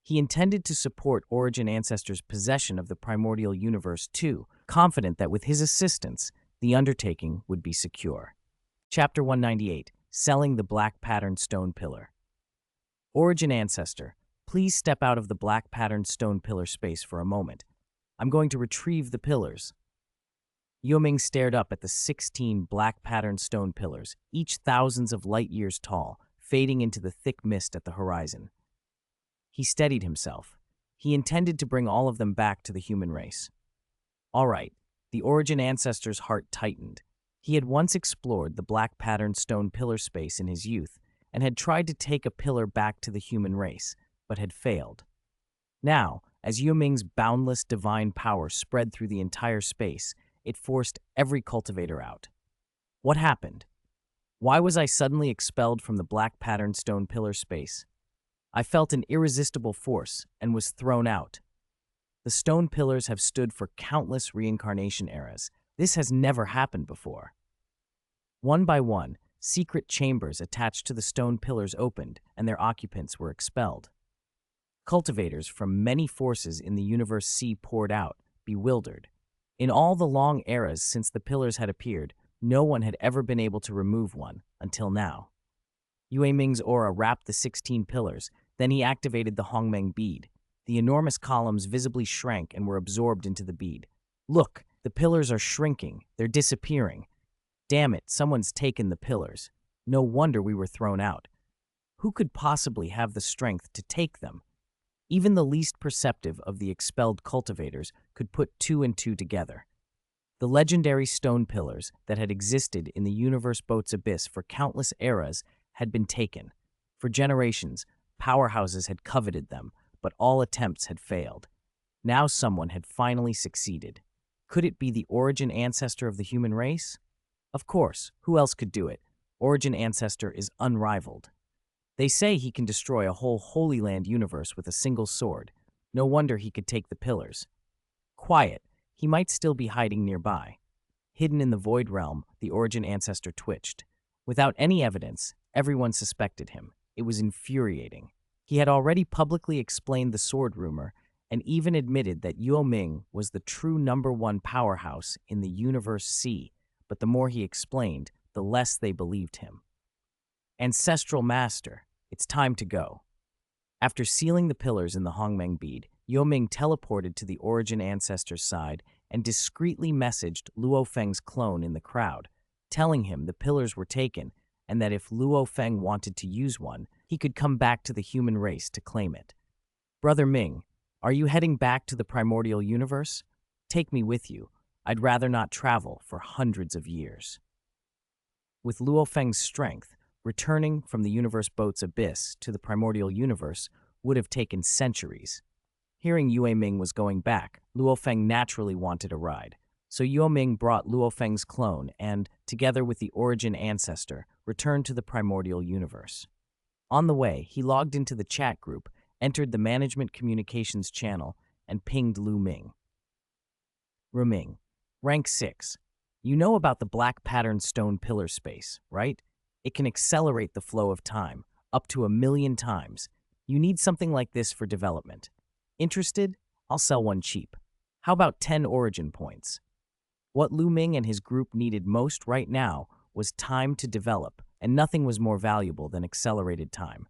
He intended to support Origin Ancestor's possession of the primordial universe too, confident that with his assistance, the undertaking would be secure. Chapter 198, Selling the Black Patterned Stone Pillar. Origin Ancestor, please step out of the black patterned stone pillar space for a moment. I'm going to retrieve the pillars. Yue Ming stared up at the 16 black patterned stone pillars, each thousands of light years tall, fading into the thick mist at the horizon. He steadied himself. He intended to bring all of them back to the human race. All right, the Origin Ancestor's heart tightened. He had once explored the black patterned stone pillar space in his youth and had tried to take a pillar back to the human race, but had failed. Now, as Yue Ming's boundless divine power spread through the entire space, it forced every cultivator out. What happened? Why was I suddenly expelled from the black patterned stone pillar space? I felt an irresistible force and was thrown out. The stone pillars have stood for countless reincarnation eras. This has never happened before. One by one, secret chambers attached to the stone pillars opened and their occupants were expelled. Cultivators from many forces in the universe C poured out, bewildered. In all the long eras since the pillars had appeared, no one had ever been able to remove one, until now. Yue Ming's aura wrapped the 16 pillars, then he activated the Hongmeng bead. The enormous columns visibly shrank and were absorbed into the bead. Look, the pillars are shrinking, they're disappearing. Damn it, someone's taken the pillars. No wonder we were thrown out. Who could possibly have the strength to take them? Even the least perceptive of the expelled cultivators could put two and two together. The legendary stone pillars that had existed in the universe boat's abyss for countless eras had been taken. For generations, powerhouses had coveted them, but all attempts had failed. Now someone had finally succeeded. Could it be the Origin Ancestor of the human race? Of course, who else could do it? Origin Ancestor is unrivaled. They say he can destroy a whole Holy Land universe with a single sword. No wonder he could take the pillars. Quiet, he might still be hiding nearby. Hidden in the Void Realm, the Origin Ancestor twitched. Without any evidence, everyone suspected him. It was infuriating. He had already publicly explained the sword rumor and even admitted that Yue Ming was the true #1 powerhouse in the Universe C, but the more he explained, the less they believed him. Ancestral Master, it's time to go. After sealing the pillars in the Hongmeng bead, Yue Ming teleported to the Origin Ancestor's side and discreetly messaged Luo Feng's clone in the crowd, telling him the pillars were taken and that if Luo Feng wanted to use one, he could come back to the human race to claim it. Brother Ming, are you heading back to the primordial universe? Take me with you. I'd rather not travel for hundreds of years. With Luo Feng's strength, returning from the universe boat's abyss to the primordial universe would have taken centuries. Hearing Yue Ming was going back, Luo Feng naturally wanted a ride. So Yue Ming brought Luo Feng's clone and, together with the Origin Ancestor, returned to the primordial universe. On the way, he logged into the chat group, entered the management communications channel, and pinged Lu Ming. Yue Ming, rank 6. You know about the black patterned stone pillar space, right? It can accelerate the flow of time, up to 1,000,000 times. You need something like this for development. Interested? I'll sell one cheap. How about 10 origin points? What Lu Ming and his group needed most right now was time to develop, and nothing was more valuable than accelerated time.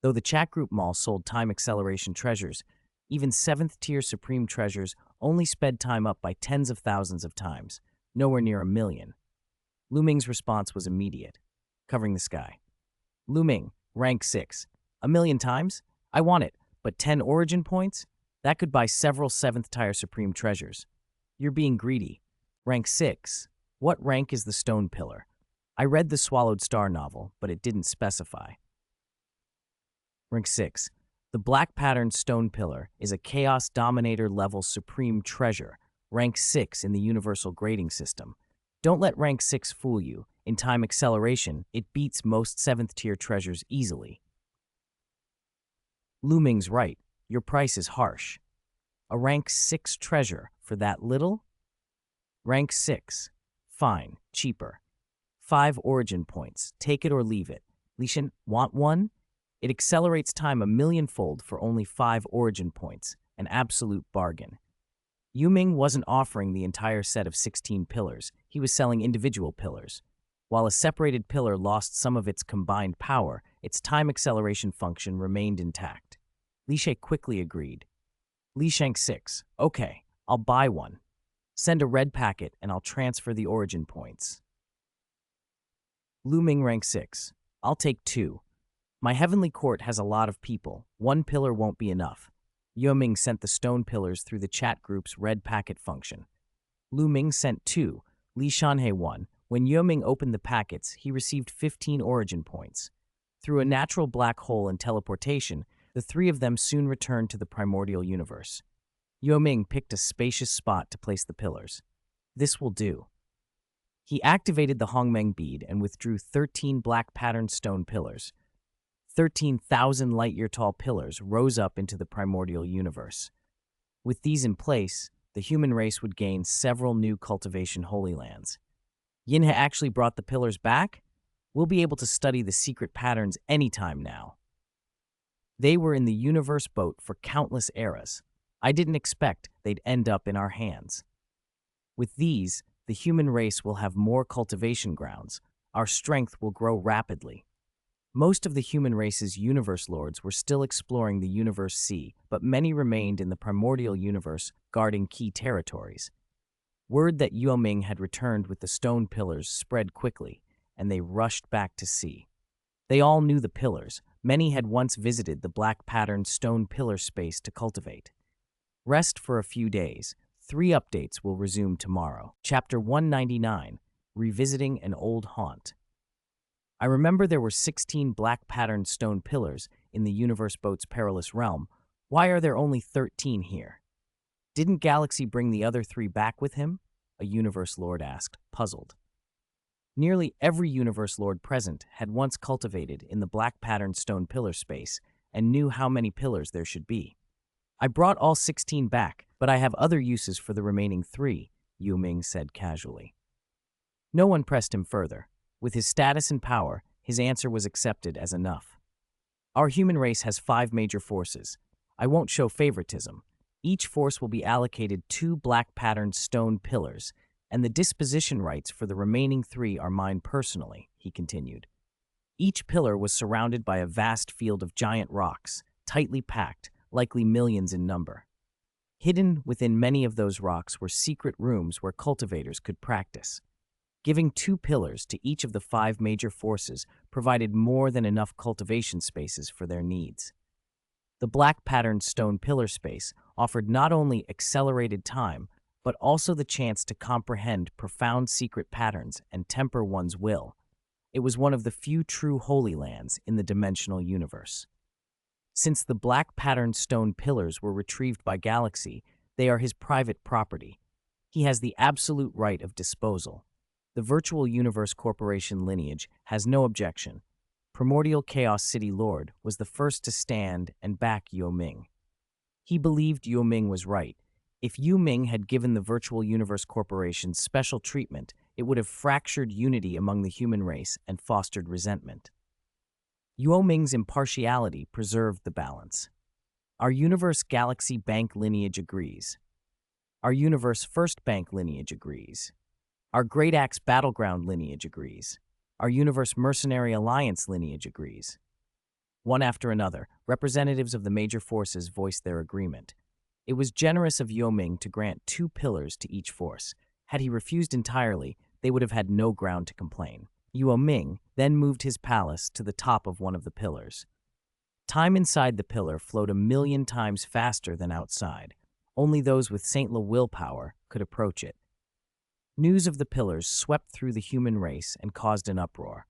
Though the chat group mall sold time acceleration treasures, even 7th tier supreme treasures only sped time up by tens of thousands of times, nowhere near 1,000,000. Lu Ming's response was immediate, covering the sky. Lu Ming, rank 6. 1,000,000 times? I want it, but 10 origin points? That could buy several 7th tier supreme treasures. You're being greedy. Rank 6. What rank is the stone pillar? I read the Swallowed Star novel, but it didn't specify. Rank 6. The black patterned stone pillar is a Chaos Dominator level supreme treasure, rank 6 in the universal grading system. Don't let rank 6 fool you. In time acceleration, it beats most 7th tier treasures easily. Yue Ming's right, your price is harsh. A rank 6 treasure for that little? Rank 6. Fine, cheaper. 5 origin points, take it or leave it. Lishan, want one? It accelerates time a millionfold for only 5 origin points, an absolute bargain. Yue Ming wasn't offering the entire set of 16 pillars, he was selling individual pillars. While a separated pillar lost some of its combined power, its time acceleration function remained intact. Li Shay quickly agreed. Li Shank 6, okay, I'll buy one. Send a red packet and I'll transfer the origin points. Yue Ming rank 6, I'll take 2. My heavenly court has a lot of people, 1 pillar won't be enough. Yue Ming sent the stone pillars through the chat group's red packet function. Yue Ming sent 2, Li Shanhe 1. When Yue Ming opened the packets, he received 15 origin points. Through a natural black hole and teleportation, the 3 of them soon returned to the primordial universe. Yue Ming picked a spacious spot to place the pillars. This will do. He activated the Hongmeng bead and withdrew 13 black patterned stone pillars. 13,000 light-year-tall pillars rose up into the primordial universe. With these in place, the human race would gain several new cultivation holy lands. Yinhe actually brought the pillars back? We'll be able to study the secret patterns anytime now. They were in the universe boat for countless eras. I didn't expect they'd end up in our hands. With these, the human race will have more cultivation grounds. Our strength will grow rapidly. Most of the human race's universe lords were still exploring the universe sea, but many remained in the primordial universe guarding key territories. Word that Yue Ming had returned with the stone pillars spread quickly, and they rushed back to sea. They all knew the pillars. Many had once visited the black-patterned stone pillar space to cultivate. Rest for a few days. 3 updates will resume tomorrow. Chapter 199, Revisiting an Old Haunt. I remember there were 16 black-patterned stone pillars in the universe boat's perilous realm. Why are there only 13 here? Didn't Galaxy bring the other 3 back with him? A universe lord asked, puzzled. Nearly every universe lord present had once cultivated in the black-patterned stone pillar space and knew how many pillars there should be. I brought all 16 back, but I have other uses for the remaining 3, Yue Ming said casually. No one pressed him further. With his status and power, his answer was accepted as enough. Our human race has 5 major forces. I won't show favoritism. Each force will be allocated 2 black-patterned stone pillars, and the disposition rights for the remaining 3 are mine personally, he continued. Each pillar was surrounded by a vast field of giant rocks, tightly packed, likely millions in number. Hidden within many of those rocks were secret rooms where cultivators could practice. Giving 2 pillars to each of the 5 major forces provided more than enough cultivation spaces for their needs. The black-patterned stone pillar space offered not only accelerated time, but also the chance to comprehend profound secret patterns and temper one's will. It was one of the few true holy lands in the dimensional universe. Since the black-patterned stone pillars were retrieved by Galaxy, they are his private property. He has the absolute right of disposal. The Virtual Universe Corporation lineage has no objection. Primordial Chaos City Lord was the first to stand and back Yue Ming. He believed Yue Ming was right. If Yue Ming had given the Virtual Universe Corporation special treatment, it would have fractured unity among the human race and fostered resentment. Yue Ming's impartiality preserved the balance. Our Universe Galaxy Bank lineage agrees. Our Universe First Bank lineage agrees. Our Great Axe Battleground lineage agrees. Our Universe Mercenary Alliance lineage agrees. One after another, representatives of the major forces voiced their agreement. It was generous of Yue Ming to grant 2 pillars to each force. Had he refused entirely, they would have had no ground to complain. Yue Ming then moved his palace to the top of one of the pillars. Time inside the pillar flowed 1,000,000 times faster than outside. Only those with saintly willpower could approach it. News of the pillars swept through the human race and caused an uproar.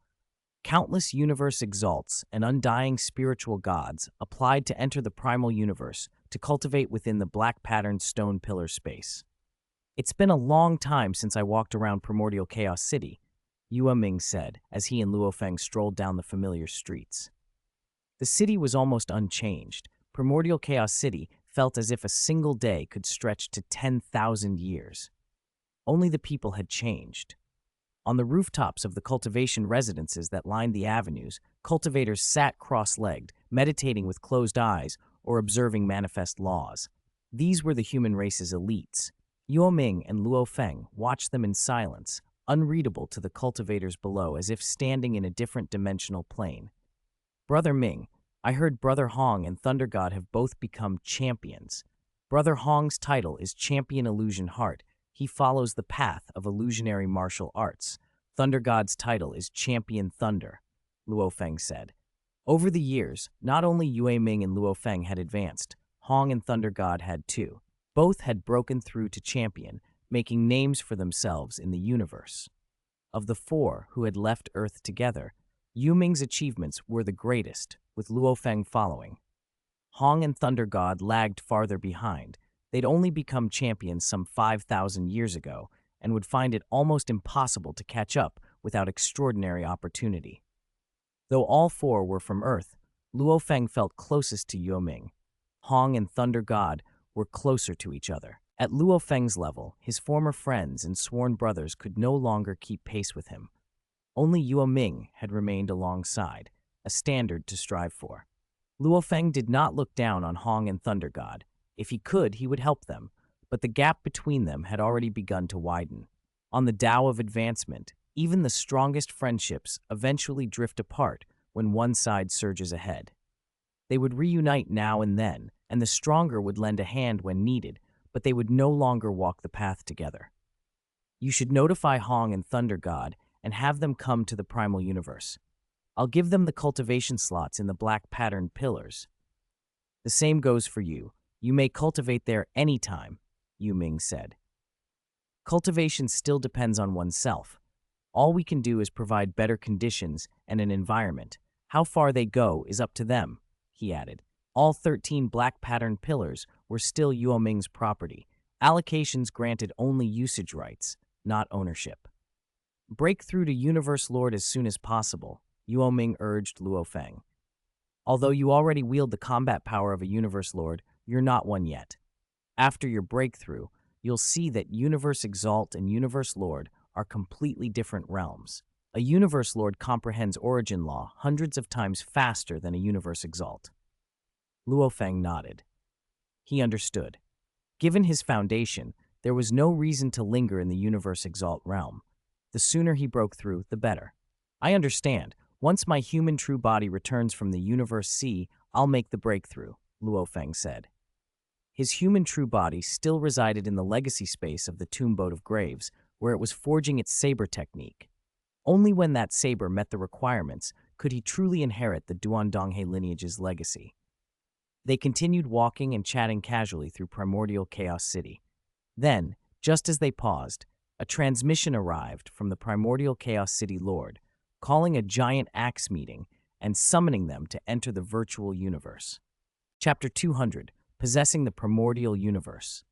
Countless universe exalts and undying spiritual gods applied to enter the primal universe to cultivate within the black-patterned stone pillar space. It's been a long time since I walked around Primordial Chaos City, Yue Ming said as he and Luo Feng strolled down the familiar streets. The city was almost unchanged. Primordial Chaos City felt as if a single day could stretch to 10,000 years. Only the people had changed. On the rooftops of the cultivation residences that lined the avenues, cultivators sat cross-legged, meditating with closed eyes or observing manifest laws. These were the human race's elites. Yue Ming and Luo Feng watched them in silence, unreadable to the cultivators below as if standing in a different dimensional plane. Brother Ming, I heard Brother Hong and Thunder God have both become champions. Brother Hong's title is Champion Illusion Heart. He follows the path of illusionary martial arts. Thunder God's title is Champion Thunder, Luo Feng said. Over the years, not only Yue Ming and Luo Feng had advanced, Hong and Thunder God had too. Both had broken through to champion, making names for themselves in the universe. Of the four who had left Earth together, Yue Ming's achievements were the greatest, with Luo Feng following. Hong and Thunder God lagged farther behind. They'd only become champions some 5,000 years ago and would find it almost impossible to catch up without extraordinary opportunity. Though all four were from Earth, Luo Feng felt closest to Yue Ming. Hong and Thunder God were closer to each other. At Luo Feng's level, his former friends and sworn brothers could no longer keep pace with him. Only Yue Ming had remained alongside, a standard to strive for. Luo Feng did not look down on Hong and Thunder God. If he could, he would help them, but the gap between them had already begun to widen. On the Tao of advancement, even the strongest friendships eventually drift apart when one side surges ahead. They would reunite now and then, and the stronger would lend a hand when needed, but they would no longer walk the path together. You should notify Hong and Thunder God and have them come to the primal universe. I'll give them the cultivation slots in the black patterned pillars. The same goes for you. You may cultivate there anytime, Yue Ming said. Cultivation still depends on oneself. All we can do is provide better conditions and an environment. How far they go is up to them, he added. All 13 black patterned pillars were still Yue Ming's property. Allocations granted only usage rights, not ownership. Break through to Universe Lord as soon as possible, Yue Ming urged Luo Feng. Although you already wield the combat power of a Universe Lord, you're not one yet. After your breakthrough, you'll see that Universe Exalt and Universe Lord are completely different realms. A Universe Lord comprehends origin law hundreds of times faster than a Universe Exalt. Luo Feng nodded. He understood. Given his foundation, there was no reason to linger in the Universe Exalt realm. The sooner he broke through, the better. I understand. Once my human true body returns from the Universe Sea, I'll make the breakthrough, Luo Feng said. His human true body still resided in the legacy space of the Tomb Boat of Graves, where it was forging its saber technique. Only when that saber met the requirements could he truly inherit the Duandonghe lineage's legacy. They continued walking and chatting casually through Primordial Chaos City. Then, just as they paused, a transmission arrived from the Primordial Chaos City Lord, calling a giant axe meeting and summoning them to enter the virtual universe. Chapter 200, Possessing the Primordial Universe.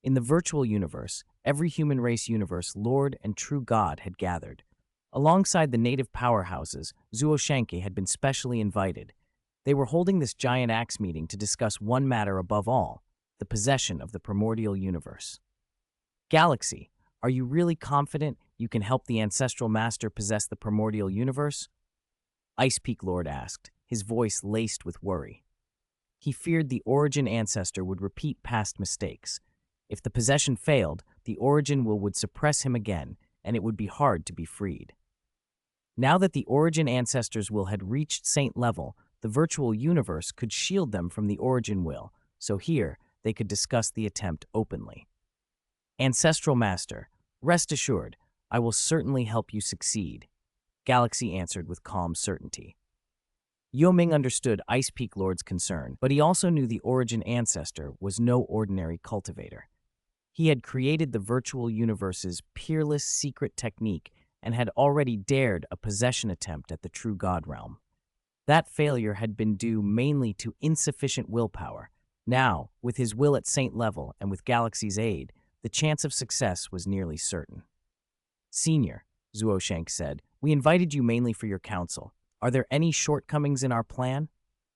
In the virtual universe, every human race universe Lord and true God had gathered. Alongside the native powerhouses, Zuo Shanke had been specially invited. They were holding this giant axe meeting to discuss one matter above all, the possession of the primordial universe. Galaxy, are you really confident you can help the Ancestral Master possess the primordial universe? Ice Peak Lord asked, his voice laced with worry. He feared the Origin Ancestor would repeat past mistakes. If the possession failed, the Origin Will would suppress him again, and it would be hard to be freed. Now that the Origin Ancestor's will had reached Saint level, the virtual universe could shield them from the Origin Will, so here they could discuss the attempt openly. Ancestral Master, rest assured, I will certainly help you succeed, Galaxy answered with calm certainty. Yue Ming understood Ice Peak Lord's concern, but he also knew the Origin Ancestor was no ordinary cultivator. He had created the virtual universe's peerless secret technique and had already dared a possession attempt at the true God realm. That failure had been due mainly to insufficient willpower. Now, with his will at saint level and with Galaxy's aid, the chance of success was nearly certain. Senior, Zuoshank said, we invited you mainly for your counsel. Are there any shortcomings in our plan?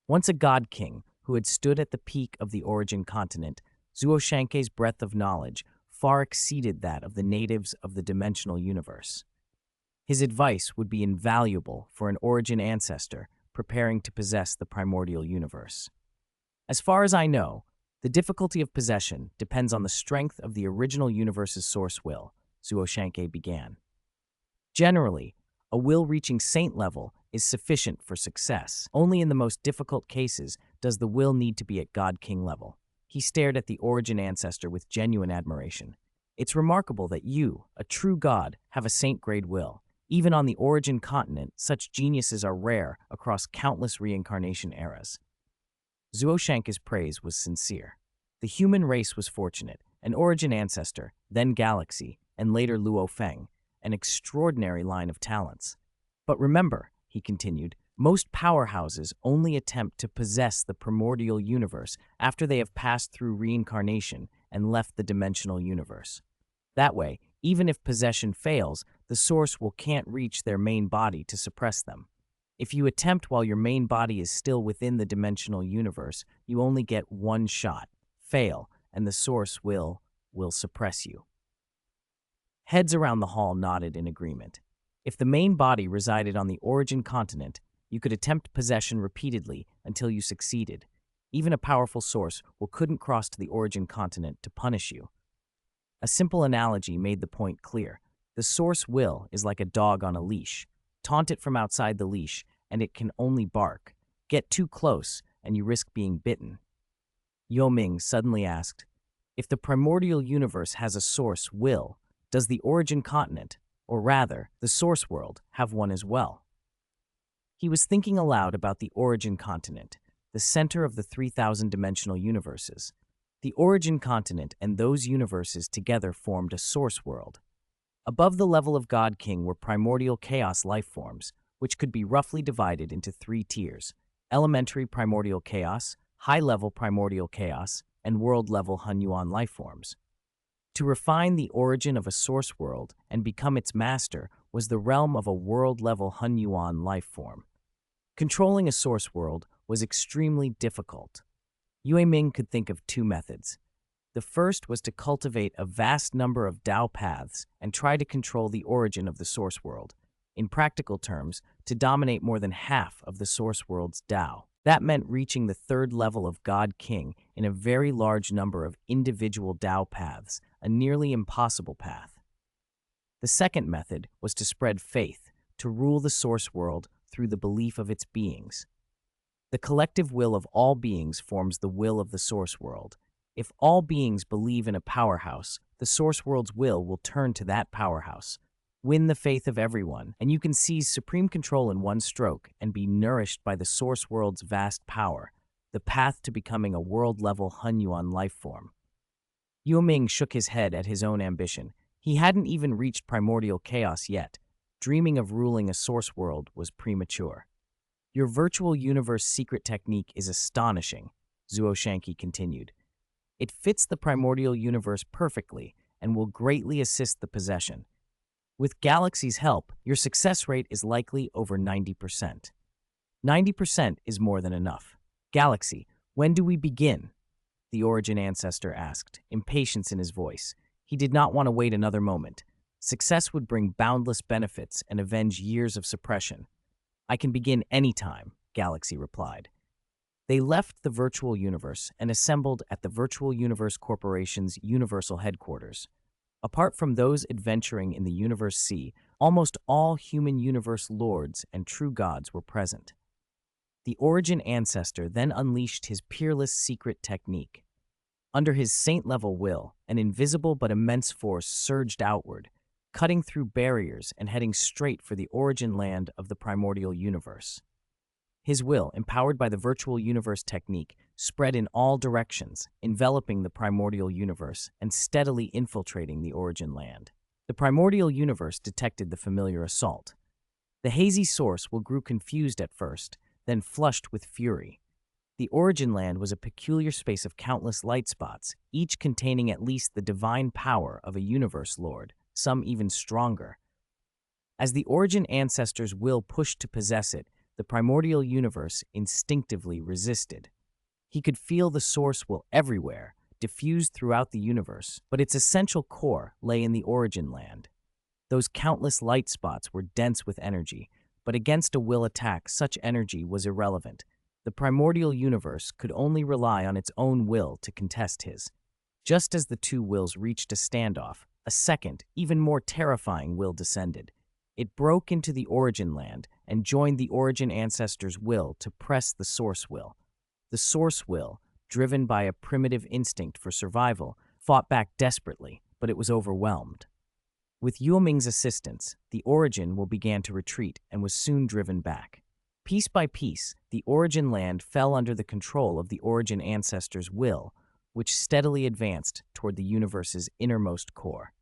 Once a god king who had stood at the peak of the origin continent, Zuoshanke's breadth of knowledge far exceeded that of the natives of the dimensional universe. His advice would be invaluable for an origin ancestor preparing to possess the primordial universe. As far as I know, the difficulty of possession depends on the strength of the original universe's source will, Zuoshanke began. Generally, a will reaching saint level is sufficient for success. Only in the most difficult cases does the will need to be at God King level. He stared at the origin ancestor with genuine admiration. It's remarkable that you, a true god, have a saint-grade will. Even on the origin continent, such geniuses are rare across countless reincarnation eras. Zuoshanke's praise was sincere. The human race was fortunate. An origin ancestor, then Galaxy, and later Luo Feng, an extraordinary line of talents. But remember, he continued, most powerhouses only attempt to possess the primordial universe after they have passed through reincarnation and left the dimensional universe. That way, even if possession fails, the source can't reach their main body to suppress them. If you attempt while your main body is still within the dimensional universe, you only get one shot. Fail, and the source will suppress you. Heads around the hall nodded in agreement. If the main body resided on the origin continent, you could attempt possession repeatedly until you succeeded. Even a powerful source couldn't cross to the origin continent to punish you. A simple analogy made the point clear. The source will is like a dog on a leash. Taunt it from outside the leash, and it can only bark. Get too close, and you risk being bitten. Yue Ming suddenly asked, if the primordial universe has a source will, does the origin continent, or rather, the source world, have one as well? He was thinking aloud about the origin continent, the center of the 3,000-dimensional universes. The origin continent and those universes together formed a source world. Above the level of God King were primordial chaos life forms, which could be roughly divided into 3 tiers: elementary primordial chaos, high-level primordial chaos, and world-level Hunyuan life forms. To refine the origin of a source world and become its master was the realm of a world-level Hunyuan life form. Controlling a source world was extremely difficult. Yue Ming could think of 2 methods. The first was to cultivate a vast number of Dao paths and try to control the origin of the source world. In practical terms, to dominate more than half of the source world's Dao. That meant reaching the 3rd level of God King in a very large number of individual Dao paths, a nearly impossible path. The second method was to spread faith, to rule the source world through the belief of its beings. The collective will of all beings forms the will of the source world. If all beings believe in a powerhouse, the source world's will turn to that powerhouse. Win the faith of everyone, and you can seize supreme control in one stroke and be nourished by the source world's vast power, the path to becoming a world-level Hunyuan life form. Yue Ming shook his head at his own ambition. He hadn't even reached primordial chaos yet. Dreaming of ruling a source world was premature. Your virtual universe secret technique is astonishing, Zuoshanke continued. It fits the primordial universe perfectly and will greatly assist the possession. With Galaxy's help, your success rate is likely over 90%. 90% is more than enough. Galaxy, when do we begin? The origin ancestor asked, impatience in his voice. He did not want to wait another moment. Success would bring boundless benefits and avenge years of suppression. I can begin anytime, Galaxy replied. They left the virtual universe and assembled at the Virtual Universe Corporation's Universal Headquarters. Apart from those adventuring in the Universe Sea, almost all human universe lords and true gods were present. The origin ancestor then unleashed his peerless secret technique. Under his saint-level will, an invisible but immense force surged outward, cutting through barriers and heading straight for the origin land of the primordial universe. His will, empowered by the virtual universe technique, spread in all directions, enveloping the primordial universe and steadily infiltrating the origin land. The primordial universe detected the familiar assault. The hazy source grew confused at first, then flushed with fury. The origin land was a peculiar space of countless light spots, each containing at least the divine power of a universe lord, some even stronger. As the origin ancestor's will pushed to possess it, the primordial universe instinctively resisted. He could feel the source will everywhere, diffused throughout the universe, but its essential core lay in the origin land. Those countless light spots were dense with energy, but against a will attack, such energy was irrelevant. The primordial universe could only rely on its own will to contest his. Just as the two wills reached a standoff, a second, even more terrifying will descended. It broke into the origin land and joined the origin ancestor's will to press the source will. The source will, driven by a primitive instinct for survival, fought back desperately, but it was overwhelmed. With Yue Ming's assistance, the origin will began to retreat and was soon driven back. Piece by piece, the origin land fell under the control of the origin ancestor's will, which steadily advanced toward the universe's innermost core.